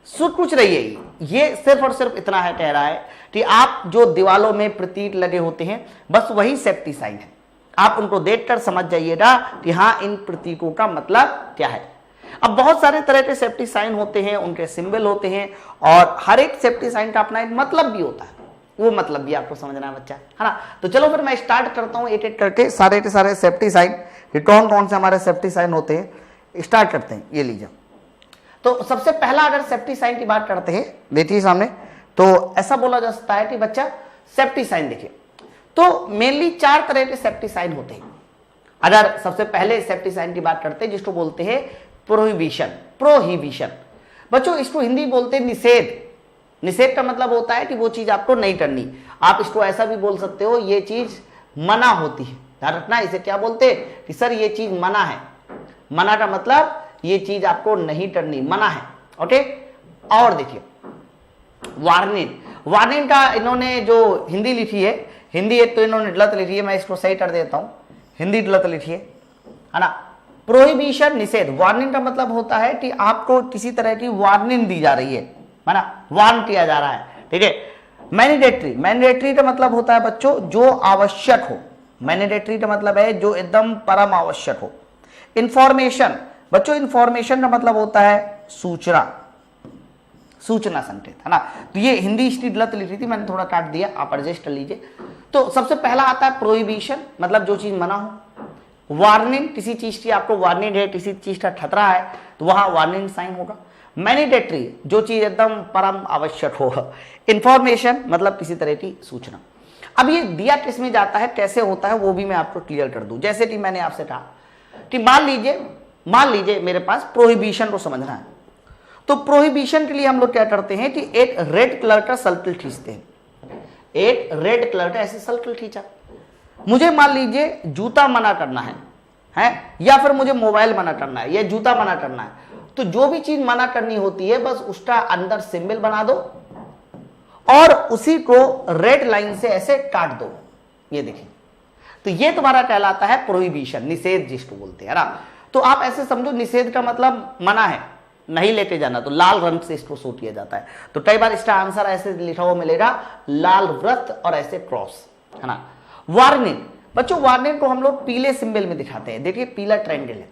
सुन कुछ रहिए, ये सिर्फ और सिर्फ इतना है, कह रहा है कि आप जो दीवालों में प्रतीक लगे होते हैं बस वही सेफ्टी साइन है। आप उनको देखकर समझ जाइएगा कि हाँ इन प्रतीकों का मतलब क्या है। अब बहुत सारे तरह के सेफ्टी साइन होते हैं, उनके सिंबल होते हैं और हर एक सेफ्टी साइन का अपना एक मतलब भी होता है, वो मतलब भी आपको समझना है बच्चा, है ना। तो चलो फिर मैं स्टार्ट करता हूँ एक एक करके सारे के सारे सेफ्टी साइन, कौन कौन से हमारे सेफ्टी साइन होते हैं, स्टार्ट करते हैं। ये लीजिए, तो सबसे पहला अगर सेफ्टी साइन की बात करते हैं, देखिए सामने, तो ऐसा बोला जा सकता है कि बच्चा सेफ्टी साइन देखिए, तो मेनली 4 तरह के सेफ्टी साइन होते हैं। अगर सबसे पहले सेफ्टी साइन की बात करते हैं जिसको बोलते हैं प्रोहिबिशन। प्रोहिबिशन बच्चों इसको हिंदी बोलते हैं निषेध। निषेध का मतलब होता है कि वो चीज आपको नहीं करनी। आप इसको ऐसा भी बोल सकते हो ये चीज मना होती है। ध्यान रखना, इसे क्या बोलते हैं कि सर ये चीज मना है। मना का मतलब ये चीज आपको नहीं करनी, मना है। ओके, और देखिए वार्निंग। वार्निंग का इन्होंने जो हिंदी लिखी है, हिंदी एक तो इन्होंने गलत लिखी है, मैं इसको सही कर देता हूं, हिंदी गलत लिखी है ना। प्रोहिबिशन निषेध, वार्निंग का मतलब होता है कि आपको किसी तरह की वार्निंग दी जा रही है ना, वार्न किया जा रहा है, ठीक है। मैंडेटरी, मैंडेटरी का मतलब होता है बच्चों जो आवश्यक हो। मैंडेटरी का मतलब है जो एकदम परम आवश्यक हो। इंफॉर्मेशन बच्चों, इंफॉर्मेशन का मतलब होता है सूचना, सूचना संकेत, है ना। तो ये हिंदी इसकी गलत लिखी थी, मैंने थोड़ा काट दिया, आप एडजस्ट कर लीजिए। तो सबसे पहला आता है प्रोहिबिशन, मतलब जो चीज मना हो। वार्निंग, किसी चीज की आपको वार्निंग है, किसी चीज का खतरा है तो वहां वार्निंग साइन होगा। मैंडेटरी, जो चीज एकदम परम आवश्यक हो। इंफॉर्मेशन मतलब किसी तरह की सूचना। अब ये दिया किस में जाता है, कैसे होता है, वो भी मैं आपको क्लियर कर दूं। जैसे कि मैंने आपसे कहा कि मान लीजिए मेरे पास प्रोहिबिशन को समझना है, तो प्रोहिबिशन के लिए हम लोग क्या करते हैं कि एक रेड कलर का सर्कल खींचते हैं। एक रेड कलर का ऐसे सर्कल खींचा। मुझे मान लीजिए जूता मना करना है या फिर मुझे मोबाइल मना करना है या जूता मना करना है, तो जो भी चीज मना करनी होती है बस उसका अंदर सिंबल बना दो और उसी को रेड लाइन से ऐसे काट दो। ये देखिए, तो ये तुम्हारा कहलाता है प्रोहिबिशन, निषेध जिसको बोलते हैं ना। तो आप ऐसे समझो निषेध का मतलब मना है, नहीं लेके जाना, तो लाल रंग से इसको शो किया जाता है। तो कई बार इसका आंसर ऐसे लिखा हुआ मिलेगा, लाल वृत्त और ऐसे क्रॉस, है ना। वार्निंग बच्चों, वार्निंग को हम लोग पीले सिंबल में दिखाते हैं। देखिए पीला ट्रायंगल है।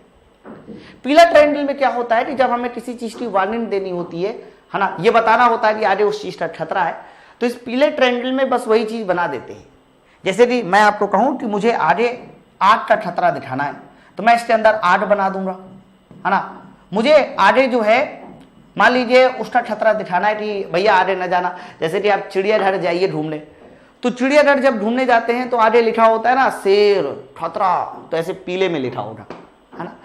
पीला ट्रायंगल में क्या होता है कि जब हमें किसी चीज की वार्निंग देनी होती है ना, ये बताना होता है कि आगे उस चीज का खतरा है, तो इस पीले ट्रायंगल में बस वही चीज बना देते हैं। जैसे कि मैं आपको कहूं कि मुझे आगे आग का खतरा दिखाना है, तो मैं इसके अंदर आग बना दूंगा, है ना। मुझे आगे जो है मान लीजिए उसका खतरा दिखाना है कि भैया आगे न जाना। जैसे कि आप चिड़ियाघर जाइए घूमने, तो चिड़ियाघर जब घूमने जाते हैं तो आगे लिखा होता है ना शेर खतरा, तो ऐसे पीले में लिखा होगा, है ना।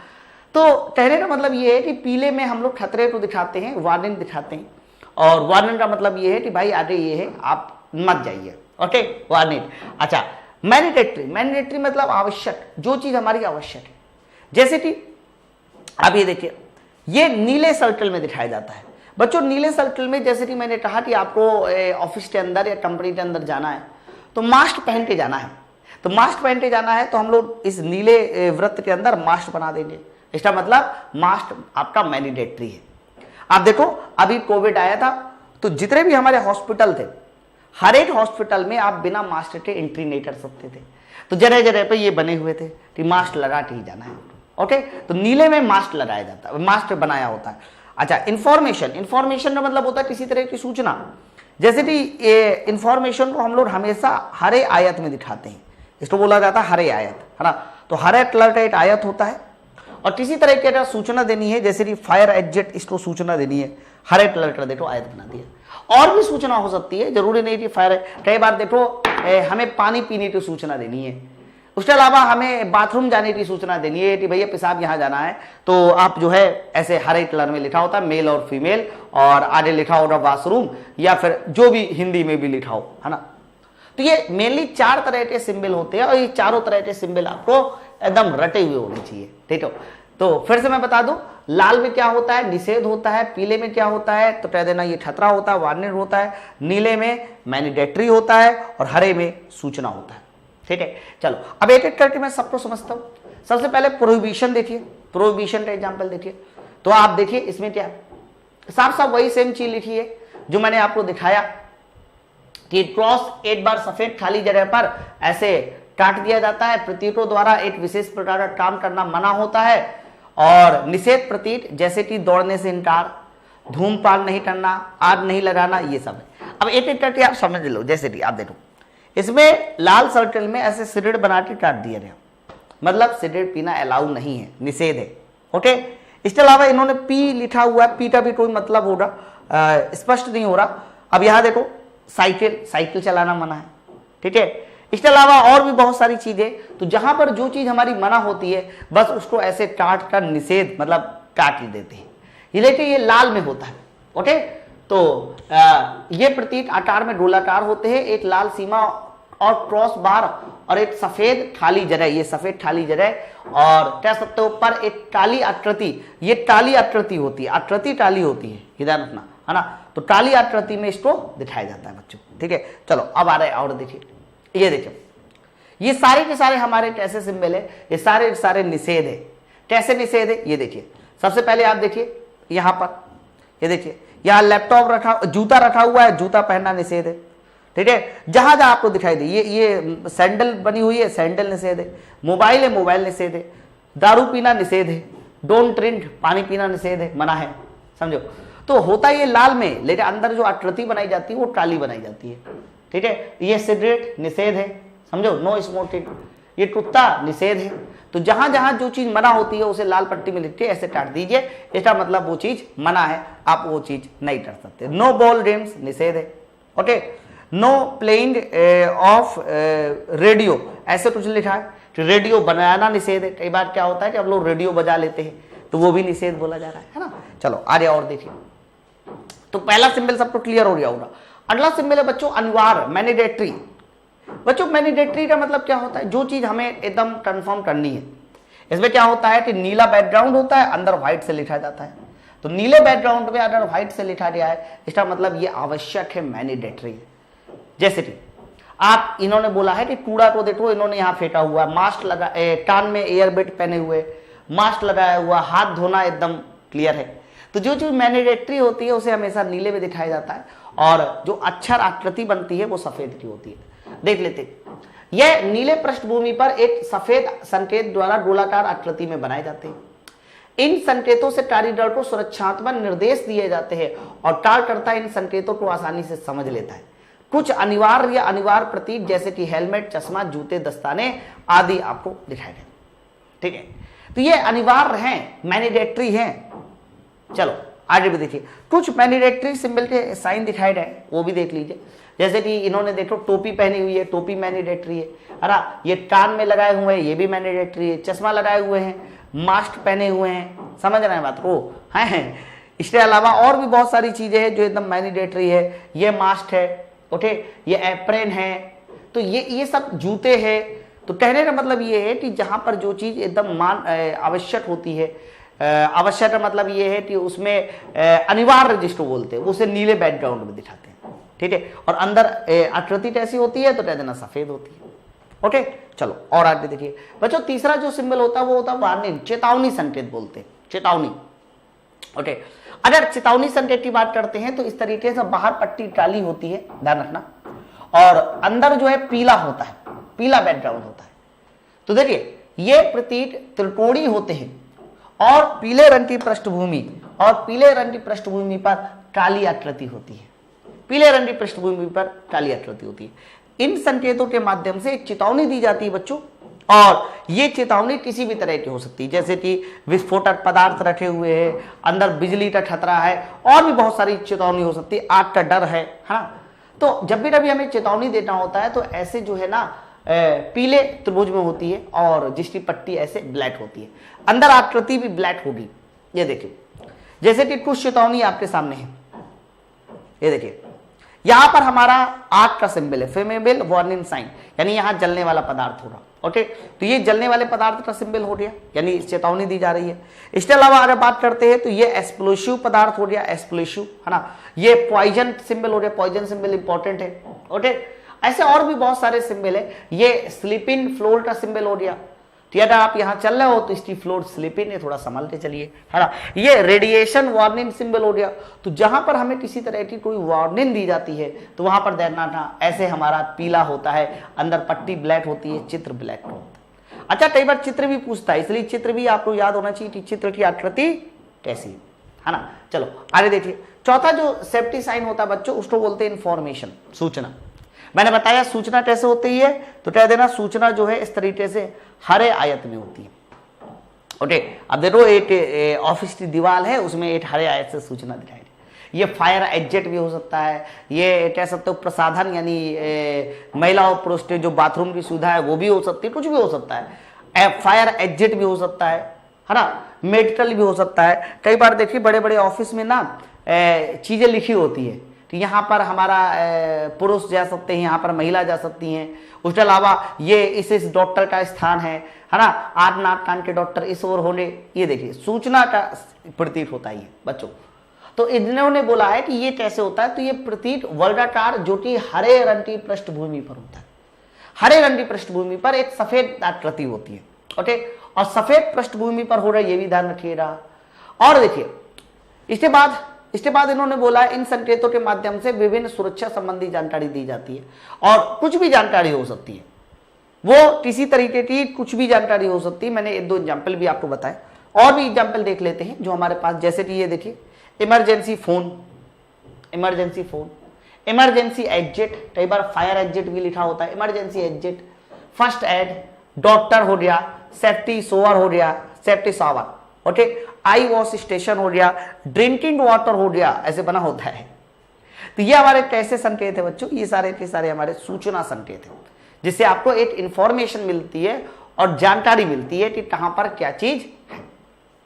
तो कहने का मतलब ये है कि पीले में हम लोग खतरे को दिखाते हैं, वार्निंग दिखाते हैं। और वार्निंग का मतलब ये है कि भाई आगे ये है, आप मत जाइए। Okay, warning. अच्छा, मैंडेटरी, मैंडेटरी मतलब आवश्यक, जो चीज हमारी आवश्यक है। जैसे कि आप ये देखिए, ये नीले सर्कल में दिखाया जाता है बच्चों। नीले सर्कल में जैसे कि मैंने कहा कि आपको ऑफिस के अंदर या कंपनी के अंदर जाना है तो मास्क पहन के जाना है। तो मास्क पहन के जाना है तो हम लोग इस नीले वृत्त के अंदर मास्क बना देंगे। इसका मतलब मास्क आपका मैंडेटरी है। आप देखो अभी कोविड आया था तो जितने भी हमारे हॉस्पिटल थे, हर एक हॉस्पिटल में आप बिना मास्क के एंट्री नहीं कर सकते थे। तो जगह जगह पे ये बने हुए थे कि मास्क लगा के ही जाना है। ओके, तो नीले में मास्क लगाया जाता है, मास्क बनाया होता है। अच्छा, इंफॉर्मेशन, इंफॉर्मेशन का मतलब होता है किसी तरह की सूचना। जैसे कि इंफॉर्मेशन को हम लोग हमेशा हरे आयत में दिखाते हैं, इसको बोला जाता है हरे आयत, है ना। तो हरे कलर का एक आयत होता है और किसी तरह की अगर सूचना देनी है, जैसे कि फायर एग्जिट, इसको सूचना देनी है, हरे कलर का देखो आयत बना दिया। और भी सूचना हो सकती है, जरूरी नहीं कि फायर। कई बार देखो हमें पानी पीने की सूचना देनी है, उसके अलावा हमें बाथरूम जाने की सूचना देनी है कि भैया पेशाब यहाँ जाना है, तो आप जो है ऐसे हरे कलर में लिखा होता है मेल और फीमेल, और आगे लिखा होगा वॉशरूम, या फिर जो भी हिंदी में भी लिखा हो, है ना। तो ये मेनली 4 तरह के सिंबल होते हैं और ये चारों तरह के सिंबल आपको एकदम रटे हुए होने चाहिए, ठीक है। तो फिर से मैं बता दूं, लाल में क्या होता है, निषेध होता है। पीले में क्या होता है, तो कह देना ये खतरा होता है, वार्निंग होता है। नीले में मैनिडेटरी होता है और हरे में सूचना होता है। ठीक है, चलो अब एक एक करके मैं सबको समझता हूं। सबसे पहले प्रोहिबिशन देखिए, प्रोहिबिशन का एग्जाम्पल देखिए। तो आप देखिए इसमें क्या है, साफ साफ वही सेम चीज लिखी है जो मैंने आपको दिखाया कि क्रॉस एक बार सफेद खाली जगह पर ऐसे काट दिया जाता है। प्रतीकों द्वारा एक विशेष प्रकार का काम करना मना होता है। और निषेध प्रतीक जैसे कि दौड़ने से इनकार, धूम्रपान नहीं करना, आग नहीं लगाना, ये सब है। अब एक एक करके आप समझ लो। जैसे कि आप देखो इसमें लाल सर्कल में ऐसे सिगरेट बना के काट दिया गया, मतलब सिगरेट पीना अलाउ नहीं है, निषेध है। ओके, इसके अलावा इन्होंने पी लिखा हुआ है, पी का भी कोई मतलब होगा, स्पष्ट नहीं हो रहा। अब यहां देखो साइकिल चलाना मना है। ठीक है, इसके अलावा और भी बहुत सारी चीजें। तो जहां पर जो चीज हमारी मना होती है बस उसको ऐसे काट कर निषेध मतलब काट ही देते हैं। ये देखिए ये लाल में होता है। ओके, तो ये प्रतीक आकार में गोलाकार होते हैं, एक लाल सीमा और क्रॉस बार और एक सफेद खाली जगह, ये सफेद खाली जगह और कह सकते हो पर एक काली आकृति, ये काली आकृति होती है, आकृति काली होती है, ध्यान रखना है ना। तो काली आकृति में इसको दिखाया जाता है बच्चों। ठीक है, चलो अब आ रहे और देखिए, ये देखिए ये सारे के सारे हमारे कैसे सिंबल है, ये सारे के सारे निषेध है। कैसे निषेध है ये देखिए। सबसे पहले आप देखिए यहां पर, ये देखिए यहां लैपटॉप रखा, जूता रखा हुआ है, जूता पहनना निषेध है। ठीक है, जहां जहां आपको दिखाई दे, ये सैंडल बनी हुई है, सैंडल निषेध है। मोबाइल है, मोबाइल निषेध है। दारू पीना निषेध है। डोंट ड्रिंक, पानी पीना निषेध है, मना है, समझो। तो होता ये लाल में, लेकिन अंदर जो आकृति बनाई जाती है वो काली बनाई जाती है। ठीक है, ये सिगरेट निषेध है, समझो, नो स्मोकिंग। ये कुत्ता निषेध है। तो जहां जहां जो चीज मना होती है उसे लाल पट्टी में लिख के ऐसे काट दीजिए, इसका मतलब वो चीज मना है, आप वो चीज नहीं कर सकते। नो बॉल गेम्स निषेध है। Okay, know playing of radio, ऐसे कुछ लिखा है कि रेडियो बनाना निषेध है। कई बार क्या होता है कि हम लोग रेडियो बजा लेते हैं, तो वो भी निषेध बोला जा रहा है ना। चलो आगे और देखिए। तो पहला सिंबल सबको क्लियर हो गया होगा। अगला सिंबल है बच्चों अनिवार्य, मैनिडेटरी। बच्चों मैनिडेटरी का मतलब क्या होता है, जो चीज हमें एकदम कंफर्म करनी है। इसमें क्या होता है कि नीला बैकग्राउंड होता है, अंदर व्हाइट से लिखा जाता है। तो नीले बैकग्राउंड में अगर व्हाइट से लिखा गया है, इसका मतलब ये आवश्यक है, मैनिडेटरी है। जैसे कि आप, इन्होंने बोला है कि कूड़ा को देखो, इन्होंने यहाँ फेंका हुआ, मास्क लगा, कान में ईयरबड पहने हुए, मास्क लगाया हुआ, हाथ धोना एकदम क्लियर है। तो जो चीज मैनिडेटरी होती है उसे हमेशा नीले में दिखाया जाता है, और जो अक्षर आकृति बनती है वो सफेद की होती है। देख लेते, यह नीले पृष्ठभूमि पर एक सफेद संकेत द्वारा गोलाकार आकृति में बनाए जाते हैं। इन संकेतों से कारीगर को सुरक्षात्मक निर्देश दिए जाते हैं और कार्यकर्ता इन संकेतों को आसानी से समझ लेता है। कुछ अनिवार्य या अनिवार्य प्रतीक जैसे कि हेलमेट, चश्मा, जूते, दस्ताने आदि आपको दिखाई दे। ठीक है, तो ये अनिवार्य हैं, मैनिडेटरी हैं। चलो आगे भी देखिए, कुछ मैनिडेटरी सिंबल के साइन दिखाए गए, वो भी देख लीजिए। जैसे कि इन्होंने देखो टोपी पहनी हुई है, टोपी मैनिडेटरी है ना। ये कान में लगाए हुए हैं, ये भी मैनिडेटरी है। चश्मा लगाए हुए हैं, मास्क पहने हुए हैं, समझ रहे हैं बात को, हैं। इसके अलावा और भी बहुत सारी चीजें हैं जो एकदम मैनिडेटरी है। ये मास्क है, ओके, ये एप्रेन है, तो ये सब जूते हैं। तो कहने का मतलब ये है कि जहां पर जो चीज एकदम आवश्यक होती है, आवश्यक का मतलब ये है कि उसमें अनिवार्य जिसको बोलते हैं उसे नीले बैकग्राउंड में दिखाते हैं। ठीक है, और अंदर आकृति कैसी होती है, तो कह देना सफेद होती है। ओके, चलो और आगे देखिए बच्चों। तीसरा जो सिंबल होता है वो होता है वार्निंग, चेतावनी संकेत बोलते हैं, चेतावनी। ओके, अगर चेतावनी संकेत की बात करते हैं तो इस तरीके से बाहर पट्टी काली होती है, ध्यान रखना, और अंदर जो है पीला होता है, पीला बैकग्राउंड होता है। तो देखिए ये प्रतीक त्रिकोणीय होते हैं और पीले रंग की पृष्ठभूमि, और पीले रंग की पृष्ठभूमि पर काली आकृति होती है, पीले रंग की पृष्ठभूमि पर काली आकृति होती है। इन संकेतों के माध्यम से एक चेतावनी दी जाती है बच्चों, और ये चेतावनी किसी भी तरह की हो सकती है, जैसे कि विस्फोटक पदार्थ रखे हुए हैं, अंदर बिजली का खतरा है, और भी बहुत सारी चेतावनी हो सकती है, आग का डर है ना। तो जब भी कभी हमें चेतावनी देना होता है तो ऐसे जो है ना पीले त्रिभुज में होती है, और जिसकी पट्टी ऐसे ब्लैक होती है, अंदर आकृति भी ब्लैक होगी। ये देखिए, जैसे कि कुछ चेतावनी आपके सामने है, ये देखिए, यहां पर हमारा आग का सिंबल है, फ्लेमेबल वार्निंग साइन, यानी यहां जलने वाला पदार्थ होगा। ओके, तो ये जलने वाले पदार्थ का सिंबल हो गया, यानी चेतावनी दी जा रही है। इसके अलावा अगर बात करते हैं तो ये एक्सप्लोसिव पदार्थ हो गया, एक्सप्लोसिव, है ना। ये पॉइजन सिंबल हो गया, पॉइजन सिंबल इंपॉर्टेंट है। ओके, ऐसे और भी बहुत सारे सिंबल है। ये स्लीपिंग फ्लोर का सिंबल हो गया, तो अगर आप यहां चल रहे हो तो इसकी फ्लोर स्लीपिंग है, थोड़ा संभाल के चलिए, है ना। ये रेडिएशन वार्निंग सिंबल हो गया, तो जहां पर हमें किसी तरह की कोई वार्निंग दी जाती है तो वहां पर देखना था, ऐसे हमारा पीला होता है, अंदर पट्टी ब्लैक होती है, चित्र ब्लैक होता है। अच्छा, कई बार चित्र भी पूछता है, इसलिए चित्र भी आपको याद होना चाहिए कि चित्र की आकृति कैसी है ना। चलो आगे देखिए, चौथा जो सेफ्टी साइन होता है बच्चों, उसको बोलते हैं इंफॉर्मेशन, सूचना। मैंने बताया सूचना कैसे होती है, तो कह देना सूचना जो है इस तरीके से हरे आयत में होती है। ओके, अब देखो एक ऑफिस की दीवार है, उसमें एक हरे आयत से सूचना दिखाई दे। ये फायर एग्जिट भी हो सकता है, ये कह सकते हो प्रसाधन, यानी महिला और पुरुष के जो बाथरूम की सुविधा है वो भी हो सकती है, कुछ भी हो सकता है। फायर एग्जिट भी हो सकता है ना, मेडिकल भी हो सकता है। कई बार देखिए बड़े बड़े ऑफिस में ना चीजें लिखी होती है, तो यहाँ पर हमारा पुरुष जा सकते हैं, यहाँ पर महिला जा सकती हैं। उसके अलावा ये इस डॉक्टर का स्थान है ना, आठ नाक कान के डॉक्टर इस ओर होने, ये देखिए सूचना का प्रतीक होता है बच्चों। तो इन्होंने बोला है कि ये कैसे होता है, तो ये प्रतीक वर्गाकार जो कि हरे रंग की पृष्ठभूमि पर होता है। हरे रंग की पृष्ठभूमि पर एक सफेद आकृति होती है। ओके, और सफेद पृष्ठभूमि पर हो रहा है, ये भी ध्यान रखिएगा। और देखिए इसके बाद इन्होंने बोला इन संकेतों के माध्यम से विभिन्न सुरक्षा संबंधी जानकारी दी जाती है, और कुछ भी जानकारी हो सकती है, वो किसी तरीके की कुछ भी जानकारी हो सकती है। मैंने एक दो एग्जाम्पल भी आपको बताए, और भी एग्जाम्पल देख लेते हैं जो हमारे पास, जैसे कि ये देखिए इमरजेंसी फोन, इमरजेंसी एग्जिट, कई बार फायर एग्जिट भी लिखा होता है, emergency exit, first aid, doctor हो गया, सेफ्टी सोवर हो गया, सेफ्टी शावर, ओके, आई वॉश स्टेशन हो गया, ड्रिंकिंग वाटर हो गया, ऐसे बना होता है। तो ये हमारे कैसे संकेत है बच्चों, ये सारे के सारे हमारे सूचना संकेत है, जिससे आपको एक इंफॉर्मेशन मिलती है और जानकारी मिलती है कि कहां पर क्या चीज है।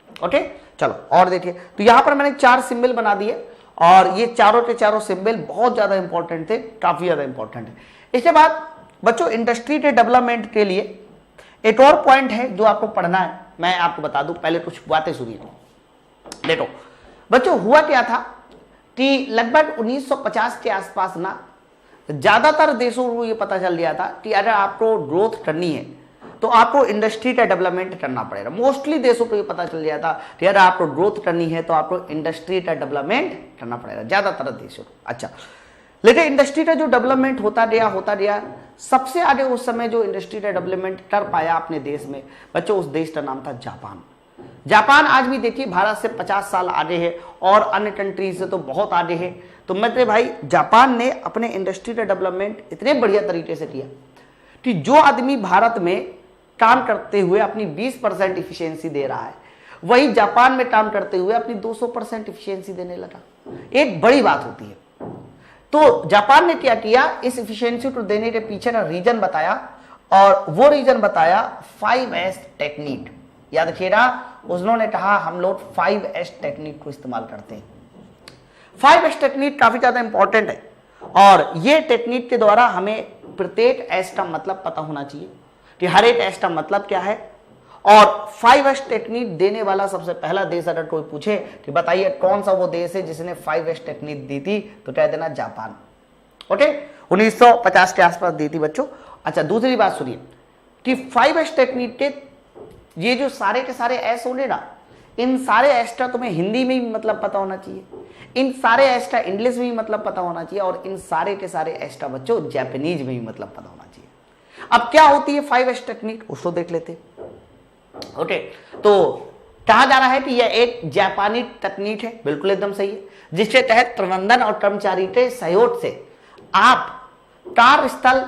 ओके, चलो और देखिए, तो यहां पर मैंने 4 सिंबल बना दिए, और ये चारों के चारों सिंबल बहुत ज्यादा इंपॉर्टेंट थे, काफी ज्यादा इंपॉर्टेंट है। इसके बाद बच्चों इंडस्ट्री के डेवलपमेंट के लिए एक और पॉइंट है जो आपको पढ़ना है, मैं आपको बता दूं, पहले कुछ बातें सुनिए। देखो बच्चों, हुआ क्या था कि लगभग 1950 के आसपास ना ज्यादातर देशों को ये पता चल गया था कि अगर आपको ग्रोथ करनी है तो आपको इंडस्ट्री का डेवलपमेंट करना पड़ेगा। मोस्टली देशों को ये पता चल गया था कि अगर आपको ग्रोथ करनी है तो आपको इंडस्ट्री का डेवलपमेंट करना पड़ेगा, ज्यादातर देशों को। अच्छा, लेकिन इंडस्ट्री का जो डेवलपमेंट होता गया, सबसे आगे उस समय जो इंडस्ट्री का डेवलपमेंट कर पाया अपने देश में बच्चों, उस देश का नाम था जापान। जापान आज भी देखिए भारत से 50 साल आगे है, और अन्य कंट्रीज से तो बहुत आगे है। तो मेरे भाई, जापान ने अपने इंडस्ट्री का डेवलपमेंट इतने बढ़िया तरीके से किया कि जो आदमी भारत में काम करते हुए अपनी 20% इफिशियंसी दे रहा है, वही जापान में काम करते हुए अपनी 200% इफिशियंसी देने लगा। एक बड़ी बात होती है। तो जापान ने क्या किया, इस इफिशियंसी को देने के पीछे का रीजन बताया, और वो रीजन बताया 5S टेक्निक। याद रखिएगा, उन्होंने कहा हम लोग 5S टेक्निक को इस्तेमाल करते हैं। 5S टेक्निक काफी ज्यादा इंपॉर्टेंट है, और ये टेक्निक के द्वारा हमें प्रत्येक एस का मतलब पता होना चाहिए कि हर एक एस का मतलब क्या है। और 5S टेक्निक देने वाला सबसे पहला देश अगर कोई पूछे कि बताइए कौन सा वो देश है जिसने 5S टेक्निक दी थी, तो कह देना जापान। ओके, 1950 के आसपास दी थी बच्चों। अच्छा, दूसरी बात सुनिए कि 5S टेक्निक के ये जो सारे के सारे एस होने ना, इन सारे एस का तुम्हें हिंदी में भी मतलब पता होना चाहिए, इन सारे एस का इंग्लिश में भी मतलब पता होना चाहिए, और इन सारे के सारे एस का बच्चों जापानीज में भी मतलब पता होना चाहिए। अब क्या होती है 5S टेक्निक, उसको देख लेते। ओके, तो कहा जा रहा है कि यह एक जापानी तकनीक है, बिल्कुल एकदम सही है, जिसके तहत प्रबंधन और कर्मचारी के सहयोग से आप कार्यस्थल,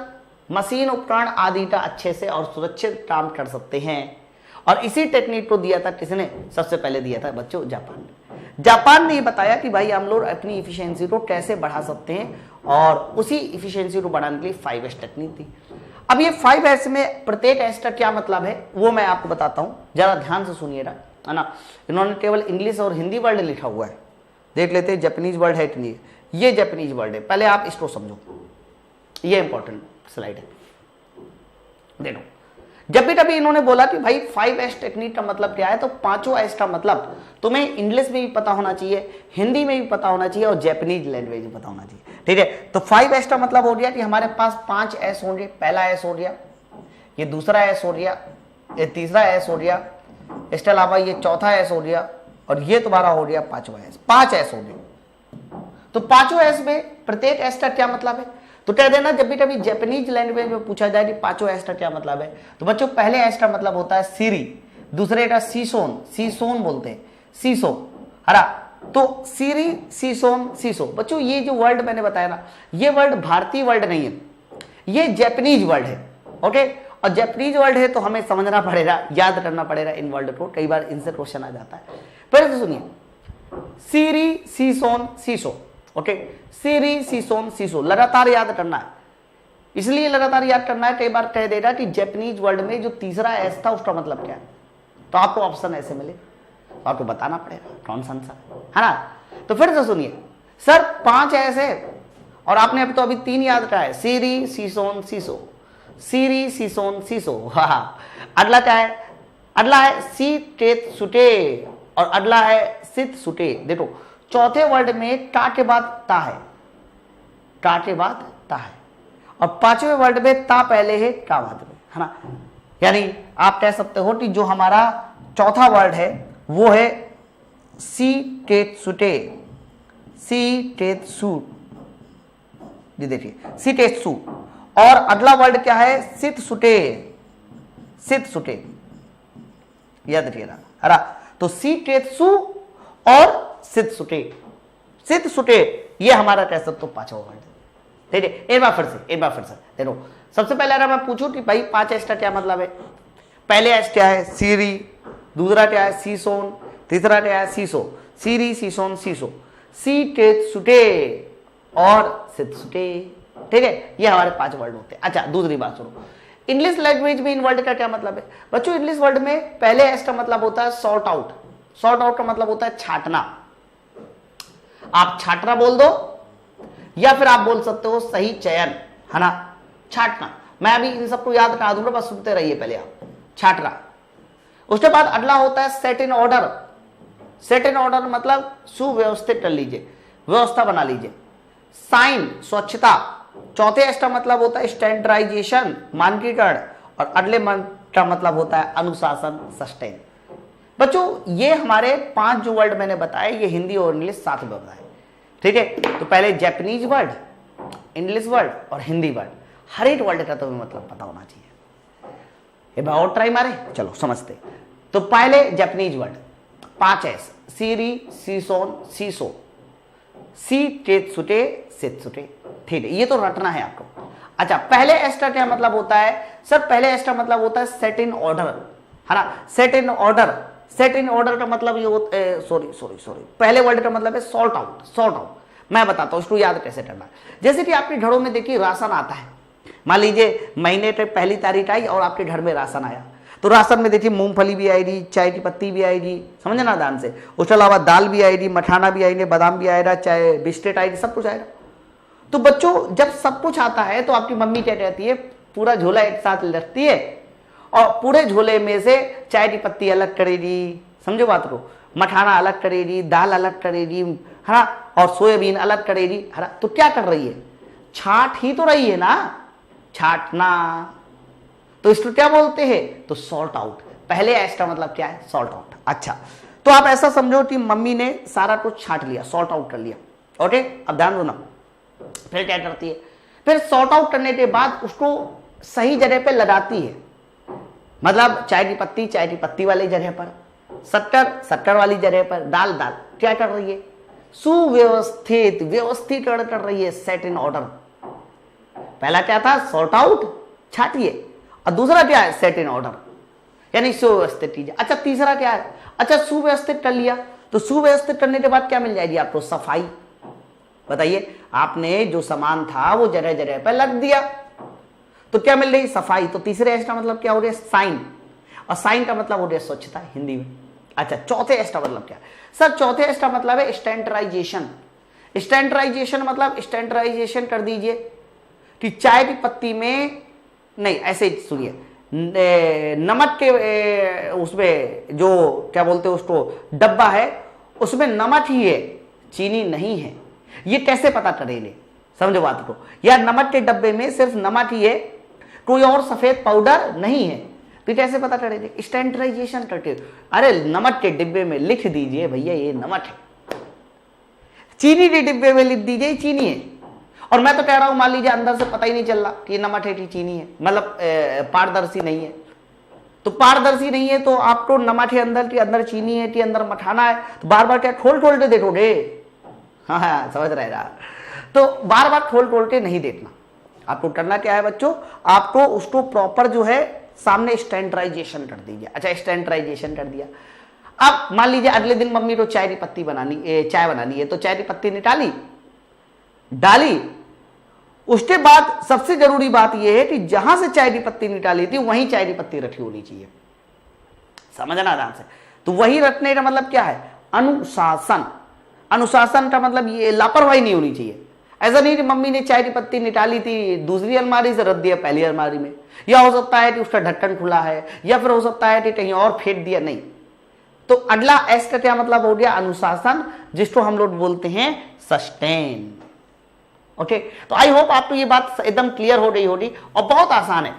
मशीन, उपकरण आदि का अच्छे से और सुरक्षित काम कर सकते हैं। और इसी टेक्निक को दिया था किसने, सबसे पहले दिया था बच्चों जापान ने। जापान ने ये बताया कि भाई हम लोग अपनी इफिशियंसी को कैसे बढ़ा सकते हैं, और उसी इफिशियंसी को बढ़ाने के लिए 5S टेक्निक थी। अब ये 5S में प्रत्येक एस का क्या मतलब है वो मैं आपको बताता हूं, जरा ध्यान से सुनिएगा, है ना। इन्होंने केवल इंग्लिश और हिंदी वर्ड लिखा हुआ है, देख लेते हैं जापानीज वर्ड है कि नहीं। ये जापानीज वर्ड है, पहले आप इसको समझो, ये इंपॉर्टेंट स्लाइड है। देखो जब भी कभी इन्होंने बोला कि भाई 5S टेक्निक का मतलब क्या है, तो 5 S का मतलब तुम्हें इंग्लिश में भी पता होना चाहिए, हिंदी में भी पता होना चाहिए और जापानीज लैंग्वेज में पता होना चाहिए, ठीक है। तो 5S का मतलब हो गया कि हमारे पास 5 S होंगे। पहला S हो गया, ये दूसरा S हो गया, ये तीसरा S हो गया, इसके अलावा ये चौथा S हो गया और ये तुम्हारा हो गया 5वां S। 5 S हो गए। तो 5 S में प्रत्येक S का क्या मतलब है, तो कह देना जब भी कभी जापानीज लैंग्वेज में पूछा जाए कि 5 S का क्या मतलब है, तो बच्चों पहले S का मतलब होता है सीरी, दूसरे का सीसोन, सीसोन बोलते हैं, सीसो, हरा। तो सीरी, सीसोन, सीसो। बच्चों ये जो वर्ड मैंने बताया ना, ये वर्ड भारतीय वर्ड नहीं है, ये जापानीज वर्ड है, ओके। और जापानीज वर्ड है तो हमें समझना पड़ेगा, याद करना पड़ेगा इन वर्ड को, कई बार इनसे क्वेश्चन आ जाता है। पहले तो सुनिए, सीरी, सीसोन, सीसो, ओके। सीरी, सीसोन, सीसो लगातार याद करना है, इसलिए लगातार याद करना है, कई बार कह देगा कि जापानीज वर्ड में जो तीसरा एस था उसका मतलब क्या है, तो आपको ऑप्शन ऐसे मिले तो आपको बताना पड़ेगा कौन सा आंसर है ना। तो फिर से सुनिए सर 5 एस है और आपने अभी तो अभी 3 याद करा है, सीरी, सीसोन, सीसो, सीरी, सीसोन, सीसो। अगला क्या है, अगला है सी टेत सुटे और अगला है सित सुटे। देखो चौथे वर्ड में का के बाद ता है, का के बाद ता है, और 5वें वर्ड में ता पहले है का बाद में, है ना। यानी आप कह सकते हो कि जो हमारा चौथा वर्ड है वो है सी टेत सुटे, सी टेत सू, जी देखिए सी टेत सू। और अगला वर्ड क्या है, सित सुटे, सित सुटे, याद रखिएगा, है ना। तो सी टेत सू और सित सुटे, सित सुटे, ये हमारा कह सकते हो 5वां वर्ड, ठीक है। एक बार फिर से देखो, सबसे पहले अगर मैं पूछूं कि भाई 5 एस का क्या मतलब है, पहले एस क्या है सीरी, दूसरा क्या है सीसोन, तीसरा क्या है सीसो, सीरी, सीसोन, सीसो, सी टेत सुटे और सित सुटे, ठीक है। ये हमारे 5 वर्ड होते हैं। अच्छा दूसरी बात सुनो, इंग्लिश लैंग्वेज में इन वर्ड का क्या मतलब है बच्चों। इंग्लिश वर्ड में पहले एस का मतलब होता है सॉर्ट आउट, सॉर्ट आउट का मतलब होता है छाटना। आप छाटना बोल दो या फिर आप बोल सकते हो सही चयन, है ना, छाटना। मैं अभी इन सबको याद करा दूंगा, बस सुनते रहिए पहले आप, छाटना। उसके बाद अगला होता है set in order. Set in order मतलब सुव्यवस्थित कर लीजिए, व्यवस्था बना लीजिए। साइन, स्वच्छता। चौथे एस का मतलब होता है स्टैंडर्डाइजेशन, मानकीकरण, और अगले का मतलब होता है अनुशासन, सस्टेन। बच्चों ये हमारे 5 जो वर्ड मैंने बताए ये हिंदी और इंग्लिश साथ में बताए, ठीक है। तो पहले जापानीज वर्ड, इंग्लिश वर्ड और हिंदी वर्ड, हर एक वर्ड का तुम्हें मतलब पता होना चाहिए। एक बार और ट्राई मारे, चलो समझते। तो पहले जापानीज वर्ड 5 एस, सीरी, सीसोन, सीसो, सी टेत सुटे, सित सुटे, ठीक है। ये तो रटना है आपको। अच्छा पहले एस का क्या मतलब होता है सर, पहले एस का मतलब होता है सेट इन ऑर्डर, है ना। Set in order, set in order का मतलब ये होता है, सॉरी पहले वर्ड का मतलब है सॉर्ट आउट, सॉर्ट आउट। मैं बताता हूं इसको याद कैसे करना। जैसे कि आपके घरों में देखिए राशन आता है, मान लीजिए महीने की पहली तारीख आई और आपके घर में राशन आया, तो राशन में देखिए मूंगफली भी आएगी, चाय की पत्ती भी आएगी, समझे ना ध्यान से। उसके अलावा दाल भी आएगी, मखाना भी आएंगे, बादाम भी आएगा, चाय बिस्किट आएगी, सब कुछ आएगा। तो बच्चों जब सब कुछ आता है तो आपकी मम्मी क्या कहती है, पूरा झोला एक साथ रखती है और पूरे झोले में से चाय की पत्ती अलग करेगी, समझो बात को, मखाना अलग करेगी, दाल अलग करेगी, है ना, और सोयाबीन अलग करेगी, है ना। तो क्या कर रही है, छाट ही तो रही है ना, छाटना। तो इसको क्या बोलते हैं, तो सॉर्ट आउट। पहले एस का मतलब क्या है, सॉर्ट आउट। अच्छा तो आप ऐसा समझो कि मम्मी ने सारा कुछ छाट लिया, सॉर्ट आउट कर लिया, ओके। अब ध्यान दो ना, फिर क्या करती है, फिर सॉर्ट आउट करने के बाद उसको सही जगह पे लगाती है। मतलब चाय की पत्ती वाली जगह पर, शक्कर वाली जगह पर, दाल क्या कर रही है, सुव्यवस्थित, व्यवस्थित कर रही है, सेट इन ऑर्डर। पहला क्या था, सॉर्ट आउट, छाटिए, और दूसरा क्या है, सेट इन ऑर्डर, यानी सुव्यवस्थित कीजिए। अच्छा तीसरा क्या है, अच्छा सुव्यवस्थित कर लिया, तो सुव्यवस्थित करने के बाद क्या मिल जाएगी आपको, सफाई। बताइए आपने जो सामान था वो जगह जगह पर लग दिया तो क्या मिल रही, सफाई। तो तीसरे एस का मतलब क्या हो गया, साइन, और साइन का मतलब हो गया स्वच्छता हिंदी में। अच्छा चौथे एस का मतलब क्या है सर, चौथे एस का मतलब है स्टैंडर्डाइजेशन। स्टैंडर्डाइजेशन मतलब स्टैंडर्डाइजेशन कर दीजिए कि चाय की पत्ती में नहीं, ऐसे सुनिए, नमक के उसमें जो क्या बोलते हैं उसको डब्बा है उसमें नमक ही है, चीनी नहीं है। ये कैसे पता करेंगे, समझो बात को। यार नमक के डब्बे में सिर्फ नमक ही है, कोई और सफेद पाउडर नहीं है, तो कैसे पता करेंगे? स्टैंडर्डाइजेशन करके, अरे नमक के डिब्बे में लिख दीजिए भैया ये नमक है, चीनी के डिब्बे में लिख दीजिए चीनी है। और मैं तो कह रहा हूं मान लीजिए अंदर से पता ही नहीं चल रहा कि नमक है कि चीनी है, मतलब पारदर्शी नहीं है, तो पारदर्शी नहीं है तो आपको नमक है अंदर कि अंदर चीनी है कि अंदर मखाना है, तो बार बार क्या खोल खोल के देखोगे? हाँ समझ रहे ना? तो बार बार खोल खोल के नहीं देखना। आपको करना क्या है बच्चों, आपको उसको प्रॉपर जो है सामने स्टैंडर्डाइजेशन कर दीजिए। अच्छा स्टैंडर्डाइजेशन कर दिया, अब मान लीजिए अगले दिन मम्मी को चाय की पत्ती बनानी, चाय बनानी है, तो चाय की पत्ती निकाली, डाली, उसके बाद सबसे जरूरी बात यह है कि जहां से चाय की पत्ती निकाली थी वहीं चाय की पत्ती रखी होनी चाहिए। समझना आराम से। तो वही रखने का मतलब क्या है? अनुशासन। अनुशासन का मतलब ये लापरवाही नहीं होनी चाहिए। ऐसा नहीं कि मम्मी ने चाय की पत्ती निकाली थी दूसरी अलमारी से रख दिया पहली अलमारी में, या हो सकता है कि उसका ढक्कन खुला है, या फिर हो सकता है कि कहीं और फेंक दिया, नहीं। तो अगला एस का क्या मतलब हो गया? अनुशासन, जिसको हम लोग बोलते हैं सस्टेन। ओके, तो आई होप आपको ये बात एकदम क्लियर हो गई होगी, और बहुत आसान है,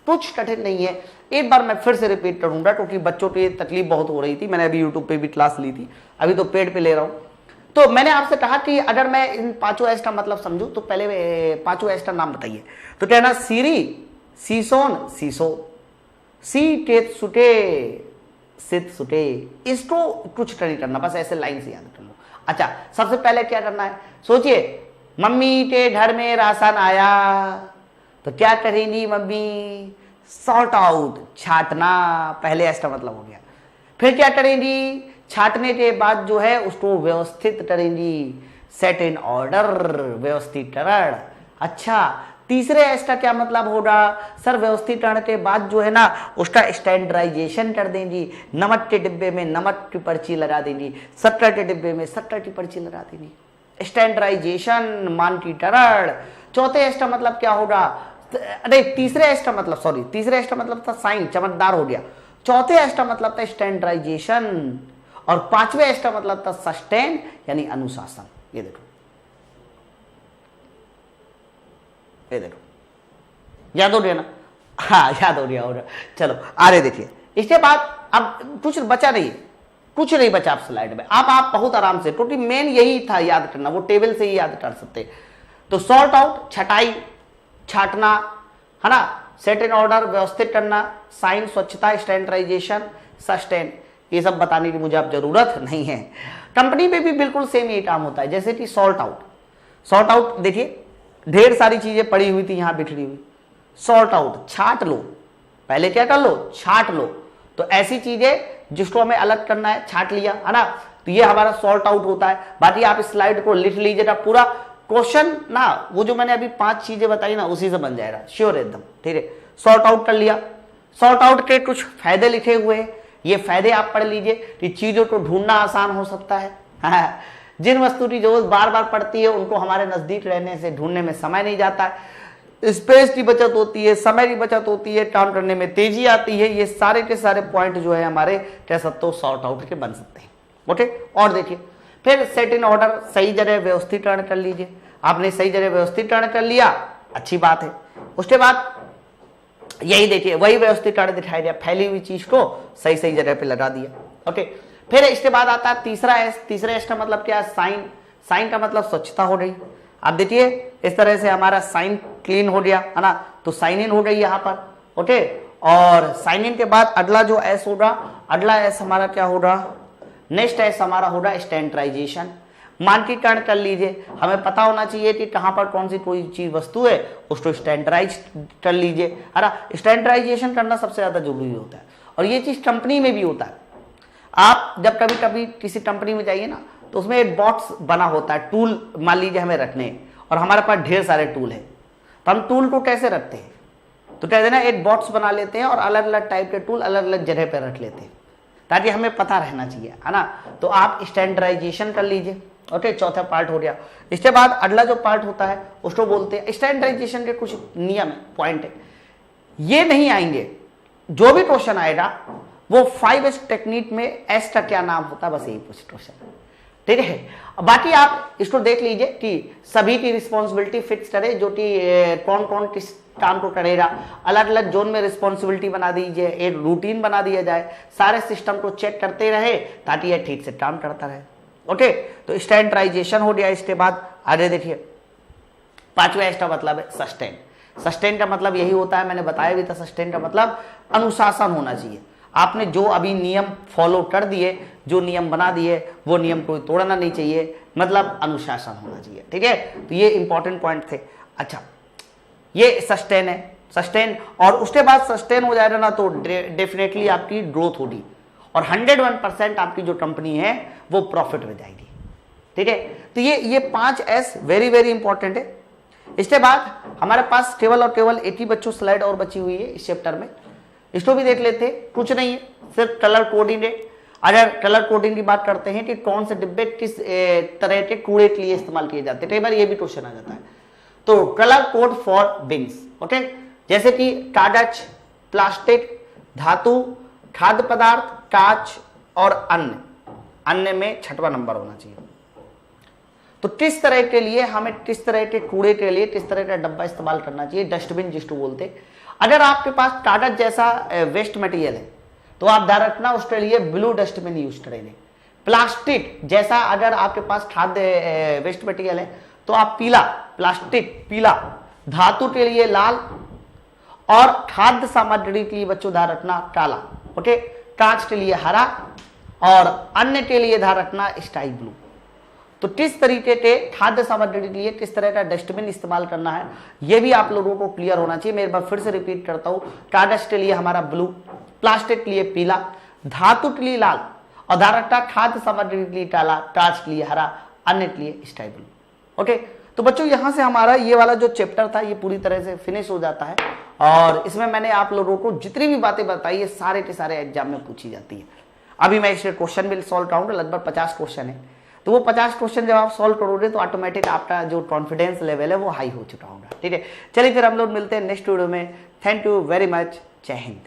कुछ कठिन नहीं है। एक बार मैं फिर से रिपीट करूंगा क्योंकि बच्चों की तकलीफ बहुत हो रही थी। मैंने अभी यूट्यूब पे भी क्लास ली थी, अभी तो पेड पे ले रहा हूं। तो मैंने आपसे कहा कि अगर मैं इन पांचों एस का मतलब समझू तो पहले पांचों एस का नाम बताइए। तो कहना सीरी, सीसोन, सीसो, सी टेत सुटे, सित सुटे। इसको कुछ नहीं करना, बस ऐसे लाइन से याद कर लो। अच्छा, सबसे पहले क्या करना है? सोचिए, मम्मी के घर में राशन आया तो क्या करेंगी मम्मी? सॉर्ट आउट, छाटना, पहले एस का मतलब हो गया। फिर क्या करेंगी? छाटने के बाद जो है उसको व्यवस्थित करेंगी, सेट इन ऑर्डर, व्यवस्थितकरण। अच्छा, तीसरे एस का क्या मतलब होगा? सर व्यवस्थितकरण के बाद जो है ना उसका स्टैंडर्डाइजेशन कर देंगी। नमक के डिब्बे में नमक की पर्ची लगा देंगी, शक्कर के डिब्बे में शक्कर की पर्ची लगा देंगी। स्टैंडर्डाइजेशन, मानकीकरण। चौथे एस का मतलब क्या होगा? अरे तीसरे एस का मतलब, सॉरी, तीसरे एस का मतलब था साइन, चमकदार हो गया। चौथे एस का मतलब था स्टैंडर्डाइजेशन, और पांचवे एस का मतलब था सस्टेन यानी अनुशासन। ये देखो, ये देखो, याद हो गया ना? हाँ याद हो गया होगा। चलो आगे देखिए। इसके बाद अब कुछ बचा नहीं, कुछ नहीं बचा आप स्लाइड में। आप बहुत आराम से, क्योंकि मेन यही था याद करना, वो टेबल से ही याद कर सकते। तो सॉर्ट आउट, छटाई, छाटना, है ना, सेट इन ऑर्डर, व्यवस्थित करना, साइन, स्वच्छता, स्टैंडर्डाइजेशन, सस्टेन, ये सब बताने की मुझे अब जरूरत नहीं है। कंपनी में भी बिल्कुल सेम ये काम होता है। जैसे कि सॉर्ट आउट, सॉर्ट आउट देखिए, ढेर सारी चीजें पड़ी हुई थी यहां बिखरी हुई, सॉर्ट आउट, छाट लो। पहले क्या कर लो? छाट लो। तो ऐसी चीजें जिसको हमें अलग करना है, छाट लिया, है ना, तो ये हमारा सॉर्ट आउट होता है। बाकी आप इस स्लाइड को लिख लीजिएगा, पूरा क्वेश्चन ना वो जो मैंने अभी 5 चीजें बताई ना उसी से बन जाएगा, श्योर एकदम। ठीक है, सॉर्ट आउट कर लिया। सॉर्ट आउट के कुछ फायदे लिखे हुए हैं, ये फायदे आप पढ़ लीजिए कि चीजों को ढूंढना आसान हो सकता है। जिन वस्तु की जरूरत बार बार पड़ती है उनको हमारे नजदीक रहने से ढूंढने में समय नहीं जाता है, स्पेस की बचत होती है, समय की बचत होती है, काम करने में तेजी आती है। ये सारे के सारे पॉइंट जो है हमारे कह सकते हो सॉर्ट आउट के बन सकते हैं। ओके, और देखिए, फिर सेट इन ऑर्डर, सही जगह व्यवस्थितकरण कर लीजिए। आपने सही जगह व्यवस्थितकरण कर लिया, अच्छी बात है। उसके बाद यही देखिए, वही व्यवस्थितकरण दिखाई दिया, फैली हुई चीज को सही सही जगह पे लगा दिया। ओके, फिर इसके बाद आता है तीसरा एस। तीसरे एस का मतलब क्या है? साइन। साइन का मतलब स्वच्छता हो गई। आप देखिए इस तरह से हमारा साइन क्लीन हो गया, है ना, तो साइन इन हो गई यहाँ पर। ओके, और साइन इन के बाद अगला जो एस होगा, अगला एस हमारा क्या होगा? नेक्स्ट एस हमारा होगा स्टैंडर्डाइजेशन। मानकीकरण कर लीजिए, हमें पता होना चाहिए कि कहां पर कौन सी कोई चीज वस्तु है, उसको स्टैंडर्डाइज कर लीजिए, है ना। स्टैंडर्डाइजेशन करना सबसे ज्यादा जरूरी होता है, और ये चीज कंपनी में भी होता है। आप जब कभी कभी किसी कंपनी में जाइए ना, तो उसमें एक बॉक्स बना होता है, टूल मान लीजिए हमें रखने, और हमारे पास ढेर सारे टूल है, तो हम टूल को कैसे रखते हैं? तो कहते हैं ना, एक बॉक्स बना लेते हैं और अलग अलग टाइप के टूल अलग अलग जगह पर रख लेते हैं, ताकि हमें पता रहना चाहिए, है ना। तो आप स्टैंडर्डाइजेशन कर लीजिए, ओके, चौथा पार्ट हो गया। इसके बाद अगला जो पार्ट होता है उसको बोलते हैं स्टैंडर्डाइजेशन के कुछ नियम है, पॉइंट है, ये नहीं आएंगे। जो भी क्वेश्चन आएगा वो 5S टेक्निक में एस का क्या नाम होता है, बस यही कुछ क्वेश्चन, ठीक है। बाकी आप इसको देख लीजिए कि सभी की रिस्पॉन्सिबिलिटी फिक्स करे, जो कि कौन कौन किस काम को करेगा, अलग अलग जोन में रिस्पॉन्सिबिलिटी बना दीजिए, एक रूटीन बना दिया जाए, सारे सिस्टम को चेक करते रहे ताकि ये ठीक से काम करता रहे। ओके, तो स्टैंडर्डाइजेशन हो गया। इसके बाद आगे देखिए, पांचवा इसका मतलब है सस्टेन। सस्टेन का मतलब यही होता है, मैंने बताया भी था, सस्टेन का मतलब अनुशासन होना चाहिए। आपने जो अभी नियम फॉलो कर दिए, जो नियम बना दिए, वो नियम कोई तोड़ना नहीं चाहिए, मतलब अनुशासन होना चाहिए, ठीक है। तो ये इंपॉर्टेंट पॉइंट थे। अच्छा, ये सस्टेन है, सस्टेन, और उसके बाद सस्टेन हो जाएगा ना तो डेफिनेटली आपकी ग्रोथ होगी और 101% आपकी जो कंपनी है वो प्रॉफिट में जाएगी, ठीक है। तो ये 5S वेरी वेरी इंपॉर्टेंट है। इसके बाद हमारे पास केवल और केवल 80 बच्चों स्लाइड और बची हुई है इस चैप्टर में, इसको भी देख लेते हैं। कुछ नहीं है, सिर्फ कलर कोडिंग है। अगर कलर कोडिंग की बात करते हैं कि कौन से डिब्बे किस तरह के कूड़े के लिए इस्तेमाल किए जाते हैं, कई बार ये भी क्वेश्चन आ जाता है। तो colour code for beans, okay, जैसे कि कागज, प्लास्टिक, धातु, खाद्य पदार्थ, कांच और अन्य में 6वां नंबर होना चाहिए। तो किस तरह के लिए हमें, किस तरह के कूड़े के लिए किस तरह का डब्बा इस्तेमाल करना चाहिए, डस्टबिन जिसको बोलते। अगर आपके पास कागज जैसा वेस्ट मटेरियल है तो आप ध्यान रखना उसके लिए ब्लू डस्टबिन यूज करेंगे। प्लास्टिक जैसा अगर आपके पास खाद्य वेस्ट मटेरियल है तो आप पीला, प्लास्टिक पीला, धातु के लिए लाल, और खाद्य सामग्री के लिए बच्चों ध्यान रखना काला, ओके, कांच के लिए हरा, और अन्य के लिए ध्यान रखना स्काई ब्लू। तो किस तरीके के खाद्य सामग्री के लिए किस तरह का डस्टबिन इस्तेमाल करना है, यह भी आप लोगों को क्लियर होना चाहिए। मैं एक बार फिर से रिपीट करता हूं, कागज के लिए हमारा ब्लू, प्लास्टिक के लिए पीला, धातु के लिए लाल, और ध्यान रखना खाद्य सामग्री के लिए काला, कांच के लिए हरा, अन्य के लिए स्काई ब्लू। ओके, तो बच्चों यहां से हमारा ये वाला जो चैप्टर था ये पूरी तरह से फिनिश हो जाता है, और इसमें मैंने आप लोगों को जितनी भी बातें बताई है सारे के सारे एग्जाम में पूछी जाती है। अभी मैं इसके क्वेश्चन भी सॉल्व कराऊंगा, लगभग 50 क्वेश्चन है। तो वो 50 क्वेश्चन जब आप सॉल्व करोगे तो ऑटोमेटिक आपका जो कॉन्फिडेंस लेवल है वो हाई हो चुका होगा, ठीक है। चलिए फिर हम लोग मिलते हैं नेक्स्ट वीडियो में। थैंक यू वेरी मच, जय हिंद।